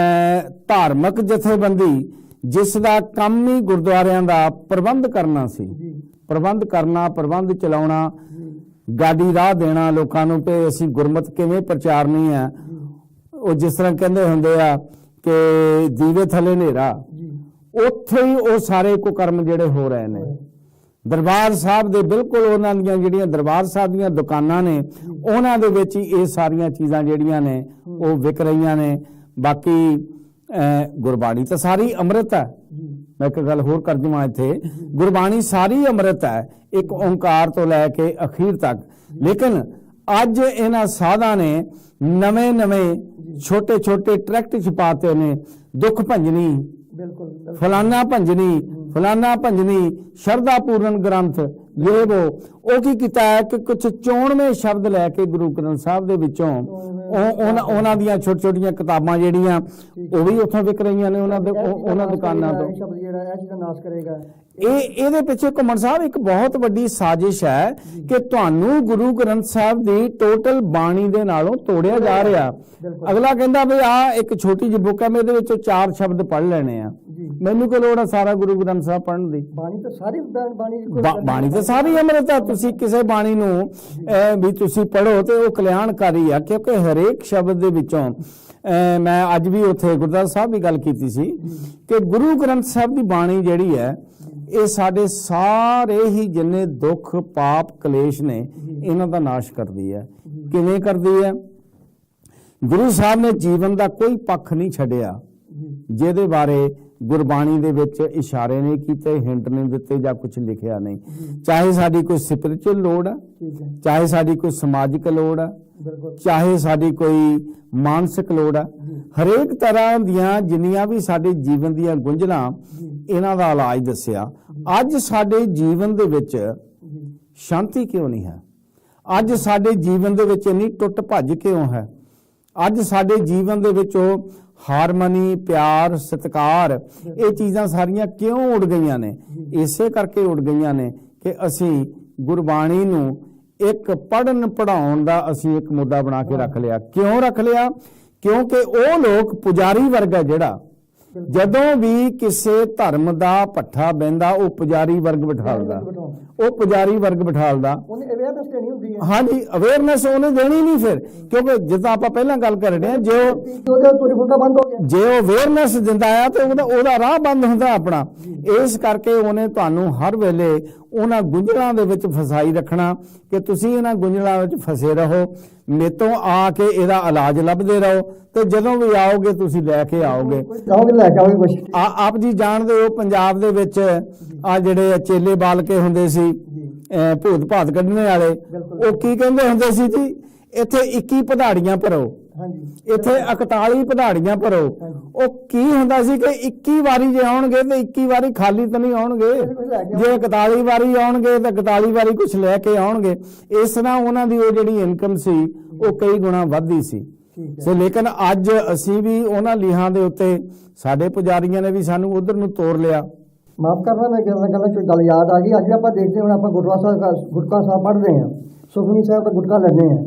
ਧਾਰਮਿਕ ਜਥੇਬੰਦੀ ਜਿਸ ਦਾ ਕੰਮ ਹੀ ਗੁਰਦੁਆਰਿਆਂ ਦਾ ਪ੍ਰਬੰਧ ਕਰਨਾ ਸੀ, ਪ੍ਰਬੰਧ ਕਰਨਾ, ਪ੍ਰਬੰਧ ਚਲਾਉਣਾ, ਗਾਡੀ ਰਾਹ ਦੇਣਾ ਲੋਕਾਂ ਨੂੰ ਕਿ ਅਸੀਂ ਗੁਰਮਤ ਕਿਵੇਂ ਪ੍ਰਚਾਰਨੀ ਹੈ। ਉਹ ਜਿਸ ਤਰ੍ਹਾਂ ਕਹਿੰਦੇ ਹੁੰਦੇ ਆ ਕਿ ਦੀਵੇ ਥੱਲੇ ਹਨੇਰਾ, ਉੱਥੇ ਹੀ ਉਹ ਸਾਰੇ ਕੁਕਰਮ ਜਿਹੜੇ ਹੋ ਰਹੇ ਨੇ। ਦਰਬਾਰ ਸਾਹਿਬ ਦੇ ਬਿਲਕੁਲ ਉਹਨਾਂ ਦੀਆਂ ਜਿਹੜੀਆਂ ਦਰਬਾਰ ਸਾਹਿਬ ਦੀਆਂ ਦੁਕਾਨਾਂ ਨੇ ਉਹਨਾਂ ਦੇ ਵਿੱਚ ਹੀ ਇਹ ਸਾਰੀਆਂ ਚੀਜ਼ਾਂ ਜਿਹੜੀਆਂ ਨੇ ਉਹ ਵਿਕ ਰਹੀਆਂ ਨੇ। ਬਾਕੀ ਗੁਰਬਾਣੀ ਤਾਂ ਸਾਰੀ ਅੰਮ੍ਰਿਤ ਹੈ। ਮੈਂ ਇੱਕ ਗੱਲ ਹੋਰ ਕਰ ਦੇਵਾਂ ਇੱਥੇ, ਗੁਰਬਾਣੀ ਸਾਰੀ ਅੰਮ੍ਰਿਤ ਹੈ, ਇੱਕ ਓਂਕਾਰ ਤੋਂ ਲੈ ਕੇ ਅਖੀਰ ਤੱਕ। ਲੇਕਿਨ ਅੱਜ ਇਹਨਾਂ ਸਾਧਾਂ ਨੇ ਨਵੇਂ ਛੋਟੇ ਟਰੈਕਟ ਛਪਾਤੇ ਨੇ, ਦੁੱਖ ਭੰਜਨੀ, ਫਲਾਨਾ ਭੰਜਨੀ, ਸ਼ਰਧਾ ਪੂਰਨ ਗ੍ਰੰਥ, ਇਹ ਉਹ ਕੀ ਕੀਤਾ ਹੈ ਕਿ ਕੁਝ 94 ਸ਼ਬਦ ਲੈ ਕੇ ਗੁਰੂ ਗ੍ਰੰਥ ਸਾਹਿਬ ਦੇ ਵਿੱਚੋਂ ਉਹਨਾਂ ਦੀਆਂ ਛੋਟੀਆਂ ਕਿਤਾਬਾਂ ਜਿਹੜੀਆਂ ਉਹ ਵੀ ਉੱਥੋਂ ਵਿਕ ਰਹੀਆਂ ਨੇ ਉਹਨਾਂ ਦੁਕਾਨਾਂ ਤੋਂ। ਇਹਦੇ ਪਿੱਛੇ ਘੁੰਮਣ ਸਾਹਿਬ ਇੱਕ ਬਹੁਤ ਵੱਡੀ ਸਾਜ਼ਿਸ਼ ਹੈ ਕਿ ਤੁਹਾਨੂੰ ਗੁਰੂ ਗ੍ਰੰਥ ਸਾਹਿਬ ਦੀ ਟੋਟਲ ਬਾਣੀ ਦੇ ਨਾਲੋਂ ਤੋੜਿਆ ਜਾ ਰਿਹਾ। ਅਗਲਾ ਕਹਿੰਦਾ ਵੀ ਆਹ ਇੱਕ ਛੋਟੀ ਜਿਹੀ ਬੁੱਕ ਹੈ, ਮੈਂ ਇਹਦੇ ਵਿੱਚੋਂ 4 ਸ਼ਬਦ ਪੜ੍ਹ ਲੈਣੇ ਆ, ਮੈਨੂੰ ਕੀ ਲੋੜ ਆ ਸਾਰਾ ਗੁਰੂ ਗ੍ਰੰਥ ਸਾਹਿਬ ਪੜ੍ਹਨ ਦੀ? ਬਾਣੀ ਤਾਂ ਸਾਰੀ ਅੰਮ੍ਰਿਤ ਹੈ। ਤੁਸੀਂ ਕਿਸੇ ਬਾਣੀ ਨੂੰ ਵੀ ਤੁਸੀਂ ਪੜ੍ਹੋ ਤੇ ਉਹ ਕਲਿਆਣਕਾਰੀ ਆ, ਕਿਉਂਕਿ ਹਰੇਕ ਸ਼ਬਦ ਦੇ ਵਿੱਚੋਂ ਮੈਂ ਅੱਜ ਵੀ ਉੱਥੇ ਗੁਰਦੁਆਰਾ ਸਾਹਿਬ ਵੀ ਗੱਲ ਕੀਤੀ ਸੀ ਕਿ ਗੁਰੂ ਗ੍ਰੰਥ ਸਾਹਿਬ ਦੀ ਬਾਣੀ ਜਿਹੜੀ ਹੈ ਇਹ ਸਾਡੇ ਸਾਰੇ ਹੀ ਜਿੰਨੇ ਦੁੱਖ ਪਾਪ ਕਲੇਸ਼ ਨੇ ਇਹਨਾਂ ਦਾ ਨਾਸ਼ ਕਰਦੀ ਹੈ। ਕਿਵੇਂ ਕਰਦੀ ਹੈ? ਗੁਰੂ ਸਾਹਿਬ ਨੇ ਜੀਵਨ ਦਾ ਕੋਈ ਪੱਖ ਨਹੀਂ ਛੱਡਿਆ ਜਿਹਦੇ ਬਾਰੇ ਗੁਰਬਾਣੀ ਦੇ ਵਿੱਚ ਇਸ਼ਾਰੇ ਨਹੀਂ ਕੀਤੇ, ਹਿੰਟ ਨਹੀਂ ਦਿੱਤੇ ਜਾਂ ਕੁਝ ਲਿਖਿਆ ਨਹੀਂ। ਚਾਹੇ ਸਾਡੀ ਕੋਈ ਸਪਿਰਿਚੁਅਲ ਲੋੜ ਆ, ਚਾਹੇ ਸਾਡੀ ਕੋਈ ਸਮਾਜਿਕ ਲੋੜ ਆ, ਚਾਹੇ ਸਾਡੀ ਕੋਈ ਮਾਨਸਿਕ ਲੋੜ ਆ, ਹਰੇਕ ਤਰ੍ਹਾਂ ਦੀਆਂ ਜਿੰਨੀਆਂ ਵੀ ਸਾਡੇ ਜੀਵਨ ਦੀਆਂ ਗੁੰਝਲਾਂ ਇਹਨਾਂ ਦਾ ਇਲਾਜ ਦੱਸਿਆ। ਅੱਜ ਸਾਡੇ ਜੀਵਨ ਦੇ ਵਿੱਚ ਸ਼ਾਂਤੀ ਕਿਉਂ ਨਹੀਂ ਹੈ? ਅੱਜ ਸਾਡੇ ਜੀਵਨ ਦੇ ਵਿੱਚ ਇੰਨੀ ਟੁੱਟ ਭੱਜ ਕਿਉਂ ਹੈ? ਅੱਜ ਸਾਡੇ ਜੀਵਨ ਦੇ ਵਿੱਚ ਹਾਰਮਨੀ, ਪਿਆਰ, ਸਤਿਕਾਰ, ਇਹ ਚੀਜ਼ਾਂ ਸਾਰੀਆਂ ਕਿਉਂ ਉੱਡ ਗਈਆਂ ਨੇ? ਇਸੇ ਕਰਕੇ ਉੱਡ ਗਈਆਂ ਨੇ ਕਿ ਅਸੀਂ ਗੁਰਬਾਣੀ ਨੂੰ ਇੱਕ ਪੜ੍ਹਨ ਪੜ੍ਹਾਉਣ ਦਾ ਅਸੀਂ ਇੱਕ ਮੁੱਦਾ ਬਣਾ ਕੇ ਰੱਖ ਲਿਆ। ਕਿਉਂ ਰੱਖ ਲਿਆ? ਕਿਉਂਕਿ ਉਹ ਲੋਕ ਪੁਜਾਰੀ ਵਰਗ ਹੈ ਜਿਹੜਾ ਜਦੋਂ ਵੀ ਕਿਸੇ ਧਰਮ ਦਾ ਪੱਠਾ ਬਹਿੰਦਾ ਉਹ ਪੁਜਾਰੀ ਵਰਗ ਬਿਠਾਲਦਾ, ਉਹ ਪੁਜਾਰੀ ਵਰਗ ਬਿਠਾਲਦਾ। ਉਹਨੇ ਅਵੇਅਰਨੈਸ ਦੇਣੀ ਹੁੰਦੀ ਹੈ। ਹਾਂਜੀ, ਅਵੇਅਰਨੈਸ ਉਹਨੇ ਦੇਣੀ ਨਹੀਂ। ਫਿਰ ਕਿਉਂਕਿ ਜਿੱਦਾਂ ਆਪਾਂ ਪਹਿਲਾਂ ਗੱਲ ਕਰ ਰਹੇ ਹਾਂ, ਜੇ ਉਹ ਅਵੇਅਰਨੈਸ ਦਿੰਦਾ ਆ ਤੇ ਉਹਦਾ ਰਾਹ ਬੰਦ ਹੁੰਦਾ ਆਪਣਾ। ਇਸ ਕਰਕੇ ਉਹਨੇ ਤੁਹਾਨੂੰ ਹਰ ਵੇਲੇ ਉਹਨਾਂ ਗੁੰਝਲਾਂ ਦੇ ਵਿੱਚ ਫਸਾਈ ਰੱਖਣਾ ਕਿ ਤੁਸੀਂ ਇਹਨਾਂ ਗੁੰਝਲਾਂ ਵਿੱਚ ਫਸੇ ਰਹੋ, ਮੇਤੋਂ ਆ ਕੇ ਇਹਦਾ ਇਲਾਜ ਲੱਭਦੇ ਰਹੋ, ਤੇ ਜਦੋਂ ਵੀ ਆਓਗੇ ਤੁਸੀਂ ਲੈ ਕੇ ਆਓਗੇ। ਆਪ ਜੀ ਜਾਣਦੇ ਹੋ ਪੰਜਾਬ ਦੇ ਵਿੱਚ ਆ ਜਿਹੜੇ ਚੇਲੇ ਬਾਲਕੇ ਹੁੰਦੇ ਸੀ, ਭੂਤ ਭਾਤ ਕੱਢਣੇ ਵਾਲੇ, ਉਹ ਕੀ ਕਹਿੰਦੇ ਹੁੰਦੇ ਸੀ ਜੀ? ਇੱਥੇ 21 ਪਧਾੜੀਆਂ ਭਰੋ, ਇੱਥੇ 41 ਪਧਾੜੀਆਂ ਭਰੋ। ਉਹ ਕੀ ਹੁੰਦਾ ਸੀ ਕਿ 21 ਵਾਰੀ ਜੇ ਆਉਣਗੇ ਤੇ 21 ਵਾਰੀ ਖਾਲੀ ਤਾਂ ਨਹੀਂ ਆਉਣਗੇ, ਜੇ 41 ਵਾਰੀ ਆਉਣਗੇ ਤਾਂ 41 ਵਾਰੀ ਕੁਝ ਲੈ ਕੇ ਆਉਣਗੇ। ਇਸ ਤਰ੍ਹਾਂ ਉਹਨਾਂ ਦੀ ਉਹ ਜਿਹੜੀ ਇਨਕਮ ਸੀ ਉਹ ਕਈ ਗੁਣਾ ਵੱਧਦੀ ਸੀ। ਸੋ ਲੇਕਿਨ ਅੱਜ ਅਸੀਂ ਵੀ ਉਹਨਾਂ ਲੀਹਾਂ ਦੇ ਉੱਤੇ ਸਾਡੇ ਪੁਜਾਰੀਆਂ ਨੇ ਵੀ ਸਾਨੂੰ ਉਧਰ ਨੂੰ ਤੋਰ ਲਿਆ। ਮਾਫ ਕਰਨਾ, ਮੈਂ ਗੱਲ ਯਾਦ ਆ ਗਈ। ਅੱਜ ਆਪਾਂ ਦੇਖਦੇ ਹੁਣ ਆਪਾਂ ਗੁਟਕਾ ਸਾਹਿਬ ਪੜ੍ਹਦੇ ਹਾਂ, ਸੁਖਮਨੀ ਸਾਹਿਬ ਦਾ ਗੁਟਕਾ ਲੈਂਦੇ ਹਾਂ,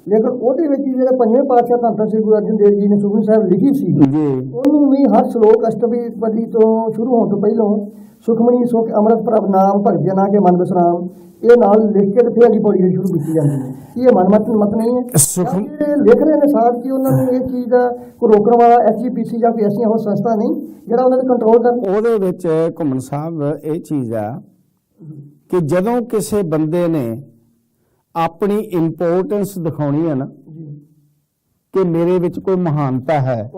ਲੇਕਿਨ ਉਹਦੇ ਵਿੱਚ ਜਿਹੜਾ ਪੰਜਵੇਂ ਪਾਤਸ਼ਾਹ ਧੰਨ ਸ੍ਰੀ ਗੁਰੂ ਅਰਜਨ ਦੇਵ ਜੀ ਨੇ ਸੁਖਮਨੀ ਸਾਹਿਬ ਲਿਖੀ ਸੀ, ਉਹਨੂੰ ਵੀ ਹਰ ਸ਼ਲੋਕ ਅਸ਼ਟਪਦੀ ਤੋਂ ਸ਼ੁਰੂ ਹੋਣ ਤੋਂ ਪਹਿਲਾਂ ਸੁਖਮਨੀ ਸੁਖ ਅੰਮ੍ਰਿਤ ਪ੍ਰਭ ਨਾਮ ਭਗਤ ਜਨਾਂ ਕੇ ਮਨ ਵਿਸਰਾਮ, ਇਹ ਨਾਲ ਲਿਖ ਕੇ ਤੇ ਫਿਰ ਅਗੀ ਪੌੜੀ ਸ਼ੁਰੂ ਕੀਤੀ ਜਾਂਦੀ ਹੈ। ਇਹ ਮਤ ਨਹੀਂ ਹੈ ਜਿਹੜੇ ਲਿਖ ਰਹੇ ਨੇ ਸਾਹਿਬ ਕਿ ਉਹਨਾਂ ਨੂੰ ਇਹ ਚੀਜ਼ ਦਾ ਕੋਈ ਰੋਕਣ ਵਾਲਾ SGPC ਜਾਂ ਕੋਈ ਐਸੀਆਂ ਹੋਰ ਸੰਸਥਾ ਨਹੀਂ ਜਿਹੜਾ ਉਹਨਾਂ ਨੂੰ ਕੰਟਰੋਲ ਕਰ। ਉਹਦੇ ਵਿੱਚ ਘੁੰਮਣ ਸਾਹਿਬ ਇਹ ਚੀਜ਼ ਆ ਕਿ ਜਦੋਂ ਕਿਸੇ ਬੰਦੇ ਨੇ ਆਪਣੀ ਇੰਪੋਰਟੈਂਸ ਦਿਖਾਉਣੀ ਹੈ ਨਾ ਕਿ ਮੇਰੇ ਵਿੱਚ ਕੋਈ ਮਹਾਨਤਾ ਹੈ,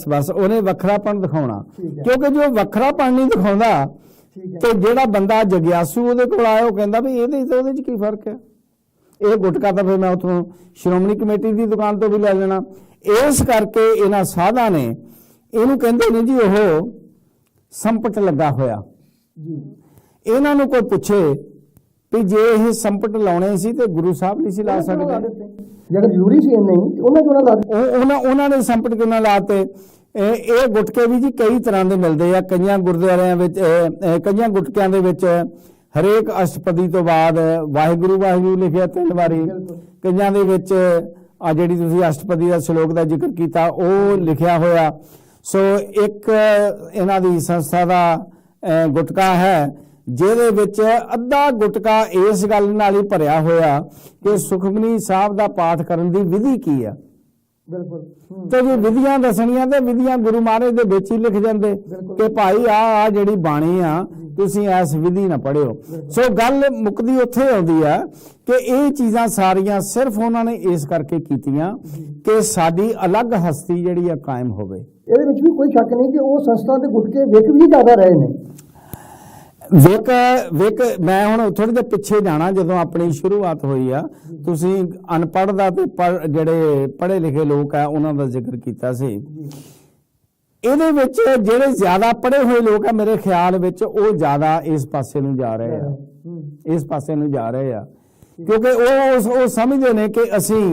ਬਸ ਉਹਨੇ ਵੱਖਰਾਪਣ ਦਿਖਾਉਣਾ। ਕਿਉਂਕਿ ਜੋ ਵੱਖਰਾਪਣ ਨਹੀਂ ਦਿਖਾਉਂਦਾ ਤੇ ਜਿਹੜਾ ਬੰਦਾ ਜਗਿਆਸੂ ਉਹਦੇ ਕੋਲ ਆਇਆ ਉਹ ਕਹਿੰਦਾ ਵੀ ਇਹਦੇ ਤੇ ਉਹਦੇ 'ਚ ਕੀ ਫਰਕ ਹੈ? ਇਹ ਗੁਟਕਾ ਤਾਂ ਫਿਰ ਮੈਂ ਉੱਥੋਂ ਸ਼੍ਰੋਮਣੀ ਕਮੇਟੀ ਦੀ ਦੁਕਾਨ ਤੋਂ ਵੀ ਲੈ ਲੈਣਾ। ਇਸ ਕਰਕੇ ਇਹਨਾਂ ਸਾਧਾਂ ਨੇ ਇਹਨੂੰ ਕਹਿੰਦੇ ਨੇ ਜੀ ਉਹ ਸੰਪਟ ਲੱਗਾ ਹੋਇਆ। ਇਹਨਾਂ ਨੂੰ ਕੋਈ ਪੁੱਛੇ ਵੀ ਜੇ ਇਹ ਸੰਪਟ ਲਾਉਣੇ ਸੀ ਤੇ ਗੁਰੂ ਸਾਹਿਬ ਨਹੀਂ ਸੀ ਲਾ ਸਕਦੇ? ਜਿਹੜਾ ਜ਼ਰੂਰੀ ਸੀ ਨਹੀਂ ਉਹਨਾਂ ਨੇ ਸੰਪਟ ਕਿਉਂ ਨਾ ਲਾਤੇ? ਇਹ ਗੁਟਕੇ ਵੀ ਜੀ ਕਈ ਤਰ੍ਹਾਂ ਦੇ ਮਿਲਦੇ ਆ। ਕਈਆਂ ਗੁਰਦੁਆਰਿਆਂ ਵਿੱਚ ਕਈਆਂ ਗੁਟਕਿਆਂ ਦੇ ਵਿੱਚ ਹਰੇਕ ਅਸ਼ਟਪਦੀ ਤੋਂ ਬਾਅਦ ਵਾਹਿਗੁਰੂ ਵਾਹਿਗੁਰੂ ਲਿਖਿਆ 3 ਵਾਰੀ। ਕਈਆਂ ਦੇ ਵਿੱਚ ਆ ਜਿਹੜੀ ਤੁਸੀਂ ਅਸ਼ਟਪਦੀ ਦਾ ਸ਼ਲੋਕ ਦਾ ਜ਼ਿਕਰ ਕੀਤਾ ਉਹ ਲਿਖਿਆ ਹੋਇਆ। ਸੋ ਇੱਕ ਇਹਨਾਂ ਦੀ ਸੰਸਥਾ ਦਾ ਗੁਟਕਾ ਹੈ ਜਿਹਦੇ ਵਿੱਚ ਅੱਧਾ ਗੁਟਕਾ ਇਸ ਗੱਲ ਨਾਲ ਹੀ ਭਰਿਆ ਹੋਇਆ ਕਿ ਸੁਖਮਨੀ ਸਾਹਿਬ ਦਾ ਪਾਠ ਕਰਨ ਦੀ ਵਿਧੀ ਕੀ ਆ। ਬਿਲਕੁਲ। ਤੇ ਜੇ ਵਿਧੀਆਂ ਦੱਸਣੀਆਂ ਤੇ ਵਿਧੀਆਂ ਗੁਰੂ ਮਹਾਰਾਜ ਦੇ ਵਿੱਚ ਹੀ ਲਿਖ ਜਾਂਦੇ ਕਿ ਭਾਈ ਆ ਜਿਹੜੀ ਬਾਣੀ ਆ ਤੁਸੀਂ ਇਸ ਵਿਧੀ ਨਾ ਪੜ੍ਹਿਓ। ਸੋ ਗੱਲ ਮੁੱਕਦੀ ਉੱਥੇ ਆਉਂਦੀ ਆ ਕਿ ਇਹ ਚੀਜ਼ਾਂ ਸਾਰੀਆਂ ਸਿਰਫ ਉਹਨਾਂ ਨੇ ਇਸ ਕਰਕੇ ਕੀਤੀਆਂ ਕਿ ਸਾਡੀ ਅਲੱਗ ਹਸਤੀ ਜਿਹੜੀ ਆ ਕਾਇਮ ਹੋਵੇ। ਇਹਦੇ ਵਿੱਚ ਵੀ ਕੋਈ ਸ਼ੱਕ ਨਹੀਂ ਕਿ ਉਹ ਸੰਸਥਾ ਦੇ ਗੁਟਕੇ ਵਿਕ ਵੀ ਜ਼ਿਆਦਾ ਰਹੇ ਨੇ। ਵਿਕ ਮੈਂ ਹੁਣ ਥੋੜੇ ਜਿਹਾ ਪਿੱਛੇ ਜਾਣਾ। ਜਦੋਂ ਆਪਣੀ ਸ਼ੁਰੂਆਤ ਹੋਈ ਆ ਤੁਸੀਂ ਅਨਪੜ੍ਹ ਦਾ ਤੇ ਜਿਹੜੇ ਪੜ੍ਹੇ ਲਿਖੇ ਲੋਕ ਆ ਉਹਨਾਂ ਦਾ ਜ਼ਿਕਰ ਕੀਤਾ ਸੀ। ਇਹਦੇ ਵਿੱਚ ਜਿਹੜੇ ਜ਼ਿਆਦਾ ਪੜ੍ਹੇ ਹੋਏ ਲੋਕ ਆ ਮੇਰੇ ਖਿਆਲ ਵਿੱਚ ਉਹ ਜ਼ਿਆਦਾ ਇਸ ਪਾਸੇ ਨੂੰ ਜਾ ਰਹੇ ਆ, ਇਸ ਪਾਸੇ ਨੂੰ ਜਾ ਰਹੇ ਆ ਕਿਉਂਕਿ ਉਹ ਸਮਝਦੇ ਨੇ ਕਿ ਅਸੀਂ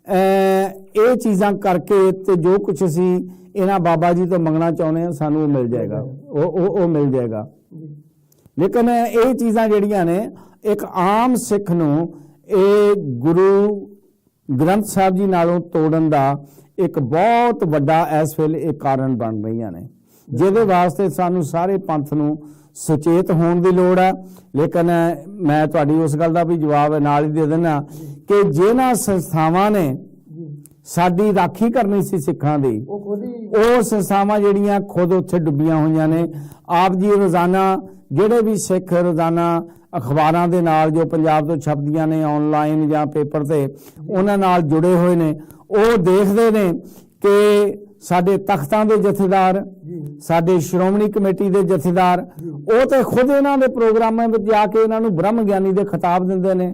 ਇਹ ਚੀਜ਼ਾਂ ਕਰਕੇ ਤੇ ਜੋ ਕੁਝ ਅਸੀਂ ਇਹਨਾਂ ਬਾਬਾ ਜੀ ਤੋਂ ਮੰਗਣਾ ਚਾਹੁੰਦੇ ਹਾਂ ਸਾਨੂੰ ਉਹ ਮਿਲ ਜਾਏਗਾ, ਉਹ ਮਿਲ ਜਾਏਗਾ। ਲੇਕਿਨ ਇਹ ਚੀਜ਼ਾਂ ਜਿਹੜੀਆਂ ਨੇ ਇੱਕ ਆਮ ਸਿੱਖ ਨੂੰ ਇਹ ਗੁਰੂ ਗ੍ਰੰਥ ਸਾਹਿਬ ਜੀ ਨਾਲੋਂ ਤੋੜਨ ਦਾ ਇੱਕ ਬਹੁਤ ਵੱਡਾ ਇਸ ਵੇਲੇ ਇੱਕ ਕਾਰਨ ਬਣ ਰਹੀਆਂ ਨੇ, ਜਿਹਦੇ ਵਾਸਤੇ ਸਾਨੂੰ ਸਾਰੇ ਪੰਥ ਨੂੰ ਸੁਚੇਤ ਹੋਣ ਦੀ ਲੋੜ ਹੈ। ਲੇਕਿਨ ਮੈਂ ਤੁਹਾਡੀ ਉਸ ਗੱਲ ਦਾ ਵੀ ਜਵਾਬ ਨਾਲ ਹੀ ਦੇ ਦਿੰਦਾ ਕਿ ਜਿਹਨਾਂ ਸੰਸਥਾਵਾਂ ਨੇ ਸਾਡੀ ਰਾਖੀ ਕਰਨੀ ਸੀ ਸਿੱਖਾਂ ਦੀ, ਉਹ ਸੰਸਥਾਵਾਂ ਜਿਹੜੀਆਂ ਖੁਦ ਉੱਥੇ ਡੁੱਬੀਆਂ ਹੋਈਆਂ ਨੇ। ਆਪ ਜੀ ਰੋਜ਼ਾਨਾ ਜਿਹੜੇ ਵੀ ਸਿੱਖ ਰੋਜ਼ਾਨਾ ਅਖਬਾਰਾਂ ਦੇ ਨਾਲ ਜੋ ਪੰਜਾਬ ਤੋਂ ਛਪਦੀਆਂ ਨੇ ਆਨਲਾਈਨ ਜਾਂ ਪੇਪਰ ਤੇ ਉਹਨਾਂ ਨਾਲ ਜੁੜੇ ਹੋਏ ਨੇ, ਉਹ ਦੇਖਦੇ ਨੇ ਕਿ ਸਾਡੇ ਤਖਤਾਂ ਦੇ ਜਥੇਦਾਰ, ਸਾਡੇ ਸ਼੍ਰੋਮਣੀ ਕਮੇਟੀ ਦੇ ਜਥੇਦਾਰ, ਉਹ ਤੇ ਖੁਦ ਇਹਨਾਂ ਦੇ ਪ੍ਰੋਗਰਾਮਾਂ ਵਿੱਚ ਜਾ ਕੇ ਇਹਨਾਂ ਨੂੰ ਬ੍ਰਹਮ ਗਿਆਨੀ ਦੇ ਖਿਤਾਬ ਦਿੰਦੇ ਨੇ,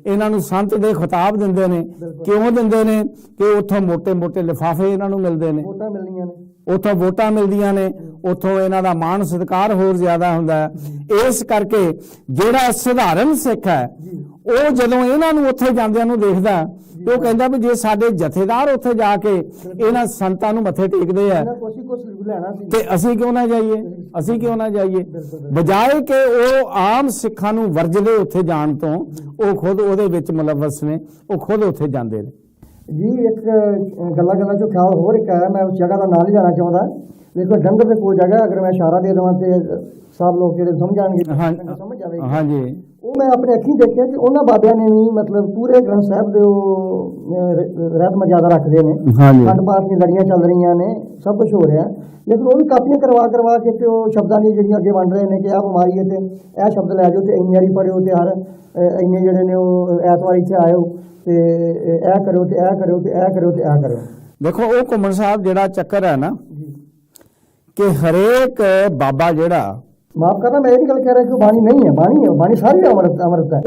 ਇਹਨਾਂ ਨੂੰ ਸੰਤ ਦੇ ਖਿਤਾਬ ਦਿੰਦੇ ਨੇ। ਕਿਉਂ ਦਿੰਦੇ ਨੇ? ਕਿ ਉੱਥੋਂ ਮੋਟੇ-ਮੋਟੇ ਲਿਫਾਫੇ ਇਹਨਾਂ ਨੂੰ ਮਿਲਦੇ ਨੇ, ਉੱਥੋਂ ਵੋਟਾਂ ਮਿਲਦੀਆਂ ਨੇ, ਉੱਥੋਂ ਇਹਨਾਂ ਦਾ ਮਾਣ ਸਤਿਕਾਰ ਹੋਰ ਜ਼ਿਆਦਾ ਹੁੰਦਾ ਹੈ। ਇਸ ਕਰਕੇ ਜਿਹੜਾ ਸਧਾਰਨ ਸਿੱਖ ਹੈ ਉਹ ਜਦੋਂ ਇਹਨਾਂ ਨੂੰ ਉੱਥੇ ਜਾਂਦਿਆਂ ਨੂੰ ਦੇਖਦਾ ਤੇ ਉਹ ਕਹਿੰਦਾ ਵੀ ਜੇ ਸਾਡੇ ਜਥੇਦਾਰ ਉੱਥੇ ਜਾ ਕੇ ਇਹਨਾਂ ਸੰਤਾਂ ਨੂੰ ਮੱਥੇ ਟੇਕਦੇ ਆ ਕੁਛ ਲੈਣਾ ਸੀ ਤੇ ਅਸੀਂ ਕਿਉਂ ਨਾ ਜਾਈਏ, ਅਸੀਂ ਕਿਉਂ ਨਾ ਜਾਈਏ। ਬਜਾਏ ਕਿ ਉਹ ਆਮ ਸਿੱਖਾਂ ਨੂੰ ਵਰਜਦੇ ਉੱਥੇ ਜਾਣ ਤੋਂ, ਉਹ ਖੁਦ ਉਹਦੇ ਵਿੱਚ ਮੁਲਵਸ ਨੇ, ਉਹ ਖੁਦ ਉੱਥੇ ਜਾਂਦੇ ਨੇ ਜੀ। ਇੱਕ ਗੱਲਾਂ ਚੋਂ ਖਿਆਲ ਹੋਰ ਇੱਕ ਹੈ, ਮੈਂ ਉਸ ਜਗ੍ਹਾ ਦਾ ਨਾਂ ਨਹੀਂ ਲੈਣਾ ਚਾਹੁੰਦਾ, ਲੇਕਿਨ ਡੰਗਰ ਦੇ ਕੋਲ ਜਗ੍ਹਾ, ਅਗਰ ਮੈਂ ਇਸ਼ਾਰਾ ਦੇ ਦੇਵਾਂ ਤੇ ਸਭ ਲੋਕ ਜਿਹੜੇ ਸਮਝ ਜਾਣਗੇ, ਸਮਝ ਜਾਵੇਗੀ। ਹਾਂਜੀ, ਉਹ ਮੈਂ ਆਪਣੇ ਅੱਖੀਂ ਦੇਖਿਆ ਕਿ ਉਹਨਾਂ ਬਾਬਿਆਂ ਨੇ ਵੀ ਮਤਲਬ ਪੂਰੇ ਗ੍ਰੰਥ ਸਾਹਿਬ ਦੇ ਉਹ ਰਹਿਤ ਮਰਜ਼ਾਦਾ ਰੱਖਦੇ ਨੇ, ਖੰਡ ਪਾਠ ਦੀਆਂ ਲੜੀਆਂ ਚੱਲ ਰਹੀਆਂ ਨੇ, ਸਭ ਕੁਝ ਹੋ ਰਿਹਾ, ਲੇਕਿਨ ਉਹ ਵੀ ਕਾਪੀਆਂ ਕਰਵਾ ਕੇ ਤੇ ਉਹ ਸ਼ਬਦਾਂ ਦੀ ਜਿਹੜੀਆਂ ਅੱਗੇ ਵੰਡ ਰਹੇ ਨੇ ਕਿ ਆਹ ਬਿਮਾਰੀ ਹੈ ਤੇ ਇਹ ਸ਼ਬਦ ਲੈ ਜਾਓ ਤੇ ਇੰਨੀ ਵਾਰੀ ਪੜ੍ਹਿਓ ਤੇ ਹਰ ਇੰਨੇ ਜਿਹੜੇ ਨੇ ਉਹ ਐਤਵਾਰ ਇੱਥੇ ਆਇਓ ਤੇ ਇਹ ਕਰਿਓ ਤੇ ਇਹ ਕਰਿਓ ਤੇ ਇਹ ਕਰਿਓ ਤੇ ਇਹ ਕਰਿਓ। ਦੇਖੋ ਉਹ ਘੁੰਮਣ ਸਾਹਿਬ ਜਿਹੜਾ ਚੱਕਰ ਹੈ ਨਾ ਕਿ ਹਰੇਕ ਬਾਬਾ ਜਿਹੜਾ, ਮਾਫ ਕਰਨਾ ਮੈਂ ਇਹ ਨਹੀਂ ਗੱਲ ਕਹਿ ਰਿਹਾ ਕਿ ਉਹ ਬਾਣੀ ਨਹੀਂ ਹੈ, ਬਾਣੀ ਹੈ, ਬਾਣੀ ਸਾਰੀ ਅਮਰਤ ਹੈ।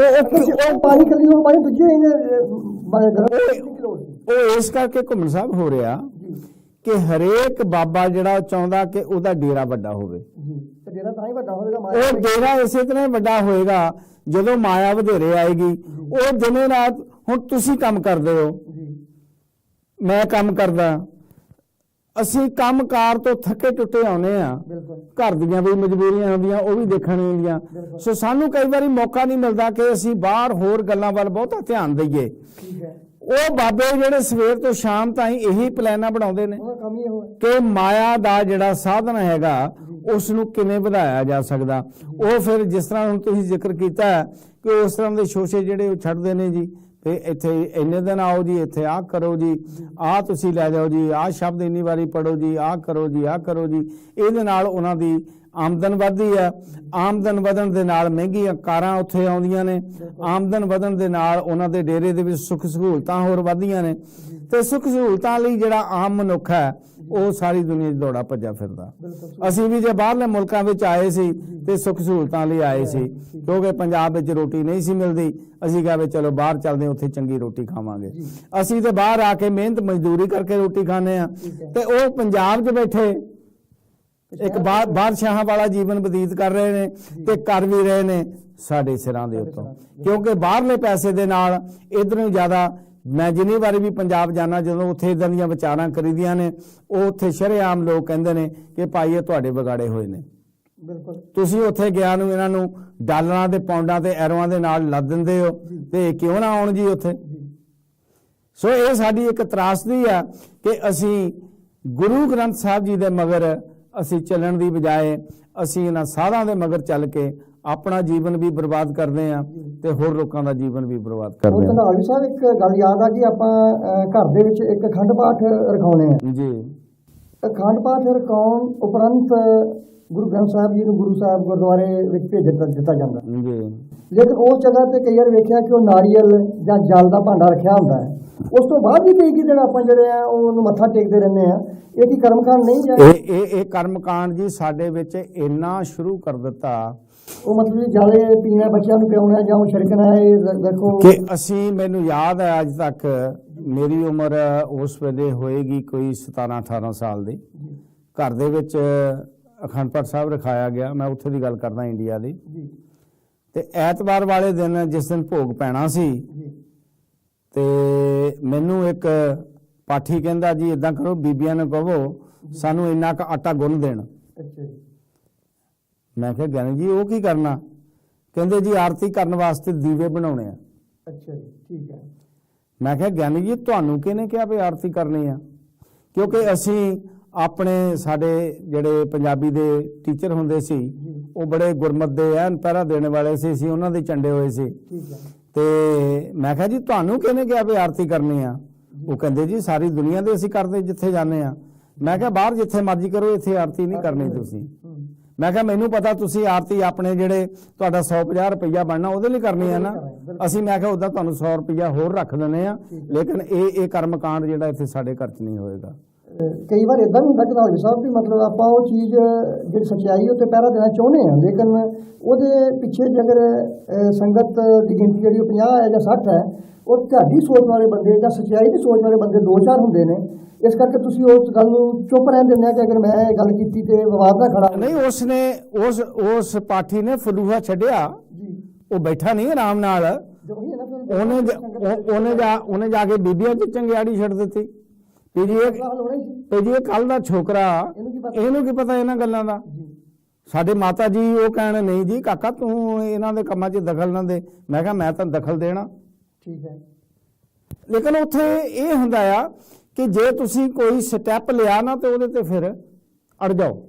ਉਹ ਬਾਣੀ ਕਰੀ, ਉਹ ਬਾਣੀ ਦੂਜੇ ਉਹ ਇਸ ਕਰਕੇ ਘੁੰਮਣ ਸਾਹਿਬ ਹੋ ਰਿਹਾ ਕਿ ਹਰੇਕ ਬਾਬਾ ਜਿਹੜਾ ਚਾਹੁੰਦਾ ਕਿ ਉਹਦਾ ਡੇਰਾ ਵੱਡਾ ਹੋਵੇ। ਡੇਰਾ ਤਾਂ ਹੀ ਵੱਡਾ ਹੋਵੇਗਾ, ਉਹ ਡੇਰਾ ਇਸੇ ਤਰ੍ਹਾਂ ਵੱਡਾ ਹੋਏਗਾ ਜਦੋਂ ਮਾਇਆ ਵਧੇਰੇ ਆਏਗੀ। ਉਹ ਦਿਨੇ ਰਾਤ, ਹੁਣ ਤੁਸੀਂ ਕੰਮ ਕਰਦੇ ਹੋ, ਮੈਂ ਕੰਮ ਕਰਦਾ, ਅਸੀਂ ਕੰਮਕਾਰ ਤੋਂ ਥੱਕੇ ਟੁੱਟੇ ਆਉਨੇ ਆ, ਘਰ ਦੀਆਂ ਵੀ ਮਜਬੂਰੀਆਂ ਹੁੰਦੀਆਂ, ਉਹ ਵੀ ਦੇਖਣੀਆਂ ਹੁੰਦੀਆਂ, ਸੋ ਸਾਨੂੰ ਕਈ ਵਾਰੀ ਮੌਕਾ ਨਹੀਂ ਮਿਲਦਾ ਕਿ ਅਸੀਂ ਬਾਹਰ ਹੋਰ ਗੱਲਾਂ ਵੱਲ ਬਹੁਤਾ ਧਿਆਨ ਦਈਏ। ਉਹ ਬਾਬੇ ਜਿਹੜੇ ਸਵੇਰ ਤੋਂ ਸ਼ਾਮ ਤਾਈਂ ਇਹੀ ਪਲਾਨਾਂ ਬਣਾਉਂਦੇ ਨੇ ਕਿ ਮਾਇਆ ਦਾ ਜਿਹੜਾ ਸਾਧਨ ਹੈਗਾ ਉਸ ਨੂੰ ਕਿਵੇਂ ਵਧਾਇਆ ਜਾ ਸਕਦਾ। ਉਹ ਫਿਰ ਜਿਸ ਤਰ੍ਹਾਂ ਹੁਣ ਤੁਸੀਂ ਜ਼ਿਕਰ ਕੀਤਾ ਕਿ ਉਸ ਤਰ੍ਹਾਂ ਦੇ ਸ਼ੋਸ਼ੇ ਜਿਹੜੇ ਉਹ ਛੱਡਦੇ ਨੇ ਜੀ, ਤੇ ਇੱਥੇ ਇੰਨੇ ਦਿਨ ਆਓ ਜੀ, ਇੱਥੇ ਆਹ ਕਰੋ ਜੀ, ਆਹ ਤੁਸੀਂ ਲੈ ਜਾਓ ਜੀ, ਆਹ ਸ਼ਬਦ ਇੰਨੀ ਵਾਰੀ ਪੜੋ ਜੀ, ਆਹ ਕਰੋ ਜੀ, ਆਹ ਕਰੋ ਜੀ। ਇਹਦੇ ਨਾਲ ਉਹਨਾਂ ਦੀ ਆਮਦਨ ਵੱਧਦੀ ਹੈ, ਆਮਦਨ ਵਧਣ ਦੇ ਨਾਲ ਮਹਿੰਗੀਆਂ ਕਾਰਾਂ ਉੱਥੇ ਆਉਂਦੀਆਂ ਨੇ, ਆਮਦਨ ਵਧਣ ਦੇ ਨਾਲ ਉਹਨਾਂ ਦੇ ਡੇਰੇ ਦੇ ਵਿੱਚ ਸੁੱਖ ਸਹੂਲਤਾਂ ਹੋਰ ਵੱਧਦੀਆਂ ਨੇ, ਤੇ ਸੁੱਖ ਸਹੂਲਤਾਂ ਲਈ ਜਿਹੜਾ ਆਮ ਮਨੁੱਖ ਹੈ ਉਹ ਸਾਰੀ ਦੁਨੀਆ 'ਚ ਦੌੜਾ ਭੱਜਾ ਫਿਰਦਾ। ਅਸੀਂ ਵੀ ਜੇ ਬਾਹਰਲੇ ਮੁਲਕਾਂ ਵਿੱਚ ਆਏ ਸੀ ਤੇ ਸੁੱਖ ਸਹੂਲਤਾਂ ਲਈ ਆਏ ਸੀ, ਕਿਉਂਕਿ ਪੰਜਾਬ ਵਿੱਚ ਰੋਟੀ ਨਹੀਂ ਸੀ ਮਿਲਦੀ, ਅਸੀਂ ਕਿਹਾ ਵੀ ਚਲੋ ਬਾਹਰ ਚੱਲਦੇ, ਉੱਥੇ ਚੰਗੀ ਰੋਟੀ ਖਾਵਾਂਗੇ। ਅਸੀਂ ਤੇ ਬਾਹਰ ਆ ਕੇ ਮਿਹਨਤ ਮਜ਼ਦੂਰੀ ਕਰਕੇ ਰੋਟੀ ਖਾਂਦੇ ਆ, ਤੇ ਉਹ ਪੰਜਾਬ 'ਚ ਬੈਠੇ ਇੱਕ ਬਾਦਸ਼ਾਹਾਂ ਵਾਲਾ ਜੀਵਨ ਬਤੀਤ ਕਰ ਰਹੇ ਨੇ ਤੇ ਕਰ ਵੀ ਰਹੇ ਨੇ ਸਾਡੇ ਸਿਰਾਂ ਦੇ ਉੱਤੋਂ, ਕਿਉਂਕਿ ਬਾਹਰਲੇ ਪੈਸੇ ਦੇ ਨਾਲ ਇਧਰੋਂ ਜ਼ਿਆਦਾ। ਮੈਂ ਜਿੰਨੀ ਵਾਰੀ ਵੀ ਪੰਜਾਬ ਜਾਣਾ, ਜਦੋਂ ਉੱਥੇ ਇਦਾਂ ਦੀਆਂ ਵਿਚਾਰਾਂ ਕਰੀਦੀਆਂ ਨੇ, ਉਹ ਉੱਥੇ ਸ਼ਰੇਆਮ ਲੋਕ ਕਹਿੰਦੇ ਨੇ ਕਿ ਭਾਈ ਇਹ ਤੁਹਾਡੇ ਵਿਗਾੜੇ ਹੋਏ ਨੇ, ਤੁਸੀਂ ਉੱਥੇ ਗਿਆ ਨੂੰ ਇਹਨਾਂ ਨੂੰ ਡਾਲਰਾਂ ਤੇ ਪਾਉਂਡਾਂ ਤੇ ਐਰੋਆਂ ਦੇ ਨਾਲ ਲੱਦ ਦਿੰਦੇ ਹੋ, ਤੇ ਕਿਉਂ ਨਾ ਆਉਣ ਜੀ ਉੱਥੇ। ਸੋ ਇਹ ਸਾਡੀ ਇੱਕ ਤਰਾਸਦੀ ਆ ਕਿ ਅਸੀਂ ਗੁਰੂ ਗ੍ਰੰਥ ਸਾਹਿਬ ਜੀ ਦੇ ਮਗਰ ਅਸੀਂ ਚੱਲਣ ਦੀ ਬਜਾਏ ਅਸੀਂ ਇਹਨਾਂ ਸਾਧਾਂ ਦੇ ਮਗਰ ਚੱਲ ਕੇ ਆਪਣਾ ਜੀਵਨ ਵੀ ਬਰਬਾਦ ਕਰਦੇ ਆ ਤੇ ਹੋਰ ਲੋਕਾਂ ਦਾ ਜੀਵਨ ਵੀ ਬਰਬਾਦ ਕਰਦੇ ਆ। ਧਨਾਵੀ ਸਾਹਿਬ ਇੱਕ ਗੱਲ ਯਾਦ ਆ ਕਿ ਆਪਾਂ ਘਰ ਦੇ ਵਿੱਚ ਇੱਕ ਅਖੰਡ ਪਾਠ ਰਖਾਉਣੇ ਆ ਜੀ। ਅਖੰਡ ਪਾਠ ਰਖਾਉਣ ਉਪਰੰਤ ਗੁਰੂ ਗ੍ਰੰਥ ਸਾਹਿਬ ਜੀ ਨੂੰ ਗੁਰੂ ਸਾਹਿਬ ਗੁਰਦੁਆਰੇ ਵਿੱਚ ਭੇਜ ਦਿੱਤਾ ਜਾਂਦਾ ਜੀ, ਲੇਕਿਨ ਉਸ ਜਗ੍ਹਾ ਤੇ ਕਈ ਵਾਰ ਵੇਖਿਆ ਕਿ ਉਹ ਨਾਰੀਅਲ ਜਾਂ ਜਲ ਦਾ ਭਾਂਡਾ ਰੱਖਿਆ ਹੁੰਦਾ ਹੈ। ਉਸ ਤੋਂ ਬਾਅਦ ਵੀ ਕਈ ਦਿਨ ਆਪਾਂ ਜਿਹੜੇ ਆ ਉਹਨੂੰ ਮੱਥਾ ਟੇਕਦੇ ਰਹਿੰਦੇ ਆ। ਇਹ ਕੀ ਕਰਮਕਾਂਡ ਨਹੀਂ ਜਾਂ ਇਹ ਕਰਮਕਾਂਡ ਜੀ ਸਾਡੇ ਵਿੱਚ ਇੰਨਾ ਸ਼ੁਰੂ ਕਰ ਦਿੱਤਾ, ਉਹ ਮਤਲਬ ਜਾਲੇ ਪੀਣਾ, ਬੱਚਿਆਂ ਨੂੰ ਪਿਆਉਣਾ ਜਾਂ ਛਿੜਕਣਾ, ਇਹ ਦੇਖੋ ਕਿ ਅਸੀਂ, ਮੈਨੂੰ ਯਾਦ ਹੈ ਅੱਜ ਤੱਕ ਮੇਰੀ ਉਮਰ ਉਸ ਵੇਲੇ ਹੋਏਗੀ ਕੋਈ 17-18 ਸਾਲ ਦੀ, ਘਰ ਦੇ ਵਿੱਚ ਅਖੰਡ ਪਾਠ ਸਾਹਿਬ ਰਖਾਇਆ ਗਿਆ। ਮੈਂ ਉੱਥੇ ਦੀ ਗੱਲ ਕਰਦਾ ਇੰਡੀਆ ਦੀ, ਤੇ ਐਤਵਾਰ ਵਾਲੇ ਦਿਨ ਜਿਸ ਦਿਨ ਭੋਗ ਪੈਣਾ ਸੀ, ਤੇ ਮੈਨੂੰ ਇੱਕ ਪਾਠੀ ਕਹਿੰਦਾ ਜੀ ਇਦਾਂ ਕਰੋ, ਬੀਬੀਆਂ ਨੂੰ ਕਹੋ ਸਾਨੂੰ ਇੰਨਾ ਕੁ ਆਟਾ ਗੁੰਨ ਦੇਣ। ਮੈਂ ਕਿਹਾ ਗਿਆਨੀ ਜੀ ਉਹ ਕੀ ਕਰਨਾ? ਕਹਿੰਦੇ ਜੀ ਆਰਤੀ ਕਰਨ ਵਾਸਤੇ ਦੀਵੇ ਬਣਾਉਣੇ ਆ। ਅੱਛਾ ਜੀ, ਠੀਕ ਹੈ। ਮੈਂ ਕਿਹਾ ਗਿਆਨੀ ਜੀ ਤੁਹਾਨੂੰ ਕਿਹਨੇ ਕਿਹਾ ਵੀ ਆਰਤੀ ਕਰਨੀ ਆ? ਕਿਉਂਕਿ ਅਸੀਂ ਆਪਣੇ, ਸਾਡੇ ਜਿਹੜੇ ਪੰਜਾਬੀ ਦੇ ਟੀਚਰ ਹੁੰਦੇ ਸੀ ਉਹ ਬੜੇ ਗੁਰਮਤ ਦੇ ਐਨ ਪਹਿਰਾ ਦੇਣ ਵਾਲੇ ਸੀ, ਅਸੀਂ ਉਹਨਾਂ ਦੇ ਝੰਡੇ ਹੋਏ ਸੀ। ਤੇ ਮੈਂ ਕਿਹਾ ਜੀ ਤੁਹਾਨੂੰ ਕਿਹਨੇ ਕਿਹਾ ਵੀ ਆਰਤੀ ਕਰਨੀ ਆ? ਉਹ ਕਹਿੰਦੇ ਜੀ ਸਾਰੀ ਦੁਨੀਆ ਦੇ ਅਸੀਂ ਕਰਦੇ ਜਿੱਥੇ ਜਾਂਦੇ ਆ। ਮੈਂ ਕਿਹਾ ਬਾਹਰ ਜਿੱਥੇ ਮਰਜ਼ੀ ਕਰੋ, ਇੱਥੇ ਆਰਤੀ ਨਹੀਂ ਕਰਨੀ ਤੁਸੀਂ। ਮੈਂ ਕਿਹਾ ਮੈਨੂੰ ਪਤਾ ਤੁਸੀਂ ਆਰਤੀ ਆਪਣੇ ਜਿਹੜੇ ਤੁਹਾਡਾ 150 ਰੁਪਈਆ ਬਣਨਾ ਉਹਦੇ ਲਈ ਕਰਨੀ ਹੈ ਨਾ। ਅਸੀਂ, ਮੈਂ ਕਿਹਾ ਉਦਾਂ ਤੁਹਾਨੂੰ 100 ਰੁਪਈਆ ਹੋਰ ਰੱਖ ਦਿੰਦੇ ਆ, ਲੇਕਿਨ ਇਹ ਕਰਮਕਾਂਡ ਜਿਹੜਾ ਇੱਥੇ ਸਾਡੇ ਘਰ 'ਚ ਨਹੀਂ ਹੋਏਗਾ। ਕਈ ਵਾਰ ਇਦਾਂ ਵੀ ਹੁੰਦਾ ਕਿ ਸਾਹਿਬ ਵੀ ਮਤਲਬ ਆਪਾਂ ਉਹ ਚੀਜ਼ ਜਿਹੜੀ ਸੱਚਾਈ ਉੱਤੇ ਪਹਿਰਾ ਦੇਣਾ ਚਾਹੁੰਦੇ ਆ, ਲੇਕਿਨ ਉਹਦੇ ਪਿੱਛੇ ਜੇਕਰ ਸੰਗਤ ਦੀ ਗਿਣਤੀ ਜਿਹੜੀ 50 ਹੈ ਜਾਂ 60 ਹੈ, ਉਹ ਤੁਹਾਡੀ ਸੋਚ ਵਾਲੇ ਬੰਦੇ ਜਾਂ ਸੱਚਾਈ ਦੀ ਸੋਚ ਵਾਲੇ ਬੰਦੇ 2-4 ਹੁੰਦੇ ਨੇ। ਇਸ ਕਰਕੇ ਤੁਸੀਂ ਉਸ ਗੱਲ ਨੂੰ ਚੁੱਪ ਰਹਿਣ ਦਿੰਦੇ ਆ ਕਿ ਅਗਰ ਮੈਂ ਇਹ ਗੱਲ ਕੀਤੀ ਤੇ ਵਿਵਾਦ ਨਾ ਖੜਾ ਨਹੀਂ। ਉਸਨੇ ਉਸ ਪਾਠੀ ਨੇ ਫਲੂਹਾ ਛੱਡਿਆ, ਉਹ ਬੈਠਾ ਨਹੀਂ ਆਰਾਮ ਨਾਲ, ਉਹੀ ਹੈ ਨਾ ਫਿਰ ਉਹਨੇ ਜਾ ਕੇ ਬੀਬੀਆਂ ਚ ਚੰਗਿਆੜੀ ਛੱਡ ਦਿੱਤੀ ਵੀ ਜੀ ਇਹ ਕੱਲ ਦਾ ਛੋਕਰਾ, ਇਹਨੂੰ ਕੀ ਪਤਾ ਇਹਨਾਂ ਗੱਲਾਂ ਦਾ। ਸਾਡੇ ਮਾਤਾ ਜੀ ਉਹ ਕਹਿਣ ਨਹੀਂ ਜੀ ਕਾਕਾ ਤੂੰ ਇਹਨਾਂ ਦੇ ਕੰਮਾਂ 'ਚ ਦਖਲ ਨਾ ਦੇ। ਮੈਂ ਕਿਹਾ ਮੈਂ ਤਾਂ ਦਖਲ ਦੇਣਾ, ਠੀਕ ਹੈ। ਲੇਕਿਨ ਉੱਥੇ ਇਹ ਹੁੰਦਾ ਆ ਕਿ ਜੇ ਤੁਸੀਂ ਕੋਈ ਸਟੈਪ ਲਿਆ ਨਾ ਤੇ ਉਹਦੇ ਤੇ ਫਿਰ ਅੜ ਜਾਓ,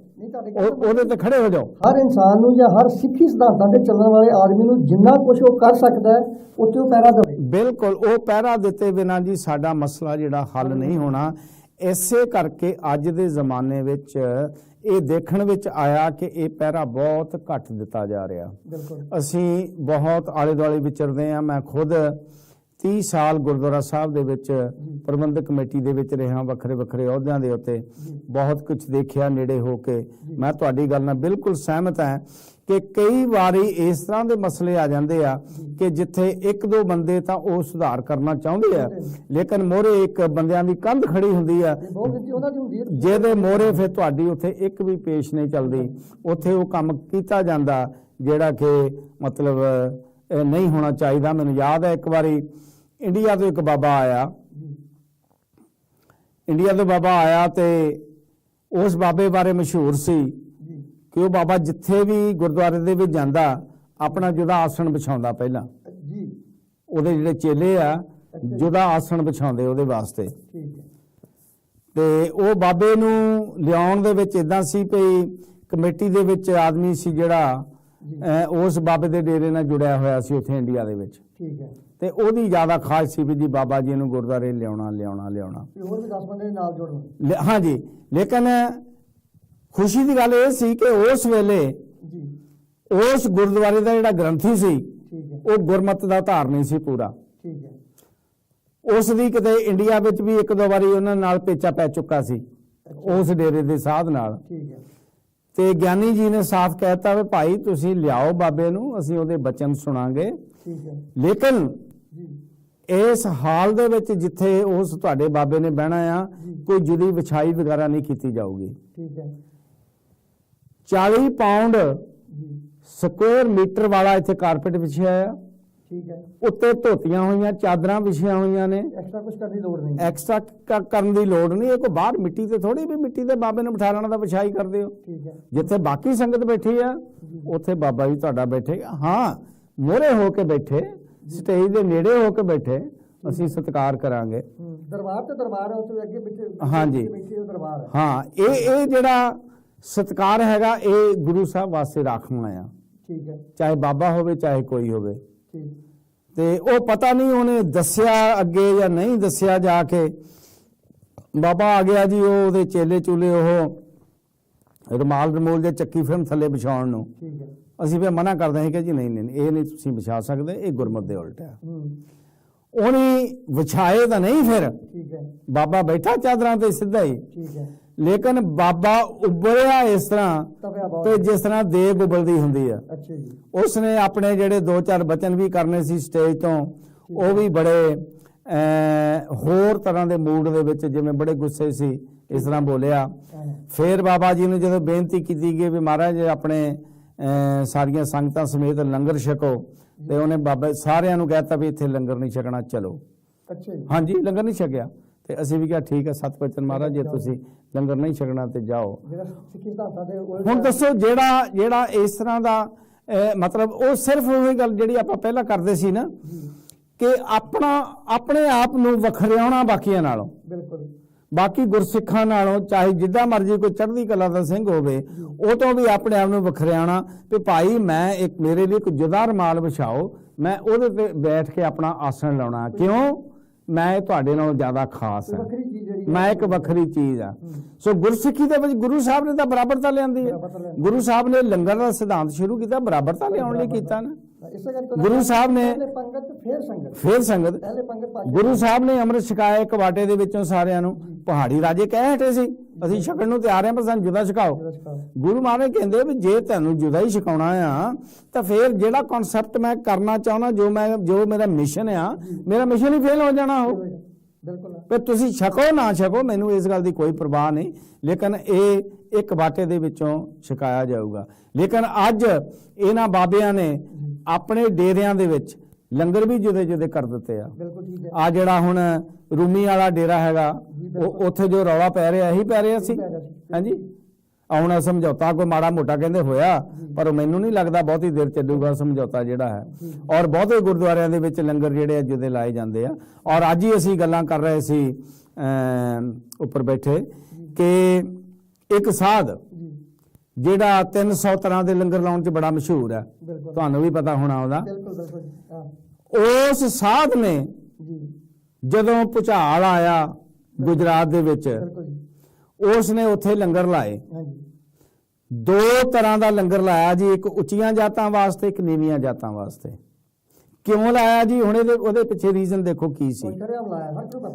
ਉਹਦੇ ਤੇ ਖੜੇ ਹੋ ਜਾਓ। ਹਰ ਇਨਸਾਨ ਨੂੰ ਜਾਂ ਹਰ ਸਿੱਖੀ ਸਿਧਾਂਤਾਂ ਤੇ ਚੱਲਣ ਵਾਲੇ ਆਦਮੀ ਨੂੰ ਜਿੰਨਾ ਕੁਝ ਉਹ ਕਰ ਸਕਦਾ ਹੈ ਉੱਥੇ ਉਹ ਪਹਿਰਾ ਦੇਵੇ। ਬਿਲਕੁਲ, ਉਹ ਪਹਿਰਾ ਦਿੱਤੇ ਬਿਨਾਂ ਜੀ ਸਾਡਾ ਮਸਲਾ ਜਿਹੜਾ ਹੱਲ ਨਹੀਂ ਹੋਣਾ। ਇਸੇ ਕਰਕੇ ਅੱਜ ਦੇ ਜ਼ਮਾਨੇ ਵਿੱਚ ਇਹ ਦੇਖਣ ਵਿੱਚ ਆਇਆ ਕਿ ਇਹ ਪਹਿਰਾ ਬਹੁਤ ਘੱਟ ਦਿੱਤਾ ਜਾ ਰਿਹਾ। ਅਸੀਂ ਬਹੁਤ ਆਲੇ ਦੁਆਲੇ ਵਿਚਰਦੇ ਹਾਂ। ਮੈਂ ਖੁਦ 30 ਸਾਲ ਗੁਰਦੁਆਰਾ ਸਾਹਿਬ ਦੇ ਵਿੱਚ ਪ੍ਰਬੰਧਕ ਕਮੇਟੀ ਦੇ ਵਿੱਚ ਰਿਹਾ, ਵੱਖਰੇ ਵੱਖਰੇ ਅਹੁਦਿਆਂ ਦੇ ਉੱਤੇ ਬਹੁਤ ਕੁਝ ਦੇਖਿਆ ਨੇੜੇ ਹੋ ਕੇ। ਮੈਂ ਤੁਹਾਡੀ ਗੱਲ ਨਾਲ ਬਿਲਕੁਲ ਸਹਿਮਤ ਹਾਂ ਕਿ ਕਈ ਵਾਰੀ ਇਸ ਤਰ੍ਹਾਂ ਦੇ ਮਸਲੇ ਆ ਜਾਂਦੇ ਆ ਕਿ ਜਿੱਥੇ ਇੱਕ ਦੋ ਬੰਦੇ ਤਾਂ ਉਹ ਸੁਧਾਰ ਕਰਨਾ ਚਾਹੁੰਦੇ ਆ, ਲੇਕਿਨ ਮੋਹਰੇ ਇੱਕ ਬੰਦਿਆਂ ਦੀ ਕੰਧ ਖੜੀ ਹੁੰਦੀ ਆ ਜਿਹਦੇ ਮੋਹਰੇ ਫਿਰ ਤੁਹਾਡੀ ਉੱਥੇ ਇੱਕ ਵੀ ਪੇਸ਼ ਨਹੀਂ ਚੱਲਦੀ। ਉੱਥੇ ਉਹ ਕੰਮ ਕੀਤਾ ਜਾਂਦਾ ਜਿਹੜਾ ਕਿ ਮਤਲਬ ਨਹੀਂ ਹੋਣਾ ਚਾਹੀਦਾ। ਮੈਨੂੰ ਯਾਦ ਹੈ ਇੱਕ ਵਾਰੀ ਇੰਡੀਆ ਤੋਂ ਇੱਕ ਬਾਬਾ ਆਇਆ ਤੇ ਉਸ ਬਾਬੇ ਬਾਰੇ ਮਸ਼ਹੂਰ ਸੀ ਕਿ ਉਹ ਬਾਬਾ ਜਿੱਥੇ ਵੀ ਗੁਰਦੁਆਰੇ ਦੇ ਵਿੱਚ ਜਾਂਦਾ ਆਪਣਾ ਜੁਦਾ ਆਸਣ ਵਿਛਾਉਂਦਾ। ਪਹਿਲਾਂ ਉਹਦੇ ਜਿਹੜੇ ਚੇਲੇ ਆ ਜੁਦਾ ਆਸਣ ਵਿਛਾਉਂਦੇ ਉਹਦੇ ਵਾਸਤੇ। ਤੇ ਉਹ ਬਾਬੇ ਨੂੰ ਲਿਆਉਣ ਦੇ ਵਿੱਚ ਇਦਾਂ ਸੀ ਕਿ ਕਮੇਟੀ ਦੇ ਵਿੱਚ ਆਦਮੀ ਸੀ ਜਿਹੜਾ ਉਸ ਬਾਬੇ ਦੇ ਡੇਰੇ ਨਾਲ ਜੁੜਿਆ ਹੋਇਆ ਸੀ ਉੱਥੇ ਇੰਡੀਆ ਦੇ ਵਿੱਚ, ਤੇ ਉਹਦੀ ਜ਼ਿਆਦਾ ਖਾਸ ਸੀ ਵੀ ਜੀ ਬਾਬਾ ਜੀ ਨੂੰ ਗੁਰਦੁਆਰੇ ਲਿਆਉਣਾ। ਹੋਰ ਵੀ 10 ਬੰਦੇ ਨਾਲ ਜੋੜਨ। ਹਾਂਜੀ, ਲੇਕਿਨ ਖੁਸ਼ੀ ਦੀ ਗੱਲ ਇਹ ਸੀ ਕਿ ਉਸ ਵੇਲੇ ਉਸ ਗੁਰਦੁਆਰੇ ਦਾ ਜਿਹੜਾ ਗ੍ਰੰਥੀ ਸੀ ਉਹ ਗੁਰਮਤਿ ਦਾ ਧਾਰਨੀ ਸੀ ਪੂਰਾ। ਉਸ ਦੀ ਕਿਤੇ ਇੰਡੀਆ ਵਿੱਚ ਵੀ ਇੱਕ ਦੋ ਵਾਰੀ ਉਹਨਾਂ ਨਾਲ ਪੇਚਾ ਪੈ ਚੁੱਕਾ ਸੀ ਉਸ ਡੇਰੇ ਦੇ ਸਾਧ ਨਾਲ। ਤੇ ਗਿਆਨੀ ਜੀ ਨੇ ਸਾਫ਼ ਕਹਿਤਾ ਵੀ ਭਾਈ ਤੁਸੀਂ ਲਿਆਓ ਬਾਬੇ ਨੂੰ, ਅਸੀਂ ਉਹਦੇ ਬਚਨ ਸੁਣਾਂਗੇ, ਲੇਕਿਨ ਇਸ ਹਾਲ ਦੇ ਵਿੱਚ ਜਿੱਥੇ ਉਸ ਤੁਹਾਡੇ ਬਾਬੇ ਨੇ ਬਹਿਣਾ ਆ ਕੋਈ ਜੁਦੀ ਵਿਛਾਈ ਵਗੈਰਾ ਨਹੀਂ ਕੀਤੀ ਜਾਊਗੀ। 40 ਪਾਉਂਡ ਸਕੁਅਰ ਮੀਟਰ ਵਾਲਾ ਇੱਥੇ ਕਾਰਪੇਟ ਵਿਛਿਆ ਆ, ਉੱਤੇ ਧੋਤੀਆਂ ਹੋਈਆਂ ਚਾਦਰਾਂ ਵਿਛੀਆਂ ਹੋਈਆਂ ਨੇ। ਐਕਸਟਰਾ ਕੁਝ ਕਰਨ ਦੀ ਲੋੜ ਨਹੀਂ, ਕਰਨ ਦੀ ਲੋੜ ਨਹੀਂ। ਇਹ ਕੋਈ ਬਾਹਰ ਮਿੱਟੀ ਤੇ ਥੋੜੀ ਵੀ ਮਿੱਟੀ ਦੇ ਬਾਬੇ ਨੂੰ ਬਿਠਾ ਲੈਣਾ ਤਾਂ ਵਿਛਾਈ ਕਰਦੇ ਹੋ। ਜਿੱਥੇ ਬਾਕੀ ਸੰਗਤ ਬੈਠੀ ਆ ਉੱਥੇ ਬਾਬਾ ਜੀ ਤੁਹਾਡਾ ਬੈਠੇਗਾ। ਹਾਂ, ਮੋਹਰੇ ਹੋ ਕੇ ਬੈਠੇ, ਸਟੇਜ ਦੇ ਨੇੜੇ ਹੋ ਕੇ ਬੈਠੇ, ਅਸੀਂ ਸਤਿਕਾਰ ਕਰਾਂਗੇ। ਦਰਬਾਰ ਤੇ ਦਰਬਾਰ ਹੈ, ਉੱਥੇ ਅੱਗੇ ਪਿੱਛੇ ਹਾਂਜੀ ਦਰਬਾਰ ਹੈ। ਹਾਂ, ਇਹ ਜਿਹੜਾ ਸਤਿਕਾਰ ਹੈਗਾ ਇਹ ਗੁਰੂ ਸਾਹਿਬ ਵਾਸਤੇ ਰਾਖਵਾਂ ਆ। ਚਾਹੇ ਬਾਬਾ ਹੋਵੇ ਚਾਹੇ ਕੋਈ ਹੋਵੇ। ਤੇ ਉਹ ਪਤਾ ਨਹੀਂ ਉਹਨੇ ਦੱਸਿਆ ਅੱਗੇ ਜਾਂ ਨਹੀਂ ਦੱਸਿਆ, ਜਾ ਕੇ ਬਾਬਾ ਆ ਗਿਆ ਜੀ, ਉਹ ਉਹਦੇ ਚੇਲੇ ਚੂਲੇ ਉਹ ਰਮਾਲ ਦੇ ਚੱਕੀ ਫਿਲਮ ਥੱਲੇ ਵਿਛਾਉਣ ਨੂੰ। ਅਸੀਂ ਫਿਰ ਮਨਾ ਕਰਦੇ ਸੀ ਕਿ ਜੀ ਨਹੀਂ ਇਹ ਨਹੀਂ ਤੁਸੀਂ ਵਿਛਾ ਸਕਦੇ, ਇਹ ਗੁਰਮਤਿ ਦੇ ਉਲਟ ਹੈ। ਉਹਨੇ ਵਿਛਾਏ ਤਾਂ ਨਹੀਂ, ਫਿਰ ਬਾਬਾ ਬੈਠਾ ਚਾਦਰਾਂ ਤੇ ਸਿੱਧਾ ਹੀ, ਲੇਕਿਨ ਬਾਬਾ ਉਬਲਿਆ ਇਸ ਤਰ੍ਹਾਂ ਤੇ ਜਿਸ ਤਰ੍ਹਾਂ ਦੇਗ ਉਬਲਦੀ ਹੁੰਦੀ ਆ। ਉਸਨੇ ਆਪਣੇ ਜਿਹੜੇ 2-4 ਬਚਨ ਵੀ ਕਰਨੇ ਸੀ ਸਟੇਜ ਤੋਂ, ਉਹ ਵੀ ਬੜੇ ਹੋਰ ਤਰ੍ਹਾਂ ਦੇ ਮੂਡ ਦੇ ਵਿੱਚ, ਜਿਵੇਂ ਬੜੇ ਗੁੱਸੇ ਸੀ ਇਸ ਤਰ੍ਹਾਂ ਬੋਲਿਆ। ਫਿਰ ਬਾਬਾ ਜੀ ਨੇ ਜਦੋਂ ਬੇਨਤੀ ਕੀਤੀ ਗਈ ਵੀ ਮਹਾਰਾਜ ਆਪਣੇ ਸਾਰੀਆਂ ਸੰਗਤਾਂ ਸਮੇਤ ਲੰਗਰ ਛਕੋ, ਤੇ ਉਹਨੇ ਬਾਬਾ ਸਾਰਿਆਂ ਨੂੰ ਕਹਿਤਾ ਵੀ ਇੱਥੇ ਲੰਗਰ ਨਹੀਂ ਛਕਣਾ, ਚਲੋ। ਹਾਂਜੀ, ਲੰਗਰ ਨਹੀਂ ਛਕਿਆ ਤੇ ਅਸੀਂ ਵੀ ਕਿਹਾ ਠੀਕ ਹੈ ਸਤਿਵਚਨ ਮਹਾਰਾਜ, ਜੇ ਤੁਸੀਂ ਲੰਗਰ ਨਹੀਂ ਛਕਣਾ ਤੇ ਜਾਓ। ਹੁਣ ਦੱਸੋ ਜਿਹੜਾ ਇਸ ਤਰ੍ਹਾਂ ਦਾ ਮਤਲਬ ਉਹ ਸਿਰਫ ਉਹੀ ਗੱਲ ਜਿਹੜੀ ਆਪਾਂ ਪਹਿਲਾਂ ਕਰਦੇ ਸੀ ਨਾ ਕਿ ਆਪਣੇ ਆਪ ਨੂੰ ਵੱਖਰਿਆਉਣਾ ਬਾਕੀਆਂ ਨਾਲੋਂ, ਬਾਕੀ ਗੁਰਸਿੱਖਾਂ ਨਾਲੋਂ, ਚਾਹੇ ਜਿੱਦਾਂ ਮਰਜ਼ੀ ਕੋਈ ਚੜ੍ਹਦੀ ਕਲਾ ਦਾ ਸਿੰਘ ਹੋਵੇ, ਉਹ ਤੋਂ ਵੀ ਆਪਣੇ ਆਪ ਨੂੰ ਵੱਖਰਿਆਉਣਾ ਵੀ ਭਾਈ ਮੈਂ ਇੱਕ ਮੇਰੇ ਲਈ ਇੱਕ ਜੁਦਾ ਰੁਮਾਲ ਵਿਛਾਓ, ਮੈਂ ਉਹਦੇ ਤੇ ਬੈਠ ਕੇ ਆਪਣਾ ਆਸਣ ਲਾਉਣਾ। ਕਿਉਂ? ਮੈਂ ਤੁਹਾਡੇ ਨਾਲੋਂ ਜ਼ਿਆਦਾ ਖਾਸ ਹਾਂ, ਮੈਂ ਇੱਕ ਵੱਖਰੀ ਚੀਜ਼ ਆ। ਸੋ ਗੁਰਸਿੱਖੀ ਦੇ ਵਿੱਚ ਗੁਰੂ ਸਾਹਿਬ ਨੇ ਤਾਂ ਬਰਾਬਰਤਾ ਲਿਆਂਦੀ ਹੈ। ਗੁਰੂ ਸਾਹਿਬ ਨੇ ਲੰਗਰ ਦਾ ਸਿਧਾਂਤ ਸ਼ੁਰੂ ਕੀਤਾ, ਬਰਾਬਰਤਾ ਲਿਆਉਣ ਲਈ ਕੀਤਾ ਨਾ। ਗੁਰੂ ਸਾਹਿਬ ਨੇ ਫਿਰ ਸੰਗਤ, ਗੁਰੂ ਸਾਹਿਬ ਨੇ ਅੰਮ੍ਰਿਤ ਛਕਾਇਆ ਇੱਕ ਵਾਟੇ ਦੇ ਵਿੱਚੋਂ ਸਾਰਿਆਂ ਨੂੰ। ਪਹਾੜੀ ਰਾਜੇ ਕਹਿ ਹਟੇ ਸੀ ਅਸੀਂ ਛਕਣ ਨੂੰ ਤਿਆਰ ਹਾਂ, ਪਰ ਸਾਨੂੰ ਜੁਦਾ ਛਕਾਓ। ਗੁਰੂ ਮਹਾਰਾਜ ਕਹਿੰਦੇ ਵੀ ਜੇ ਤੁਹਾਨੂੰ ਜੁਦਾ ਹੀ ਛਕਾਉਣਾ ਆ ਤਾਂ ਫਿਰ ਜਿਹੜਾ ਕਨਸੈਪਟ ਮੈਂ ਕਰਨਾ ਚਾਹੁੰਦਾ, ਜੋ ਮੇਰਾ ਮਿਸ਼ਨ ਆ, ਮੇਰਾ ਮਿਸ਼ਨ ਹੀ ਫੇਲ ਹੋ ਜਾਣਾ। ਹੋ ਪਰ ਤੁਸੀਂ ਛਕੋ ਨਾ ਛਕੋ, ਮੈਨੂੰ ਇਸ ਗੱਲ ਦੀ ਕੋਈ ਪਰਵਾਹ ਨਹੀਂ, ਲੇਕਿਨ ਇਹ ਇੱਕ ਵਾਟੇ ਦੇ ਵਿੱਚੋਂ ਛਕਾਇਆ ਜਾਊਗਾ। ਲੇਕਿਨ ਅੱਜ ਇਹਨਾਂ ਬਾਬਿਆਂ ਨੇ ਆਪਣੇ ਡੇਰਿਆਂ ਦੇ ਵਿੱਚ ਲੰਗਰ ਵੀ ਜੁਦੇ ਜੁਦੇ ਕਰ ਦਿੱਤੇ ਆ। ਬਿਲਕੁਲ ਠੀਕ ਹੈ। ਆ ਜਿਹੜਾ ਹੁਣ ਰੂਮੀ ਵਾਲਾ ਡੇਰਾ ਹੈਗਾ, ਉਹ ਉੱਥੇ ਜੋ ਰੌਲਾ ਪੈ ਰਿਹਾ ਇਹੀ ਪੈ ਰਿਹਾ ਸੀ। ਹਾਂਜੀ, ਹੁਣ ਸਮਝੌਤਾ ਕੋਈ ਮਾੜਾ ਮੋਟਾ ਕਹਿੰਦੇ ਹੋਇਆ, ਪਰ ਮੈਨੂੰ ਨਹੀਂ ਲੱਗਦਾ ਬਹੁਤੀ ਦੇਰ ਚੱਲੂਗਾ ਸਮਝੌਤਾ ਜਿਹੜਾ ਹੈ। ਔਰ ਬਹੁਤੇ ਗੁਰਦੁਆਰਿਆਂ ਦੇ ਵਿੱਚ ਲੰਗਰ ਜਿਹੜੇ ਆ ਜੁਦੇ ਲਾਏ ਜਾਂਦੇ ਆ। ਔਰ ਅੱਜ ਹੀ ਅਸੀਂ ਗੱਲਾਂ ਕਰ ਰਹੇ ਸੀ ਉੱਪਰ ਬੈਠੇ ਕਿ ਇੱਕ ਸਾਧ ਜਿਹੜਾ 300 ਤਰ੍ਹਾਂ ਦੇ ਲੰਗਰ ਲਾਉਣ 'ਚ ਬੜਾ ਮਸ਼ਹੂਰ ਹੈ, ਤੁਹਾਨੂੰ ਵੀ ਪਤਾ ਹੋਣਾ ਉਹਦਾ। ਉਸ ਸਾਧ ਨੇ ਜਦੋਂ ਭੁਚਾਲ ਆਇਆ ਗੁਜਰਾਤ ਦੇ ਵਿੱਚ, ਉਸ ਨੇ ਉੱਥੇ ਲੰਗਰ ਲਾਏ। 2 ਤਰ੍ਹਾਂ ਦਾ ਲੰਗਰ ਲਾਇਆ ਜੀ, ਇੱਕ ਉੱਚੀਆਂ ਜਾਤਾਂ ਵਾਸਤੇ, ਇੱਕ ਨੀਵੀਆਂ ਜਾਤਾਂ ਵਾਸਤੇ। ਕਿਉਂ ਲਾਇਆ ਜੀ? ਹੁਣ ਉਹਦੇ ਪਿੱਛੇ ਰੀਜ਼ਨ ਦੇਖੋ ਕੀ ਸੀ।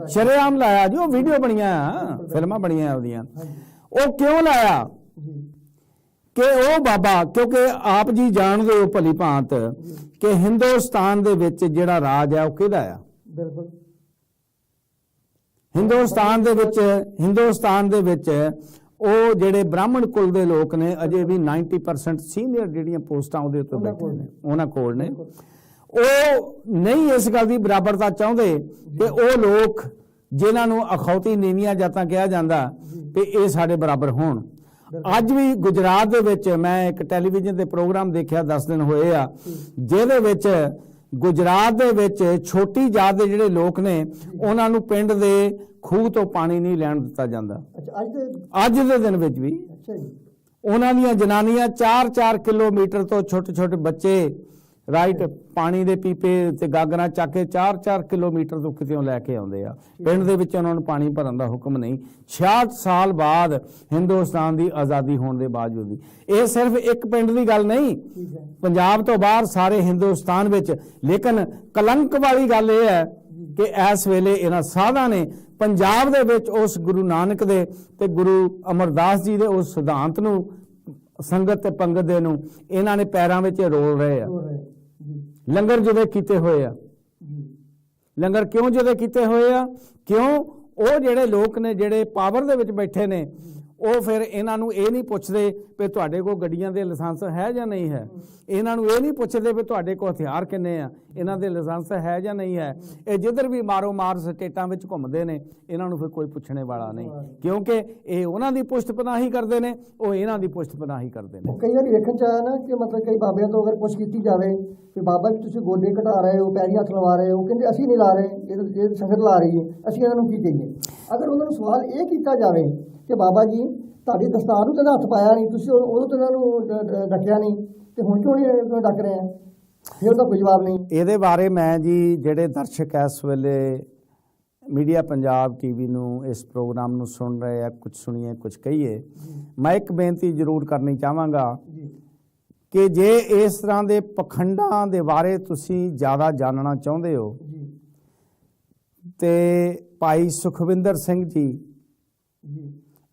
ਸ਼ਰੇਆਮ ਲਾਇਆ ਜੀ, ਉਹ ਵੀਡੀਓ ਬਣੀਆਂ, ਫਿਲਮਾਂ ਬਣੀਆਂ ਉਹਦੀਆਂ। ਉਹ ਕਿਉਂ ਲਾਇਆ ਕਿ ਉਹ ਬਾਬਾ, ਕਿਉਂਕਿ ਆਪ ਜੀ ਜਾਣਦੇ ਹੋ ਭਲੀ ਭਾਂਤ ਕਿ ਹਿੰਦੁਸਤਾਨ ਦੇ ਵਿੱਚ ਜਿਹੜਾ ਰਾਜ ਹੈ ਉਹ ਕਿਹਦਾ ਆ? ਬਿਲਕੁਲ ਹਿੰਦੁਸਤਾਨ ਦੇ ਵਿੱਚ ਉਹ ਜਿਹੜੇ ਬ੍ਰਾਹਮਣ ਕੁਲ ਦੇ ਲੋਕ ਨੇ ਅਜੇ ਵੀ 90% ਸੀਨੀਅਰ ਜਿਹੜੀਆਂ ਪੋਸਟਾਂ ਉਹਦੇ ਉੱਤੇ ਬੈਠੇ ਨੇ, ਉਹਨਾਂ ਕੋਲ ਨੇ। ਉਹ ਨਹੀਂ ਇਸ ਗੱਲ ਦੀ ਬਰਾਬਰਤਾ ਚਾਹੁੰਦੇ ਕਿ ਉਹ ਲੋਕ ਜਿਨ੍ਹਾਂ ਨੂੰ ਅਖੌਤੀ ਨੀਵੀਆਂ ਜਾਤਾਂ ਕਿਹਾ ਜਾਂਦਾ ਕਿ ਇਹ ਸਾਡੇ ਬਰਾਬਰ ਹੋਣ। ਅੱਜ ਵੀ ਗੁਜਰਾਤ ਦੇ ਵਿੱਚ ਮੈਂ ਇੱਕ ਟੈਲੀਵਿਜ਼ਨ ਦੇ ਪ੍ਰੋਗਰਾਮ ਦੇਖਿਆ, 10 ਦਿਨ ਹੋਏ ਆ, ਜਿਹਦੇ ਵਿੱਚ ਗੁਜਰਾਤ ਦੇ ਵਿੱਚ ਛੋਟੀ ਜਾਤ ਦੇ ਜਿਹੜੇ ਲੋਕ ਨੇ ਉਹਨਾਂ ਨੂੰ ਪਿੰਡ ਦੇ ਖੂਹ ਤੋਂ ਪਾਣੀ ਨਹੀਂ ਲੈਣ ਦਿੱਤਾ ਜਾਂਦਾ। ਅੱਜ ਦੇ ਦਿਨ ਵਿੱਚ ਵੀ ਉਹਨਾਂ ਦੀਆਂ ਜਨਾਨੀਆਂ 4-4 ਕਿਲੋਮੀਟਰ ਤੋਂ ਛੋਟੇ ਛੋਟੇ ਬੱਚੇ ਰਾਈਟ ਪਾਣੀ ਦੇ ਪੀਪੇ ਤੇ ਗਾਗਰਾਂ ਚੱਕ ਕੇ 4-4 ਕਿਲੋਮੀਟਰ ਤੋਂ ਕਿਤੇੋਂ ਲੈ ਕੇ ਆਉਂਦੇ ਆ। ਪਿੰਡ ਦੇ ਵਿੱਚ ਉਹਨਾਂ ਨੂੰ ਪਾਣੀ ਭਰਨ ਦਾ ਹੁਕਮ ਨਹੀਂ। 66 ਸਾਲ ਬਾਅਦ ਹਿੰਦੁਸਤਾਨ ਦੀ ਆਜ਼ਾਦੀ ਹੋਣ ਦੇ ਬਾਵਜੂਦ ਵੀ। ਇਹ ਸਿਰਫ ਇੱਕ ਪਿੰਡ ਦੀ ਗੱਲ ਨਹੀਂ, ਪੰਜਾਬ ਤੋਂ ਬਾਹਰ ਸਾਰੇ ਹਿੰਦੁਸਤਾਨ ਵਿੱਚ। ਲੇਕਿਨ ਕਲੰਕ ਵਾਲੀ ਗੱਲ ਇਹ ਹੈ ਕਿ ਇਸ ਵੇਲੇ ਇਹਨਾਂ ਸਾਧਾਂ ਨੇ ਪੰਜਾਬ ਦੇ ਵਿੱਚ ਉਸ ਗੁਰੂ ਨਾਨਕ ਦੇ ਤੇ ਗੁਰੂ ਅਮਰਦਾਸ ਜੀ ਦੇ ਉਸ ਸਿਧਾਂਤ ਨੂੰ, ਸੰਗਤ ਤੇ ਪੰਗਤ ਦੇ ਨੂੰ ਇਹਨਾਂ ਨੇ ਪੈਰਾਂ ਵਿੱਚ ਰੋਲ ਰਹੇ ਆ। ਲੰਗਰ ਜੁਦੇ ਕੀਤੇ ਹੋਏ ਆ। ਲੰਗਰ ਕਿਉਂ ਜੁਦੇ ਕੀਤੇ ਹੋਏ ਆ? ਕਿਉਂ? ਉਹ ਜਿਹੜੇ ਲੋਕ ਨੇ ਜਿਹੜੇ ਪਾਵਰ ਦੇ ਵਿੱਚ ਬੈਠੇ ਨੇ, ਉਹ ਫਿਰ ਇਹਨਾਂ ਨੂੰ ਇਹ ਨਹੀਂ ਪੁੱਛਦੇ ਵੀ ਤੁਹਾਡੇ ਕੋਲ ਗੱਡੀਆਂ ਦੇ ਲਾਇਸੈਂਸ ਹੈ ਜਾਂ ਨਹੀਂ ਹੈ। ਇਹਨਾਂ ਨੂੰ ਇਹ ਨਹੀਂ ਪੁੱਛਦੇ ਵੀ ਤੁਹਾਡੇ ਕੋਲ ਹਥਿਆਰ ਕਿੰਨੇ ਆ, ਇਹਨਾਂ ਦੇ ਲਾਇਸੈਂਸ ਹੈ ਜਾਂ ਨਹੀਂ ਹੈ। ਇਹ ਜਿੱਧਰ ਵੀ ਮਾਰੋ ਮਾਰ ਸਟੇਟਾਂ ਵਿੱਚ ਘੁੰਮਦੇ ਨੇ, ਇਹਨਾਂ ਨੂੰ ਫਿਰ ਕੋਈ ਪੁੱਛਣੇ ਵਾਲਾ ਨਹੀਂ, ਕਿਉਂਕਿ ਇਹ ਉਹਨਾਂ ਦੀ ਪੁਸ਼ਤ ਪਨਾਹੀ ਕਰਦੇ ਨੇ, ਉਹ ਇਹਨਾਂ ਦੀ ਪੁਸ਼ਤ ਪਨਾਹੀ ਕਰਦੇ ਨੇ। ਕਈ ਵਾਰੀ ਵੇਖਣ ਚ ਆਇਆ ਨਾ ਕਿ ਮਤਲਬ ਕਈ ਬਾਬਿਆਂ ਤੋਂ ਅਗਰ ਪੁੱਛ ਕੀਤੀ ਜਾਵੇ ਕਿ ਬਾਬਾ ਜੀ ਤੁਸੀਂ ਗੋਡੇ ਘਟਾ ਰਹੇ ਹੋ, ਪੈਰੀ ਹੱਥ ਲਵਾ ਰਹੇ ਹੋ, ਕਹਿੰਦੇ ਅਸੀਂ ਨਹੀਂ ਲਾ ਰਹੇ, ਇਹ ਸੰਗਤ ਲਾ ਰਹੀ ਹੈ, ਅਸੀਂ ਇਹਨਾਂ ਨੂੰ ਕੀ ਕਹੀਏ। ਅਗਰ ਉਹਨਾਂ ਨੂੰ ਸਵਾਲ ਇਹ ਕੀਤਾ ਜਾਵੇ ਕਿ ਬਾਬਾ ਜੀ ਤੁਹਾਡੀ ਦਸਤਾਰ ਨੂੰ ਤਾਂ ਹੱਥ ਪਾਇਆ ਨਹੀਂ, ਤੁਸੀਂ ਉਦੋਂ ਤਾਂ ਇਹਨਾਂ ਨੂੰ ਡੱਕਿਆ ਨਹੀਂ, ਤੇ ਹੁਣ ਕਿਉਂ ਨਹੀਂ ਡੱਕ ਰਹੇ ਆ? ਫਿਰ ਉਹਦਾ ਕੋਈ ਜਵਾਬ ਨਹੀਂ। ਇਹਦੇ ਬਾਰੇ ਮੈਂ ਜੀ ਜਿਹੜੇ ਦਰਸ਼ਕ ਇਸ ਵੇਲੇ ਮੀਡੀਆ ਪੰਜਾਬ ਟੀਵੀ ਨੂੰ, ਇਸ ਪ੍ਰੋਗਰਾਮ ਨੂੰ ਸੁਣ ਰਹੇ ਆ, ਕੁਝ ਸੁਣੀਏ ਕੁਝ ਕਹੀਏ, ਮੈਂ ਇੱਕ ਬੇਨਤੀ ਜ਼ਰੂਰ ਕਰਨੀ ਚਾਹਾਂਗਾ ਕਿ ਜੇ ਇਸ ਤਰ੍ਹਾਂ ਦੇ ਪਖੰਡਾਂ ਦੇ ਬਾਰੇ ਤੁਸੀਂ ਜ਼ਿਆਦਾ ਜਾਣਨਾ ਚਾਹੁੰਦੇ ਹੋ ਤੇ ਭਾਈ ਸੁਖਵਿੰਦਰ ਸਿੰਘ ਜੀ,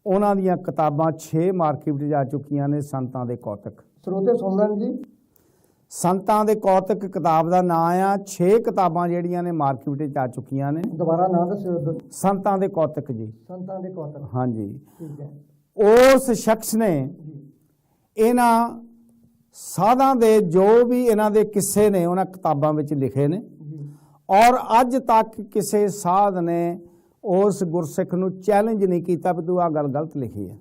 ਉਹਨਾਂ ਦੀਆਂ ਕਿਤਾਬਾਂ 6 ਮਾਰਕੀਟ ਵਿੱਚ ਆ ਚੁੱਕੀਆਂ ਨੇ। ਸੰਤਾਂ ਦੇ ਕੌਤਕ, ਸਰੋਤੇ ਸੁਣ ਲੈਣ ਜੀ। ਸੰਤਾਂ ਦੇ ਕੌਤਕ ਕਿਤਾਬ ਦਾ ਨਾਂ ਆ। 6 ਕਿਤਾਬਾਂ ਜਿਹੜੀਆਂ ਨੇ ਮਾਰਕੀਟ ਵਿੱਚ ਆ ਚੁੱਕੀਆਂ ਨੇ। ਦੁਬਾਰਾ ਨਾਂ ਦੱਸਿਓ। ਸੰਤਾਂ ਦੇ ਕੌਤਕ ਜੀ। ਸੰਤਾਂ ਦੇ ਕੌਤਕ, ਹਾਂਜੀ। ਠੀਕ ਹੈ। ਉਸ ਸ਼ਖਸ ਨੇ ਇਹਨਾਂ ਸਾਧਾਂ ਦੇ ਜੋ ਵੀ ਇਹਨਾਂ ਦੇ ਕਿੱਸੇ ਨੇ ਉਹਨਾਂ ਕਿਤਾਬਾਂ ਵਿੱਚ ਲਿਖੇ ਨੇ, ਔਰ ਅੱਜ ਤੱਕ ਕਿਸੇ ਸਾਧ ਨੇ ਉਸ ਗੁਰਸਿੱਖ ਨੂੰ ਚੈਲੰਜ ਨਹੀਂ ਕੀਤਾ ਵੀ ਤੂੰ ਆਹ ਗੱਲ ਗਲਤ ਲਿਖੀ ਹੈ।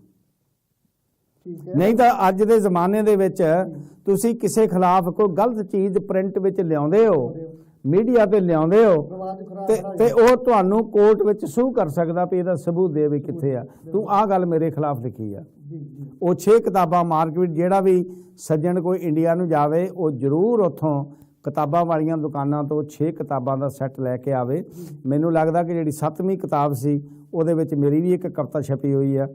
ਨਹੀਂ ਤਾਂ ਅੱਜ ਦੇ ਜ਼ਮਾਨੇ ਦੇ ਵਿੱਚ ਤੁਸੀਂ ਕਿਸੇ ਖਿਲਾਫ ਕੋਈ ਗਲਤ ਚੀਜ਼ ਪ੍ਰਿੰਟ ਵਿੱਚ ਲਿਆਉਂਦੇ ਹੋ, ਮੀਡੀਆ ਤੇ ਲਿਆਉਂਦੇ ਹੋ, ਤੇ ਉਹ ਤੁਹਾਨੂੰ ਕੋਰਟ ਵਿੱਚ ਸੂ ਕਰ ਸਕਦਾ ਵੀ ਇਹਦਾ ਸਬੂਤ ਦੇ ਵੀ ਕਿੱਥੇ ਆ, ਤੂੰ ਆਹ ਗੱਲ ਮੇਰੇ ਖਿਲਾਫ ਲਿਖੀ ਆ। ਉਹ 6 ਕਿਤਾਬਾਂ ਮਾਰਕੀਟ, ਜਿਹੜਾ ਵੀ ਸੱਜਣ ਕੋਈ ਇੰਡੀਆ ਨੂੰ ਜਾਵੇ ਉਹ ਜ਼ਰੂਰ ਉੱਥੋਂ ਕਿਤਾਬਾਂ ਵਾਲੀਆਂ ਦੁਕਾਨਾਂ ਤੋਂ 6 ਕਿਤਾਬਾਂ ਦਾ ਸੈੱਟ ਲੈ ਕੇ ਆਵੇ। ਮੈਨੂੰ ਲੱਗਦਾ ਕਿ ਜਿਹੜੀ 7ਵੀਂ ਕਿਤਾਬ ਸੀ ਉਹਦੇ ਵਿੱਚ ਮੇਰੀ ਵੀ ਇੱਕ ਕਵਿਤਾ ਛਪੀ ਹੋਈ ਆ,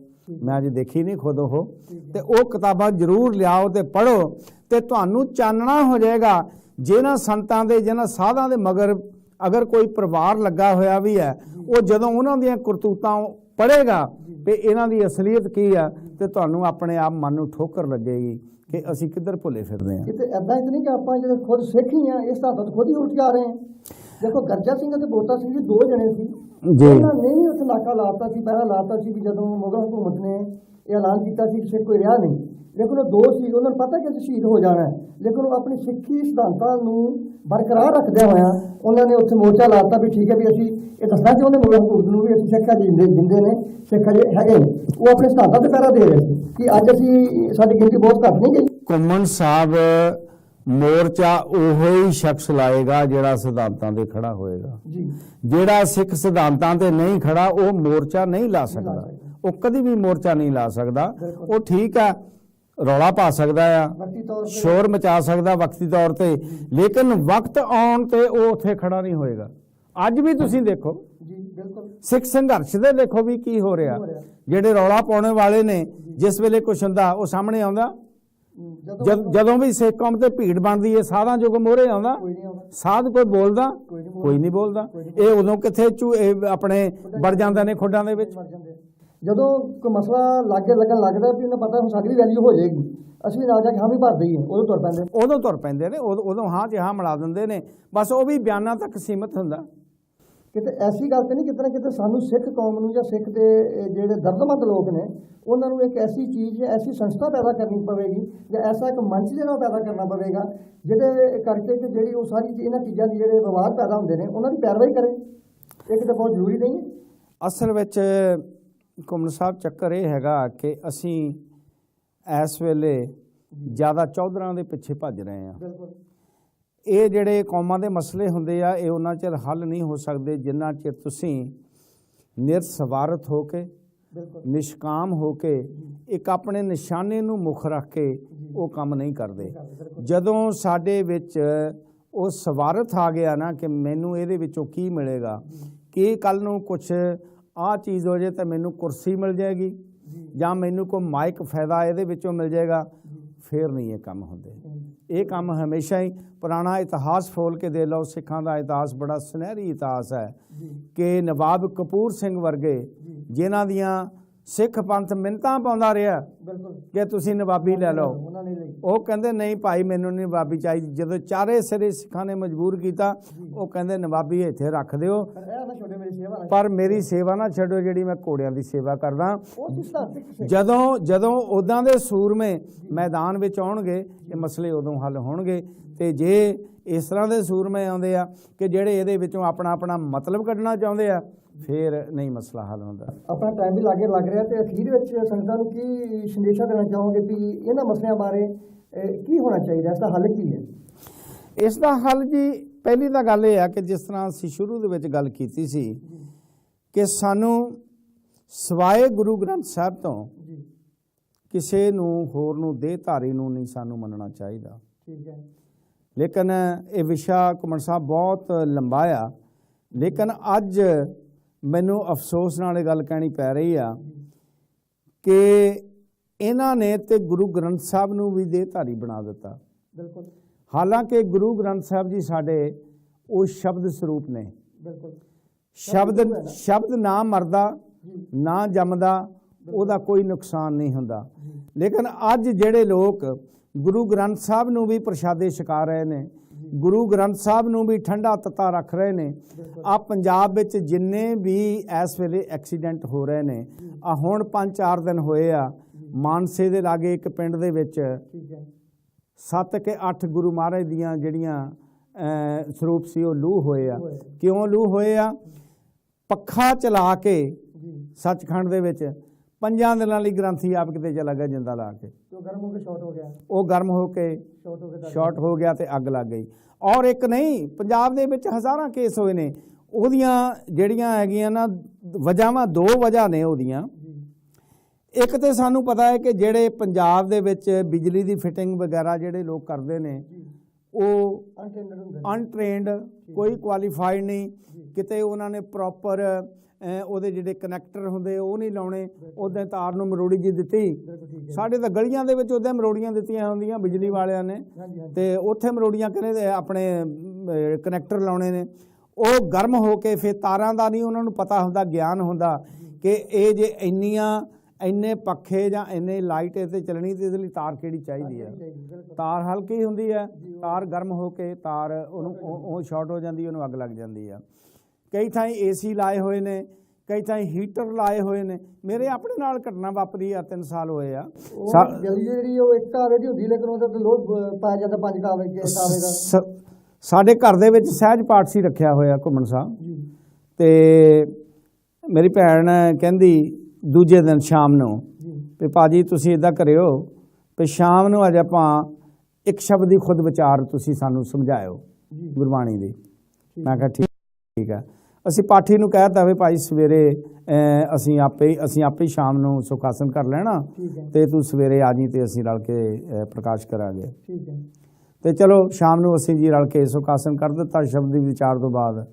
ਮੈਂ ਅਜੇ ਦੇਖੀ ਨਹੀਂ ਖੁਦ ਉਹ, ਤੇ ਉਹ ਕਿਤਾਬਾਂ ਜ਼ਰੂਰ ਲਿਆਓ ਤੇ ਪੜ੍ਹੋ, ਤੇ ਤੁਹਾਨੂੰ ਚਾਨਣਾ ਹੋ ਜਾਏਗਾ ਜਿਹਨਾਂ ਸੰਤਾਂ ਦੇ, ਜਿਹਨਾਂ ਸਾਧਾਂ ਦੇ ਮਗਰ ਅਗਰ ਕੋਈ ਪਰਿਵਾਰ ਲੱਗਾ ਹੋਇਆ ਵੀ ਹੈ, ਉਹ ਜਦੋਂ ਉਹਨਾਂ ਦੀਆਂ ਕਰਤੂਤਾਂ ਪੜ੍ਹੇਗਾ ਤੇ ਇਹਨਾਂ ਦੀ ਅਸਲੀਅਤ ਕੀ ਆ, ਤੇ ਤੁਹਾਨੂੰ ਆਪਣੇ ਆਪ ਮਨ ਨੂੰ ਠੋਕਰ ਲੱਗੇਗੀ ਕਿ ਅਸੀਂ ਕਿੱਧਰ ਭੁੱਲੇ ਫਿਰਦੇ ਹਾਂ। ਕਿਤੇ ਐਦਾਂ ਹੀ ਨਹੀਂ ਕਿ ਆਪਾਂ ਜਿਹੜੇ ਖੁਦ ਸਿੱਖ ਹੀ ਆ, ਇਸ ਤਰ੍ਹਾਂ ਖੁਦ ਹੀ ਉੱਠ ਜਾ ਰਹੇ ਹਾਂ। ਦੇਖੋ ਗਰਜਾ ਸਿੰਘ ਅਤੇ ਬੋਤਾ ਸਿੰਘ ਜੀ 2 ਜਣੇ ਸੀ, ਉਹਨਾਂ ਨੇ ਹੀ ਉੱਥੇ ਨਾਕਾ ਲਾਤਾ ਸੀ, ਪਹਿਲਾਂ ਲਾਤਾ ਸੀ ਵੀ ਜਦੋਂ ਮੁਗਲ ਹਕੂਮਤ ਨੇ ਇਹ ਐਲਾਨ ਕੀਤਾ ਸੀ ਕਿ ਸਿੱਖ ਕੋਈ ਰਿਹਾ ਨਹੀਂ, ਲੇਕਿਨ ਉਹ ਦੋ ਸੀ, ਉਹਨਾਂ ਨੂੰ ਪਤਾ ਕਿ ਅਸੀਂ ਸ਼ਹੀਦ ਹੋ ਜਾਣਾ ਹੈ, ਲੇਕਿਨ ਉਹ ਆਪਣੀ ਸਿੱਖੀ ਸਿਧਾਂਤਾਂ ਨੂੰ ਬਰਕਰਾਰ ਰੱਖਦਿਆਂ ਹੋਇਆ ਉਹਨਾਂ ਨੇ ਉੱਥੇ ਮੋਰਚਾ ਲਾਤਾ ਵੀ ਠੀਕ ਹੈ ਵੀ ਅਸੀਂ ਇਹ ਦੱਸਣਾ ਚਾਹੁੰਦੇ ਮੁਗਲ ਹਕੂਮਤ ਨੂੰ ਵੀ ਅਸੀਂ ਸਿੱਖਾਂ ਜਿੰਦੇ ਨੇ, ਸਿੱਖ ਜੇ ਹੈਗੇ ਨੇ। ਉਹ ਆਪਣੇ ਸਿਧਾਂਤਾਂ ਤੇ ਪਹਿਰਾ ਦੇ ਰਹੇ ਸੀ ਕਿ ਅੱਜ ਅਸੀਂ ਸਾਡੀ ਗਿਣਤੀ ਬਹੁਤ ਘੱਟ ਨਹੀਂ ਗਈ। ਘੁੰਮਣ ਸਾਹਿਬ ਮੋਰਚਾ ਉਹੋ ਹੀ ਸ਼ਖਸ ਲਾਏਗਾ ਜਿਹੜਾ ਸਿਧਾਂਤਾਂ ਤੇ ਖੜਾ ਹੋਏਗਾ ਜੀ। ਜਿਹੜਾ ਸਿੱਖ ਸਿਧਾਂਤਾਂ ਤੇ ਨਹੀਂ ਖੜਾ ਉਹ ਮੋਰਚਾ ਨਹੀਂ ਲਾ ਸਕਦਾ, ਉਹ ਕਦੀ ਵੀ ਮੋਰਚਾ ਨਹੀਂ ਲਾ ਸਕਦਾ। ਉਹ ਠੀਕ ਆ, ਰੌਲਾ ਪਾ ਸਕਦਾ ਆ, ਵਕਤੀ ਤੌਰ ਤੇ ਸ਼ੋਰ ਮਚਾ ਸਕਦਾ ਵਕਤੀ ਤੌਰ ਤੇ, ਲੇਕਿਨ ਵਕਤ ਆਉਣ ਤੇ ਉਹ ਉੱਥੇ ਖੜਾ ਨਹੀਂ ਹੋਏਗਾ। ਅੱਜ ਵੀ ਤੁਸੀਂ ਦੇਖੋ ਜੀ ਬਿਲਕੁਲ ਸਿੱਖ ਸੰਘਰਸ਼ ਦੇ ਦੇਖੋ ਵੀ ਕੀ ਹੋ ਰਿਹਾ, ਜਿਹੜੇ ਰੌਲਾ ਪਾਉਣੇ ਵਾਲੇ ਨੇ ਜਿਸ ਵੇਲੇ ਕੁਛ ਹੁੰਦਾ ਉਹ ਸਾਹਮਣੇ ਆਉਂਦਾ। ਜਦੋਂ ਵੀ ਸਿੱਖ ਕੌਮ ਤੇ ਭੀੜ ਬਣਦੀ ਹੈ ਸਾਧਾਂ ਜੋ ਮੋਹਰੇ ਆਉਂਦਾ, ਕੋਈ ਨਹੀਂ ਆਉਂਦਾ, ਸਾਧ ਕੋਈ ਬੋਲਦਾ ਕੋਈ ਨਹੀਂ ਬੋਲਦਾ। ਇਹ ਉਦੋਂ ਕਿੱਥੇ ਆਪਣੇ ਵੜ ਜਾਂਦੇ ਨੇ ਖੁੱਡਾਂ ਦੇ ਵਿੱਚ। ਜਦੋਂ ਕੋਈ ਮਸਲਾ ਲਾਗੇ ਲੱਗਣ ਲੱਗਦਾ ਵੀ ਉਹਨਾਂ ਪਤਾ ਹੁਣ ਸਾਡੀ ਵੀ ਵੈਲਿਊ ਹੋ ਜਾਏਗੀ, ਅਸੀਂ ਨਾਲ ਜਾ ਕੇ ਹਾਂ ਵੀ ਭਰ ਦਈਏ, ਉਦੋਂ ਤੁਰ ਪੈਂਦੇ ਨੇ, ਉਦੋਂ ਹਾਂ ਚ ਹਾਂ ਮਿਲਾ ਦਿੰਦੇ ਨੇ। ਬਸ ਉਹ ਵੀ ਬਿਆਨਾਂ ਤੱਕ ਸੀਮਤ ਹੁੰਦਾ। ਕਿਤੇ ਐਸੀ ਗੱਲ ਤੇ ਨਹੀਂ, ਕਿਤੇ ਨਾ ਕਿਤੇ ਸਾਨੂੰ ਸਿੱਖ ਕੌਮ ਨੂੰ ਜਾਂ ਸਿੱਖ ਦੇ ਜਿਹੜੇ ਦਰਦਮੰਦ ਲੋਕ ਨੇ ਉਹਨਾਂ ਨੂੰ ਇੱਕ ਐਸੀ ਚੀਜ਼ ਜਾਂ ਐਸੀ ਸੰਸਥਾ ਪੈਦਾ ਕਰਨੀ ਪਵੇਗੀ ਜਾਂ ਐਸਾ ਇੱਕ ਮੰਚ ਜਿਹੜਾ ਪੈਦਾ ਕਰਨਾ ਪਵੇਗਾ ਜਿਹਦੇ ਕਰਕੇ ਕਿ ਜਿਹੜੀ ਉਹ ਸਾਰੀ ਇਹਨਾਂ ਚੀਜ਼ਾਂ ਦੀ ਜਿਹੜੇ ਵਿਵਾਦ ਪੈਦਾ ਹੁੰਦੇ ਨੇ ਉਹਨਾਂ ਦੀ ਪੈਰਵਾਈ ਕਰੇ। ਇਹ ਕਿਤੇ ਬਹੁਤ ਜ਼ਰੂਰੀ ਨਹੀਂ ਹੈ। ਅਸਲ ਵਿੱਚ ਘੁੰਮਣ ਸਾਹਿਬ ਚੱਕਰ ਇਹ ਹੈਗਾ ਕਿ ਅਸੀਂ ਇਸ ਵੇਲੇ ਜ਼ਿਆਦਾ ਚੌਧਰਾਂ ਦੇ ਪਿੱਛੇ ਭੱਜ ਰਹੇ ਹਾਂ। ਬਿਲਕੁਲ। ਇਹ ਜਿਹੜੇ ਕੌਮਾਂ ਦੇ ਮਸਲੇ ਹੁੰਦੇ ਆ ਇਹ ਉਹਨਾਂ ਚਿਰ ਹੱਲ ਨਹੀਂ ਹੋ ਸਕਦੇ ਜਿੰਨਾ ਚਿਰ ਤੁਸੀਂ ਨਿਰਸਵਾਰਥ ਹੋ ਕੇ, ਨਿਸ਼ਕਾਮ ਹੋ ਕੇ, ਇੱਕ ਆਪਣੇ ਨਿਸ਼ਾਨੇ ਨੂੰ ਮੁੱਖ ਰੱਖ ਕੇ ਉਹ ਕੰਮ ਨਹੀਂ ਕਰਦੇ। ਜਦੋਂ ਸਾਡੇ ਵਿੱਚ ਉਹ ਸਵਾਰਥ ਆ ਗਿਆ ਨਾ ਕਿ ਮੈਨੂੰ ਇਹਦੇ ਵਿੱਚੋਂ ਕੀ ਮਿਲੇਗਾ, ਕਿ ਕੱਲ ਨੂੰ ਕੁਛ ਆਹ ਚੀਜ਼ ਹੋ ਜਾਏ ਤਾਂ ਮੈਨੂੰ ਕੁਰਸੀ ਮਿਲ ਜਾਏਗੀ ਜਾਂ ਮੈਨੂੰ ਕੋਈ ਮਾਇਕ ਫਾਇਦਾ ਇਹਦੇ ਵਿੱਚੋਂ ਮਿਲ ਜਾਏਗਾ, ਫਿਰ ਨਹੀਂ ਇਹ ਕੰਮ ਹੁੰਦੇ। ਇਹ ਕੰਮ ਹਮੇਸ਼ਾ ਹੀ ਪੁਰਾਣਾ ਇਤਿਹਾਸ ਫੋਲ ਕੇ ਦੇ ਲਓ। ਸਿੱਖਾਂ ਦਾ ਇਤਿਹਾਸ ਬੜਾ ਸੁਨਹਿਰੀ ਇਤਿਹਾਸ ਹੈ ਕਿ ਨਵਾਬ ਕਪੂਰ ਸਿੰਘ ਵਰਗੇ ਜਿਨ੍ਹਾਂ ਦੀਆਂ ਸਿੱਖ ਪੰਥ ਮਿੰਨਤਾਂ ਪਾਉਂਦਾ ਰਿਹਾ ਕਿ ਤੁਸੀਂ ਨਵਾਬੀ ਲੈ ਲਓ, ਉਹ ਕਹਿੰਦੇ ਨਹੀਂ ਭਾਈ ਮੈਨੂੰ ਨਹੀਂ ਨਵਾਬੀ ਚਾਹੀਦੀ। ਜਦੋਂ ਚਾਰੇ ਸਿਰੇ ਸਿੱਖਾਂ ਨੇ ਮਜਬੂਰ ਕੀਤਾ ਉਹ ਕਹਿੰਦੇ ਨਵਾਬੀ ਇੱਥੇ ਰੱਖ ਦਿਓ ਪਰ ਮੇਰੀ ਸੇਵਾ ਨਾ ਛੱਡੋ ਜਿਹੜੀ ਮੈਂ ਘੋੜਿਆਂ ਦੀ ਸੇਵਾ ਕਰਦਾ। ਜਦੋਂ ਉੱਦਾਂ ਦੇ ਸੂਰਮੇ ਮੈਦਾਨ ਵਿੱਚ ਆਉਣਗੇ ਇਹ ਮਸਲੇ ਉਦੋਂ ਹੱਲ ਹੋਣਗੇ। ਤੇ ਜੇ ਇਸ ਤਰ੍ਹਾਂ ਦੇ ਸੂਰਮੇ ਆਉਂਦੇ ਆ ਕਿ ਜਿਹੜੇ ਇਹਦੇ ਵਿੱਚੋਂ ਆਪਣਾ ਮਤਲਬ ਕੱਢਣਾ ਚਾਹੁੰਦੇ ਆ ਫਿਰ ਨਹੀਂ ਮਸਲਾ ਹੱਲ ਹੁੰਦਾ। ਆਪਣਾ ਟਾਈਮ ਵੀ ਲਾਗੇ ਲੱਗ ਰਿਹਾ ਤੇ ਅਖੀਰ ਵਿੱਚ ਸੰਗਤਾਂ ਨੂੰ ਕੀ ਸੰਦੇਸ਼ਾ ਦੇਣਾ ਚਾਹੋਗੇ ਵੀ ਇਹਨਾਂ ਮਸਲਿਆਂ ਬਾਰੇ ਕੀ ਹੋਣਾ ਚਾਹੀਦਾ, ਇਸ ਦਾ ਹੱਲ ਕੀ ਹੈ? ਇਸ ਦਾ ਹੱਲ ਜੀ ਪਹਿਲੀ ਤਾਂ ਗੱਲ ਇਹ ਆ ਕਿ ਜਿਸ ਤਰ੍ਹਾਂ ਅਸੀਂ ਸ਼ੁਰੂ ਦੇ ਵਿੱਚ ਗੱਲ ਕੀਤੀ ਸੀ ਕਿ ਸਾਨੂੰ ਸਿਵਾਏ ਗੁਰੂ ਗ੍ਰੰਥ ਸਾਹਿਬ ਤੋਂ ਕਿਸੇ ਨੂੰ ਹੋਰ ਨੂੰ ਦੇਹਧਾਰੀ ਨੂੰ ਨਹੀਂ ਸਾਨੂੰ ਮੰਨਣਾ ਚਾਹੀਦਾ। ਠੀਕ ਹੈ। ਲੇਕਿਨ ਇਹ ਵਿਸ਼ਾ ਘੁੰਮਣ ਸਾਹਿਬ ਬਹੁਤ ਲੰਬਾ ਆ, ਲੇਕਿਨ ਅੱਜ ਮੈਨੂੰ ਅਫਸੋਸ ਨਾਲ ਇਹ ਗੱਲ ਕਹਿਣੀ ਪੈ ਰਹੀ ਆ ਕਿ ਇਹਨਾਂ ਨੇ ਤੇ ਗੁਰੂ ਗ੍ਰੰਥ ਸਾਹਿਬ ਨੂੰ ਵੀ ਦੇਹਧਾਰੀ ਬਣਾ ਦਿੱਤਾ। ਬਿਲਕੁਲ। ਹਾਲਾਂਕਿ ਗੁਰੂ ਗ੍ਰੰਥ ਸਾਹਿਬ ਜੀ ਸਾਡੇ ਉਹ ਸ਼ਬਦ ਸਰੂਪ ਨੇ। ਬਿਲਕੁਲ। ਸ਼ਬਦ ਨਾ ਮਰਦਾ ਨਾ ਜੰਮਦਾ, ਉਹਦਾ ਕੋਈ ਨੁਕਸਾਨ ਨਹੀਂ ਹੁੰਦਾ। ਲੇਕਿਨ ਅੱਜ ਜਿਹੜੇ ਲੋਕ ਗੁਰੂ ਗ੍ਰੰਥ ਸਾਹਿਬ ਨੂੰ ਵੀ ਪ੍ਰਸ਼ਾਦੇ ਛਕਾ ਰਹੇ ਨੇ, ਗੁਰੂ ਗ੍ਰੰਥ ਸਾਹਿਬ ਨੂੰ ਵੀ ਠੰਡਾ ਤੱਤਾ ਰੱਖ ਰਹੇ ਨੇ। ਆ ਪੰਜਾਬ ਵਿੱਚ ਜਿੰਨੇ ਵੀ ਇਸ ਵੇਲੇ ਐਕਸੀਡੈਂਟ ਹੋ ਰਹੇ ਨੇ, ਆ ਹੁਣ 5-4 ਦਿਨ ਹੋਏ ਆ ਮਾਨਸੇ ਦੇ ਲਾਗੇ ਇੱਕ ਪਿੰਡ ਦੇ ਵਿੱਚ 7 ਕਿ 8 ਗੁਰੂ ਮਹਾਰਾਜ ਦੀਆਂ ਜਿਹੜੀਆਂ ਸਰੂਪ ਸੀ ਉਹ ਲੂਹ ਹੋਏ ਆ। ਕਿਉਂ ਲੂਹ ਹੋਏ ਆ? ਪੱਖਾ ਚਲਾ ਕੇ ਸੱਚਖੰਡ ਦੇ ਵਿੱਚ 5 ਦਿਨਾਂ ਲਈ ਗ੍ਰੰਥੀ ਆਪ ਕਿਤੇ ਚਲਾ ਗਿਆ ਜਿੰਦਾ ਲਾ ਕੇ, ਉਹ ਗਰਮ ਹੋ ਕੇ ਸ਼ਾਰਟ ਹੋ ਗਿਆ। ਉਹ ਗਰਮ ਹੋ ਕੇ ਸ਼ਾਰਟ ਹੋ ਗਿਆ ਤੇ ਅੱਗ ਲੱਗ ਗਈ। ਔਰ ਇੱਕ ਨਹੀਂ, ਪੰਜਾਬ ਦੇ ਵਿੱਚ ਹਜ਼ਾਰਾਂ ਕੇਸ ਹੋਏ ਨੇ। ਉਹਦੀਆਂ ਜਿਹੜੀਆਂ ਹੈਗੀਆਂ ਨਾ ਵਜ੍ਹਾਵਾਂ, 2 ਵਜ੍ਹਾ ਨੇ ਉਹਦੀਆਂ। ਇੱਕ ਤੇ ਸਾਨੂੰ ਪਤਾ ਹੈ ਕਿ ਜਿਹੜੇ ਪੰਜਾਬ ਦੇ ਵਿੱਚ ਬਿਜਲੀ ਦੀ ਫਿਟਿੰਗ ਵਗੈਰਾ ਜਿਹੜੇ ਲੋਕ ਕਰਦੇ ਨੇ ਉਹ ਅਨਟ੍ਰੇਨਡ, ਕੋਈ ਕੁਆਲੀਫਾਈਡ ਨਹੀਂ, ਕਿਤੇ ਉਹਨਾਂ ਨੇ ਪ੍ਰੋਪਰ ਉਹਦੇ ਜਿਹੜੇ ਕਨੈਕਟਰ ਹੁੰਦੇ ਉਹ ਨਹੀਂ ਲਾਉਣੇ। ਉੱਦਾਂ ਤਾਰ ਨੂੰ ਮਰੋੜੀ ਜੀ ਦਿੱਤੀ। ਸਾਡੇ ਤਾਂ ਗਲੀਆਂ ਦੇ ਵਿੱਚ ਉੱਦਾਂ ਮਰੋੜੀਆਂ ਦਿੱਤੀਆਂ ਹੁੰਦੀਆਂ ਬਿਜਲੀ ਵਾਲਿਆਂ ਨੇ, ਤੇ ਉੱਥੇ ਮਰੋੜੀਆਂ ਕਹਿੰਦੇ ਆਪਣੇ ਕਨੈਕਟਰ ਲਾਉਣੇ ਨੇ। ਉਹ ਗਰਮ ਹੋ ਕੇ ਫਿਰ ਤਾਰਾਂ ਦਾ ਨਹੀਂ ਉਹਨਾਂ ਨੂੰ ਪਤਾ ਹੁੰਦਾ, ਗਿਆਨ ਹੁੰਦਾ ਕਿ ਇਹ ਜੇ ਇੰਨੇ ਪੱਖੇ ਜਾਂ ਇੰਨੇ ਲਾਈਟ ਇੱਥੇ ਚੱਲਣੀ ਤੇ ਇਹਦੇ ਲਈ ਤਾਰ ਕਿਹੜੀ ਚਾਹੀਦੀ ਹੈ। ਤਾਰ ਹਲਕੀ ਹੁੰਦੀ ਹੈ, ਤਾਰ ਗਰਮ ਹੋ ਕੇ ਤਾਰ ਉਹਨੂੰ ਉਹ ਸ਼ਾਰਟ ਹੋ ਜਾਂਦੀ, ਉਹਨੂੰ ਅੱਗ ਲੱਗ ਜਾਂਦੀ ਆ। ਕਈ ਥਾਈਂ AC ਲਾਏ ਹੋਏ ਨੇ, ਕਈ ਥਾਈਂ ਹੀਟਰ ਲਾਏ ਹੋਏ ਨੇ। ਮੇਰੇ ਆਪਣੇ ਨਾਲ ਘਟਨਾ ਵਾਪਰੀ ਆ, 3 ਸਾਲ ਹੋਏ ਆ। ਗਲੀ ਜਿਹੜੀ ਉਹ ਇੱਕ ਕਾਵੇ ਦੀ ਹੁੰਦੀ, ਲੇਕਿਨ ਉਹਦਾ ਤੇ ਲੋਹ ਪਾਇਆ ਜਾਂਦਾ 5 ਕਾਵੇ ਦਾ। ਸਾਡੇ ਘਰ ਦੇ ਵਿੱਚ ਸਹਿਜ ਪਾਠ ਸੀ ਰੱਖਿਆ ਹੋਇਆ ਘੁੰਮਣ ਸਾਹਿਬ, ਤੇ ਮੇਰੀ ਭੈਣ ਕਹਿੰਦੀ ਦੂਜੇ ਦਿਨ ਸ਼ਾਮ ਨੂੰ ਵੀ ਭਾਜੀ ਤੁਸੀਂ ਇਦਾਂ ਕਰਿਓ ਵੀ ਸ਼ਾਮ ਨੂੰ ਅੱਜ ਆਪਾਂ ਇੱਕ ਸ਼ਬਦ ਦੀ ਖੁਦ ਵਿਚਾਰ ਤੁਸੀਂ ਸਾਨੂੰ ਸਮਝਾਇਓ ਗੁਰਬਾਣੀ ਦੀ। ਮੈਂ ਕਿਹਾ ਠੀਕ ਹੈ। ਅਸੀਂ ਪਾਠੀ ਨੂੰ ਕਹਿ ਦਿੱਤਾ ਵੀ ਭਾਈ ਸਵੇਰੇ ਅਸੀਂ ਆਪੇ ਸ਼ਾਮ ਨੂੰ ਸੁਖ ਆਸਨ ਕਰ ਲੈਣਾ, ਤੇ ਤੂੰ ਸਵੇਰੇ ਆ ਜੀ ਤੇ ਅਸੀਂ ਰਲ ਕੇ ਪ੍ਰਕਾਸ਼ ਕਰਾਂਗੇ। ਤੇ ਚਲੋ ਸ਼ਾਮ ਨੂੰ ਅਸੀਂ ਜੀ ਰਲ ਕੇ ਸੁਖ ਆਸਨ ਕਰ ਦਿੱਤਾ ਸ਼ਬਦ ਦੀ ਵਿਚਾਰ ਤੋਂ ਬਾਅਦ।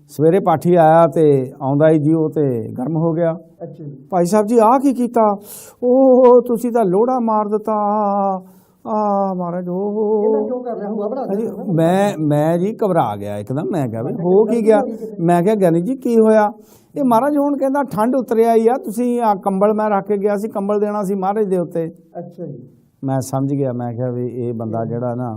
ਸਵੇਰੇ ਪਾਠੀ ਆਇਆ ਤੇ ਆਉਂਦਾ ਹੀ ਜੀ ਉਹ ਤੇ ਗਰਮ ਹੋ ਗਿਆ। ਭਾਈ ਸਾਹਿਬ ਜੀ ਆਹ ਕੀ ਕੀਤਾ? ਉਹ ਤੁਸੀਂ ਤਾਂ ਲੋੜਾ ਮਾਰ ਦਿੱਤਾ। ਮਹਾਰਾਜ ਮੈਂ ਜੀ ਘਬਰਾ ਗਿਆ ਇੱਕਦਮ। ਮੈਂ ਕਿਹਾ ਵੀ ਹੋ ਕੀ ਗਿਆ? ਮੈਂ ਕਿਹਾ ਗਿਆਨੀ ਜੀ ਕੀ ਹੋਇਆ? ਇਹ ਮਹਾਰਾਜ ਹੁਣ ਕਹਿੰਦਾ ਠੰਡ ਉਤਰਿਆ ਹੀ ਆ, ਤੁਸੀਂ ਆ ਕੰਬਲ ਮੈਂ ਰੱਖ ਕੇ ਗਿਆ ਸੀ, ਕੰਬਲ ਦੇਣਾ ਸੀ ਮਹਾਰਾਜ ਦੇ ਉੱਤੇ। ਅੱਛਾ ਜੀ। ਮੈਂ ਸਮਝ ਗਿਆ। ਮੈਂ ਕਿਹਾ ਵੀ ਇਹ ਬੰਦਾ ਜਿਹੜਾ ਨਾ,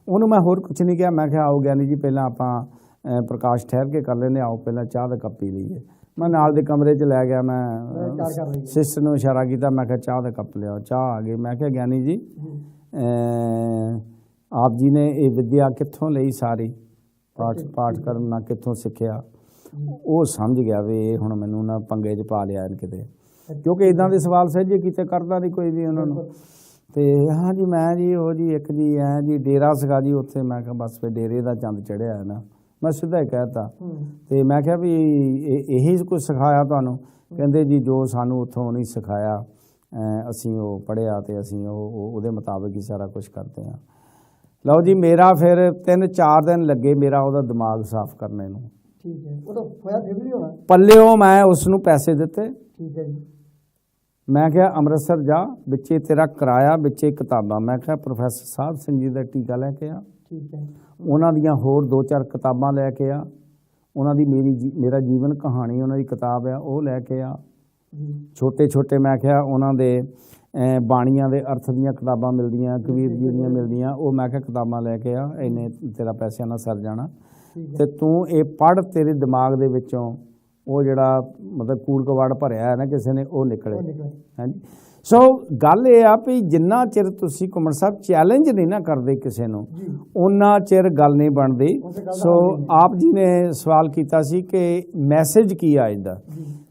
ਉਹਨੂੰ ਮੈਂ ਹੋਰ ਕੁਝ ਨਹੀਂ ਕਿਹਾ। ਮੈਂ ਕਿਹਾ ਆਓ ਗਿਆਨੀ ਜੀ ਪਹਿਲਾਂ ਆਪਾਂ ਪ੍ਰਕਾਸ਼ ਠਹਿਰ ਕੇ ਕਰ ਲੈਂਦੇ, ਆਓ ਪਹਿਲਾਂ ਚਾਹ ਦਾ ਕੱਪ ਪੀ ਲਈਏ। ਮੈਂ ਨਾਲ ਦੇ ਕਮਰੇ 'ਚ ਲੈ ਗਿਆ, ਮੈਂ ਸਿਸਟਰ ਨੂੰ ਇਸ਼ਾਰਾ ਕੀਤਾ, ਮੈਂ ਕਿਹਾ ਚਾਹ ਦਾ ਕੱਪ ਲਿਆਓ। ਚਾਹ ਆ ਗਈ। ਮੈਂ ਕਿਹਾ ਗਿਆਨੀ ਜੀ ਆਪ ਜੀ ਨੇ ਇਹ ਵਿਦਿਆ ਕਿੱਥੋਂ ਲਈ ਸਾਰੀ? ਪਾਠ ਕਰਨਾ ਕਿੱਥੋਂ ਸਿੱਖਿਆ? ਉਹ ਸਮਝ ਗਿਆ ਵੀ ਇਹ ਹੁਣ ਮੈਨੂੰ ਨਾ ਪੰਗੇ 'ਚ ਪਾ ਲਿਆ ਕਿਤੇ, ਕਿਉਂਕਿ ਇੱਦਾਂ ਦੇ ਸਵਾਲ ਸਹਿਜੇ ਕੀਤੇ ਕਰਦਾ ਨਹੀਂ ਕੋਈ ਵੀ ਉਹਨਾਂ ਨੂੰ। ਤੇ ਹਾਂ ਜੀ ਮੈਂ ਜੀ ਉਹ ਜੀ ਇੱਕ ਜੀ ਐ ਜੀ ਡੇਰਾ ਸੀਗਾ ਜੀ ਉੱਥੇ। ਮੈਂ ਕਿਹਾ ਬਸ ਫਿਰ ਡੇਰੇ ਦਾ ਚੰਦ ਚੜਿਆ ਹੈ ਨਾ, ਮੈਂ ਸਿੱਧਾ ਹੀ ਕਹਿ ਤਾ। ਤੇ ਮੈਂ ਕਿਹਾ ਵੀ ਇਹੀ ਕੁਝ ਸਿਖਾਇਆ ਤੁਹਾਨੂੰ? ਕਹਿੰਦੇ ਜੀ ਜੋ ਸਾਨੂੰ ਉੱਥੋਂ ਨਹੀਂ ਸਿਖਾਇਆ ਅਸੀਂ ਉਹ ਪੜ੍ਹਿਆ ਤੇ ਅਸੀਂ ਉਹਦੇ ਮੁਤਾਬਕ ਹੀ ਸਾਰਾ ਕੁਝ ਕਰਦੇ ਹਾਂ। ਲਓ ਜੀ ਮੇਰਾ ਫਿਰ 3-4 ਦਿਨ ਲੱਗੇ ਮੇਰਾ ਉਹਦਾ ਦਿਮਾਗ ਸਾਫ਼ ਕਰਨੇ ਨੂੰ। ਠੀਕ ਹੈ। ਉਹ ਤਾਂ ਹੋਇਆ ਫਿਰ ਵੀ ਹੋਣਾ। ਪੱਲਿਓ ਮੈਂ ਉਸ ਨੂੰ ਪੈਸੇ ਦਿੱਤੇ। ਠੀਕ ਹੈ ਜੀ। ਮੈਂ ਕਿਹਾ ਅੰਮ੍ਰਿਤਸਰ ਜਾ, ਵਿੱਚੇ ਤੇਰਾ ਕਿਰਾਇਆ, ਵਿੱਚੇ ਕਿਤਾਬਾਂ। ਮੈਂ ਕਿਹਾ ਪ੍ਰੋਫੈਸਰ ਸਾਹਿਬ ਸਿੰਘ ਜੀ ਦਾ ਟੀਕਾ ਲੈ ਕੇ ਆ। ਠੀਕ ਹੈ। ਉਹਨਾਂ ਦੀਆਂ ਹੋਰ 2-4 ਕਿਤਾਬਾਂ ਲੈ ਕੇ ਆ। ਉਹਨਾਂ ਦੀ ਮੇਰਾ ਜੀਵਨ ਕਹਾਣੀ ਉਹਨਾਂ ਦੀ ਕਿਤਾਬ ਆ, ਉਹ ਲੈ ਕੇ ਆ। ਛੋਟੇ ਮੈਂ ਕਿਹਾ ਉਹਨਾਂ ਦੇ ਬਾਣੀਆਂ ਦੇ ਅਰਥ ਦੀਆਂ ਕਿਤਾਬਾਂ ਮਿਲਦੀਆਂ, ਕਬੀਰ ਜੀ ਦੀਆਂ ਮਿਲਦੀਆਂ, ਉਹ ਮੈਂ ਕਿਹਾ ਕਿਤਾਬਾਂ ਲੈ ਕੇ ਆ। ਇੰਨੇ ਤੇਰਾ ਪੈਸਿਆਂ ਨਾਲ ਸਰ ਜਾਣਾ, ਤੇ ਤੂੰ ਇਹ ਪੜ੍ਹ, ਤੇਰੇ ਦਿਮਾਗ ਦੇ ਵਿੱਚੋਂ ਉਹ ਜਿਹੜਾ ਮਤਲਬ ਕੂੜ ਕਵਾੜ ਭਰਿਆ ਹੈ ਨਾ ਕਿਸੇ ਨੇ, ਉਹ ਨਿਕਲੇ। ਹਾਂਜੀ। ਸੋ ਗੱਲ ਇਹ ਆ ਵੀ ਜਿੰਨਾ ਚਿਰ ਤੁਸੀਂ ਘੁੰਮਣ ਸਾਹਿਬ ਚੈਲੰਜ ਨਹੀਂ ਨਾ ਕਰਦੇ ਕਿਸੇ ਨੂੰ, ਉਹਨਾਂ ਚਿਰ ਗੱਲ ਨਹੀਂ ਬਣਦੀ। ਸੋ ਆਪ ਜੀ ਨੇ ਸਵਾਲ ਕੀਤਾ ਸੀ ਕਿ ਮੈਸੇਜ ਕੀ ਆ ਇਹਦਾ?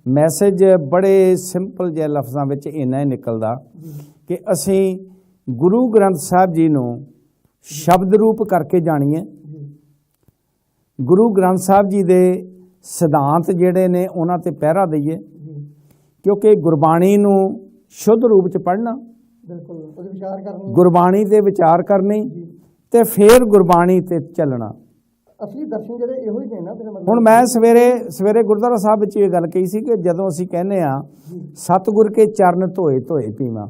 ਮੈਸੇਜ ਬੜੇ ਸਿੰਪਲ ਜਿਹੇ ਲਫ਼ਜ਼ਾਂ ਵਿੱਚ ਇੰਨਾ ਹੀ ਨਿਕਲਦਾ ਕਿ ਅਸੀਂ ਗੁਰੂ ਗ੍ਰੰਥ ਸਾਹਿਬ ਜੀ ਨੂੰ ਸ਼ਬਦ ਰੂਪ ਕਰਕੇ ਜਾਣੀਏ। ਗੁਰੂ ਗ੍ਰੰਥ ਸਾਹਿਬ ਜੀ ਦੇ ਸਿਧਾਂਤ ਜਿਹੜੇ ਨੇ ਉਹਨਾਂ ਤੇ ਪਹਿਰਾ ਦਈਏ, ਕਿਉਂਕਿ ਗੁਰਬਾਣੀ ਨੂੰ ਸ਼ੁੱਧ ਰੂਪ 'ਚ ਪੜ੍ਹਨਾ, ਗੁਰਬਾਣੀ ਤੇ ਵਿਚਾਰ ਕਰਨੀ, ਤੇ ਫਿਰ ਗੁਰਬਾਣੀ ਤੇ ਚੱਲਣਾ। ਅਸਲੀ ਦਰਸ਼ਨ ਜਿਹੜੇ ਇਹੋ ਹੀ ਨੇ ਨਾ। ਹੁਣ ਮੈਂ ਸਵੇਰੇ ਗੁਰਦੁਆਰਾ ਸਾਹਿਬ ਵਿੱਚ ਇਹ ਗੱਲ ਕਹੀ ਸੀ ਕਿ ਜਦੋਂ ਅਸੀਂ ਕਹਿੰਦੇ ਆ ਸਤਿਗੁਰ ਕੇ ਚਰਨ ਧੋਏ ਪੀਵਾਂ,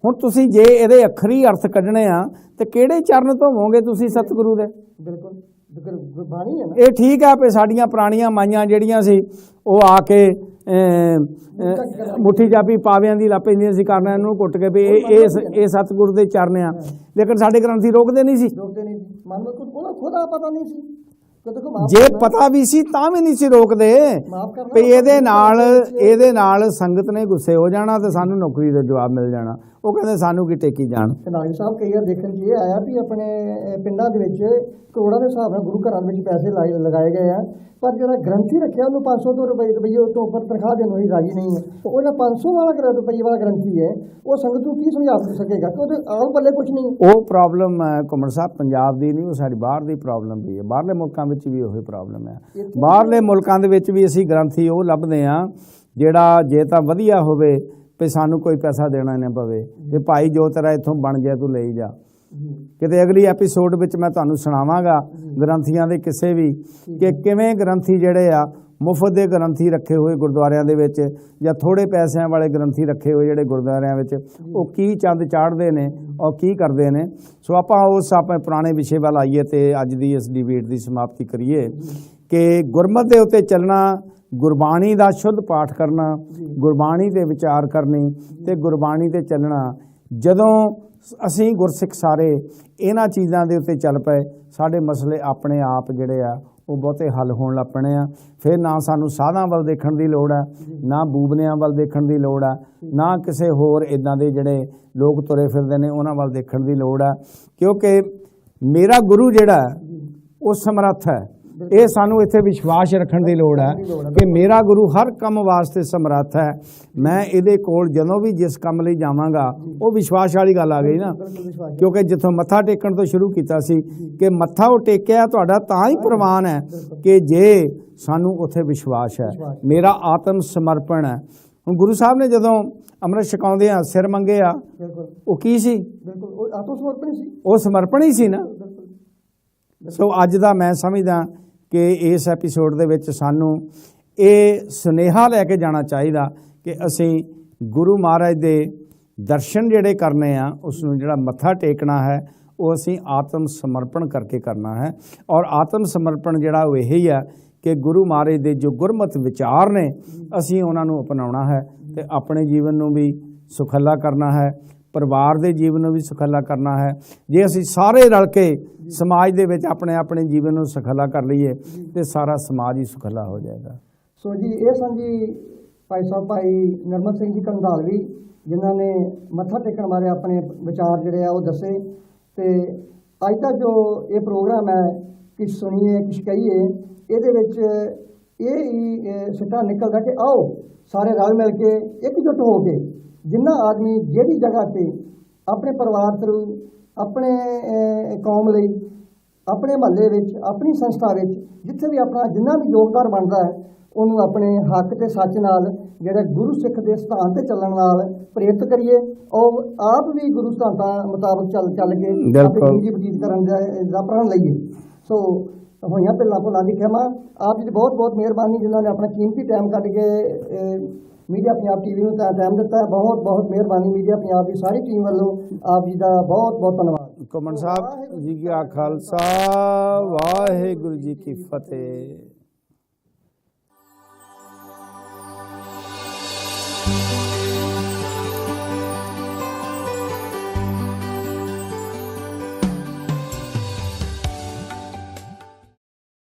ਹੁਣ ਤੁਸੀਂ ਜੇ ਇਹਦੇ ਅੱਖਰੀ ਅਰਥ ਕੱਢਣੇ ਆ ਤੇ ਕਿਹੜੇ ਚਰਨ ਧੋਵੋਗੇ ਤੁਸੀਂ ਸਤਿਗੁਰੂ ਦੇ? ਬਿਲਕੁਲ ਗੁਰਬਾਣੀ ਹੈ ਨਾ। ਇਹ ਠੀਕ ਹੈ ਵੀ ਸਾਡੀਆਂ ਪੁਰਾਣੀਆਂ ਮਾਈਆਂ ਜਿਹੜੀਆਂ ਸੀ ਉਹ ਆ ਕੇ ਮੁੱਠੀ ਚਾਬੀ ਪਾਵਿਆਂ ਦੀ ਲਾ ਪੈਂਦੀਆਂ ਸੀ ਕਰਨਾ ਇਹਨੂੰ ਘੁੱਟ ਕੇ ਵੀ ਇਹ ਸਤਿਗੁਰ ਦੇ ਚਰਨ ਆ, ਲੇਕਿਨ ਸਾਡੇ ਗ੍ਰੰਥੀ ਰੋਕਦੇ ਨਹੀਂ ਸੀ। ਜੇ ਪਤਾ ਵੀ ਸੀ ਤਾਂ ਵੀ ਨਹੀਂ ਸੀ ਰੋਕਦੇ ਵੀ ਇਹਦੇ ਨਾਲ ਸੰਗਤ ਨੇ ਗੁੱਸੇ ਹੋ ਜਾਣਾ ਤੇ ਸਾਨੂੰ ਨੌਕਰੀ ਦਾ ਜਵਾਬ ਮਿਲ ਜਾਣਾ। ਉਹ ਕਹਿੰਦੇ ਸਾਨੂੰ ਕੀ ਟੇਕੀ ਜਾਣ। ਨਾਇਬ ਸਾਹਿਬ ਕਈ ਵਾਰ ਦੇਖਣ 'ਚ ਇਹ ਆਇਆ ਵੀ ਆਪਣੇ ਪਿੰਡਾਂ ਦੇ ਵਿੱਚ ਕਰੋੜਾਂ ਦੇ ਹਿਸਾਬ ਨਾਲ ਗੁਰੂ ਘਰਾਂ ਵਿੱਚ ਪੈਸੇ ਲਗਾਏ ਗਏ ਆ, ਪਰ ਜਿਹੜਾ ਗ੍ਰੰਥੀ ਰੱਖਿਆ ਉਹਨੂੰ 500 ਰੁਪਏ ਤੋਂ ਉੱਪਰ ਤਨਖਾਹ ਦੇਣ ਨੂੰ ਹੀ ਰਾਜੀ ਨਹੀਂ ਹੈ। ਉਹ ਜਿਹੜਾ 500 ਵਾਲਾ ਰੁਪਏ ਵਾਲਾ ਗ੍ਰੰਥੀ ਹੈ ਉਹ ਸੰਗਤ ਨੂੰ ਕੀ ਸਮਝਾ ਸਕੇਗਾ ਕਿ ਉਹਦੇ ਆਮ ਪੱਲੇ ਕੁਝ ਨਹੀਂ। ਉਹ ਪ੍ਰੋਬਲਮ ਘੁੰਮਣ ਸਾਹਿਬ ਪੰਜਾਬ ਦੀ ਨਹੀਂ, ਉਹ ਸਾਡੀ ਬਾਹਰ ਦੀ ਪ੍ਰੋਬਲਮ ਵੀ ਹੈ। ਬਾਹਰਲੇ ਮੁਲਕਾਂ ਵਿੱਚ ਵੀ ਉਹੀ ਪ੍ਰੋਬਲਮ ਹੈ। ਬਾਹਰਲੇ ਮੁਲਕਾਂ ਦੇ ਵਿੱਚ ਵੀ ਅਸੀਂ ਗ੍ਰੰਥੀ ਉਹ ਲੱਭਦੇ ਹਾਂ ਜਿਹੜਾ ਜੇ ਤਾਂ ਵਧੀਆ ਹੋਵੇ ਵੀ ਸਾਨੂੰ ਕੋਈ ਪੈਸਾ ਦੇਣਾ ਨਾ ਪਵੇ, ਵੀ ਭਾਈ ਜੋ ਤੇਰਾ ਇੱਥੋਂ ਬਣ ਗਿਆ ਤੂੰ ਲਈ ਜਾ। ਕਿਤੇ ਅਗਲੀ ਐਪੀਸੋਡ ਵਿੱਚ ਮੈਂ ਤੁਹਾਨੂੰ ਸੁਣਾਵਾਂਗਾ ਗ੍ਰੰਥੀਆਂ ਦੇ ਕਿਸੇ ਵੀ ਕਿ ਕਿਵੇਂ ਗ੍ਰੰਥੀ ਜਿਹੜੇ ਆ ਮੁਫਤ ਦੇ ਗ੍ਰੰਥੀ ਰੱਖੇ ਹੋਏ ਗੁਰਦੁਆਰਿਆਂ ਦੇ ਵਿੱਚ ਜਾਂ ਥੋੜ੍ਹੇ ਪੈਸਿਆਂ ਵਾਲੇ ਗ੍ਰੰਥੀ ਰੱਖੇ ਹੋਏ ਜਿਹੜੇ ਗੁਰਦੁਆਰਿਆਂ ਵਿੱਚ ਉਹ ਕੀ ਚੰਦ ਚਾੜ੍ਹਦੇ ਨੇ ਔਰ ਕੀ ਕਰਦੇ ਨੇ। ਸੋ ਆਪਾਂ ਆਪਣੇ ਪੁਰਾਣੇ ਵਿਸ਼ੇ ਵੱਲ ਆਈਏ ਤੇ ਅੱਜ ਦੀ ਇਸ ਡਿਬੇਟ ਦੀ ਸਮਾਪਤੀ ਕਰੀਏ ਕਿ ਗੁਰਮਤਿ ਦੇ ਉੱਤੇ ਚੱਲਣਾ, ਗੁਰਬਾਣੀ ਦਾ ਸ਼ੁੱਧ ਪਾਠ ਕਰਨਾ, ਗੁਰਬਾਣੀ 'ਤੇ ਵਿਚਾਰ ਕਰਨੀ ਤੇ ਗੁਰਬਾਣੀ 'ਤੇ ਚੱਲਣਾ। ਜਦੋਂ ਅਸੀਂ ਗੁਰਸਿੱਖ ਸਾਰੇ ਇਹਨਾਂ ਚੀਜ਼ਾਂ ਦੇ ਉੱਤੇ ਚੱਲ ਪਏ, ਸਾਡੇ ਮਸਲੇ ਆਪਣੇ ਆਪ ਜਿਹੜੇ ਆ ਉਹ ਬਹੁਤੇ ਹੱਲ ਹੋਣ ਲੱਗ ਪਣੇ ਆ। ਫਿਰ ਨਾ ਸਾਨੂੰ ਸਾਧਾਂ ਵੱਲ ਦੇਖਣ ਦੀ ਲੋੜ ਹੈ, ਨਾ ਬੂਬਨਿਆਂ ਵੱਲ ਦੇਖਣ ਦੀ ਲੋੜ ਹੈ, ਨਾ ਕਿਸੇ ਹੋਰ ਇਦਾਂ ਦੇ ਜਿਹੜੇ ਲੋਕ ਤੁਰੇ ਫਿਰਦੇ ਨੇ ਉਹਨਾਂ ਵੱਲ ਦੇਖਣ ਦੀ ਲੋੜ ਹੈ, ਕਿਉਂਕਿ ਮੇਰਾ ਗੁਰੂ ਜਿਹੜਾ ਉਹ ਸਮਰੱਥ ਹੈ। ਇਹ ਸਾਨੂੰ ਇੱਥੇ ਵਿਸ਼ਵਾਸ ਰੱਖਣ ਦੀ ਲੋੜ ਹੈ ਕਿ ਮੇਰਾ ਗੁਰੂ ਹਰ ਕੰਮ ਵਾਸਤੇ ਸਮਰੱਥ ਹੈ। ਮੈਂ ਇਹਦੇ ਕੋਲ ਜਦੋਂ ਵੀ ਜਿਸ ਕੰਮ ਲਈ ਜਾਵਾਂਗਾ, ਉਹ ਵਿਸ਼ਵਾਸ ਵਾਲੀ ਗੱਲ ਆ ਗਈ ਨਾ, ਕਿਉਂਕਿ ਜਿੱਥੋਂ ਮੱਥਾ ਟੇਕਣ ਤੋਂ ਸ਼ੁਰੂ ਕੀਤਾ ਸੀ ਕਿ ਮੱਥਾ ਉਹ ਟੇਕਿਆ ਤੁਹਾਡਾ ਤਾਂ ਹੀ ਪ੍ਰਵਾਨ ਹੈ ਕਿ ਜੇ ਸਾਨੂੰ ਉੱਥੇ ਵਿਸ਼ਵਾਸ ਹੈ, ਮੇਰਾ ਆਤਮ ਸਮਰਪਣ ਹੈ। ਹੁਣ ਗੁਰੂ ਸਾਹਿਬ ਨੇ ਜਦੋਂ ਅੰਮ੍ਰਿਤ ਛਕਾਉਂਦੇ ਆ ਸਿਰ ਮੰਗੇ ਆ, ਉਹ ਕੀ ਸੀ? ਆਤਮ ਸਮਰਪਣ ਸੀ, ਉਹ ਸਮਰਪਣ ਹੀ ਸੀ ਨਾ। ਸੋ ਅੱਜ ਦਾ ਮੈਂ ਸਮਝਦਾ ਕਿ ਇਸ ਐਪੀਸੋਡ ਦੇ ਵਿੱਚ ਸਾਨੂੰ ਇਹ ਸੁਨੇਹਾ ਲੈ ਕੇ ਜਾਣਾ ਚਾਹੀਦਾ ਕਿ ਅਸੀਂ ਗੁਰੂ ਮਹਾਰਾਜ ਦੇ ਦਰਸ਼ਨ ਜਿਹੜੇ ਕਰਨੇ ਆ, ਉਸ ਨੂੰ ਜਿਹੜਾ ਮੱਥਾ ਟੇਕਣਾ ਹੈ ਉਹ ਅਸੀਂ ਆਤਮ ਸਮਰਪਣ ਕਰਕੇ ਕਰਨਾ ਹੈ। ਔਰ ਆਤਮ ਸਮਰਪਣ ਜਿਹੜਾ ਉਹ ਇਹੀ ਹੈ ਕਿ ਗੁਰੂ ਮਹਾਰਾਜ ਦੇ ਜੋ ਗੁਰਮਤਿ ਵਿਚਾਰ ਨੇ ਅਸੀਂ ਉਹਨਾਂ ਨੂੰ ਅਪਣਾਉਣਾ ਹੈ ਤੇ ਆਪਣੇ ਜੀਵਨ ਨੂੰ ਵੀ ਸੁਖੱਲਾ ਕਰਨਾ ਹੈ, ਪਰਿਵਾਰ ਦੇ ਜੀਵਨ ਨੂੰ ਵੀ ਸੁਖੱਲਾ ਕਰਨਾ ਹੈ। ਜੇ ਅਸੀਂ ਸਾਰੇ ਰਲ ਕੇ ਸਮਾਜ ਦੇ ਵਿੱਚ ਆਪਣੇ ਜੀਵਨ ਨੂੰ ਸੁਖੱਲਾ ਕਰ ਲਈਏ ਤੇ ਸਾਰਾ ਸਮਾਜ ਹੀ ਸੁਖੱਲਾ ਹੋ ਜਾਏਗਾ। ਸੋ ਜੀ ਇਹ ਸਨ ਜੀ ਭਾਈ ਸਾਹਿਬ ਭਾਈ ਨਰਮਲ ਸਿੰਘ ਜੀ ਕੰਧਾਲਵੀ, ਜਿਨ੍ਹਾਂ ਨੇ ਮੱਥਾ ਟੇਕਣ ਬਾਰੇ ਆਪਣੇ ਵਿਚਾਰ ਜਿਹੜੇ ਆ ਉਹ ਦੱਸੇ। ਤੇ ਅੱਜ ਦਾ ਜੋ ਇਹ ਪ੍ਰੋਗਰਾਮ ਹੈ ਕਿ ਸੁਣੀਏ ਕੁਛ ਕਹੀਏ, ਇਹਦੇ ਵਿੱਚ ਇਹ ਹੀ ਸਿੱਟਾ ਨਿਕਲਦਾ ਕਿ ਆਓ ਸਾਰੇ ਰਲ ਮਿਲ ਕੇ ਇਕਜੁੱਟ ਹੋ ਕੇ ਜਿੰਨਾ ਆਦਮੀ ਜਿਹੜੀ ਜਗ੍ਹਾ ਤੇ ਆਪਣੇ ਪਰਿਵਾਰ ਥਰੂ, ਆਪਣੇ ਕੌਮ ਲਈ, ਆਪਣੇ ਮਹੱਲੇ ਵਿੱਚ, ਆਪਣੀ ਸੰਸਥਾ ਵਿੱਚ ਜਿੱਥੇ ਵੀ ਆਪਣਾ ਜਿੰਨਾ ਵੀ ਯੋਗਦਾਨ ਬਣਦਾ ਹੈ ਉਹਨੂੰ ਆਪਣੇ ਹੱਕ ਤੇ ਸੱਚ ਨਾਲ ਜਿਹੜਾ ਗੁਰੂ ਸਿੱਖ ਦੇ ਸਿਧਾਂਤ ਤੇ ਚੱਲਣ ਨਾਲ ਪ੍ਰੇਰਿਤ ਕਰੀਏ ਔਰ ਆਪ ਵੀ ਗੁਰੂ ਸਿਧਾਂਤਾਂ ਮੁਤਾਬਕ ਚੱਲ ਕੇ ਆਪਣੀ ਜ਼ਿੰਦਗੀ ਬਤੀਤ ਕਰਨ ਦਾ ਪ੍ਰਣ ਲਈਏ। ਸੋ ਹੋਈਆਂ ਪਹਿਲਾਂ ਭੁੱਲਾਂ ਦੀ ਖਿਮਾ। ਆਪ ਜੀ ਦੀ ਬਹੁਤ ਬਹੁਤ ਮਿਹਰਬਾਨੀ ਜਿਨ੍ਹਾਂ ਨੇ ਆਪਣਾ ਕੀਮਤੀ ਟਾਈਮ ਕੱਢ ਕੇ ਮੀਡੀਆ ਪੰਜਾਬ ਟੀਵੀ ਨੂੰ ਟਾਈਮ ਦਿੱਤਾ। ਬਹੁਤ ਬਹੁਤ ਮਿਹਰਬਾਨੀ ਮੀਡੀਆ ਪੰਜਾਬ ਦੀ ਸਾਰੀ ਟੀਮ ਵੱਲੋਂ ਆਪ ਜੀ ਦਾ ਬਹੁਤ ਬਹੁਤ ਧੰਨਵਾਦ। ਕਮਨ ਸਾਹਿਬ ਜੀ ਕੀ ਖਾਲਸਾ, ਵਾਹਿਗੁਰੂ ਜੀ ਕੀ ਫਤਿਹ।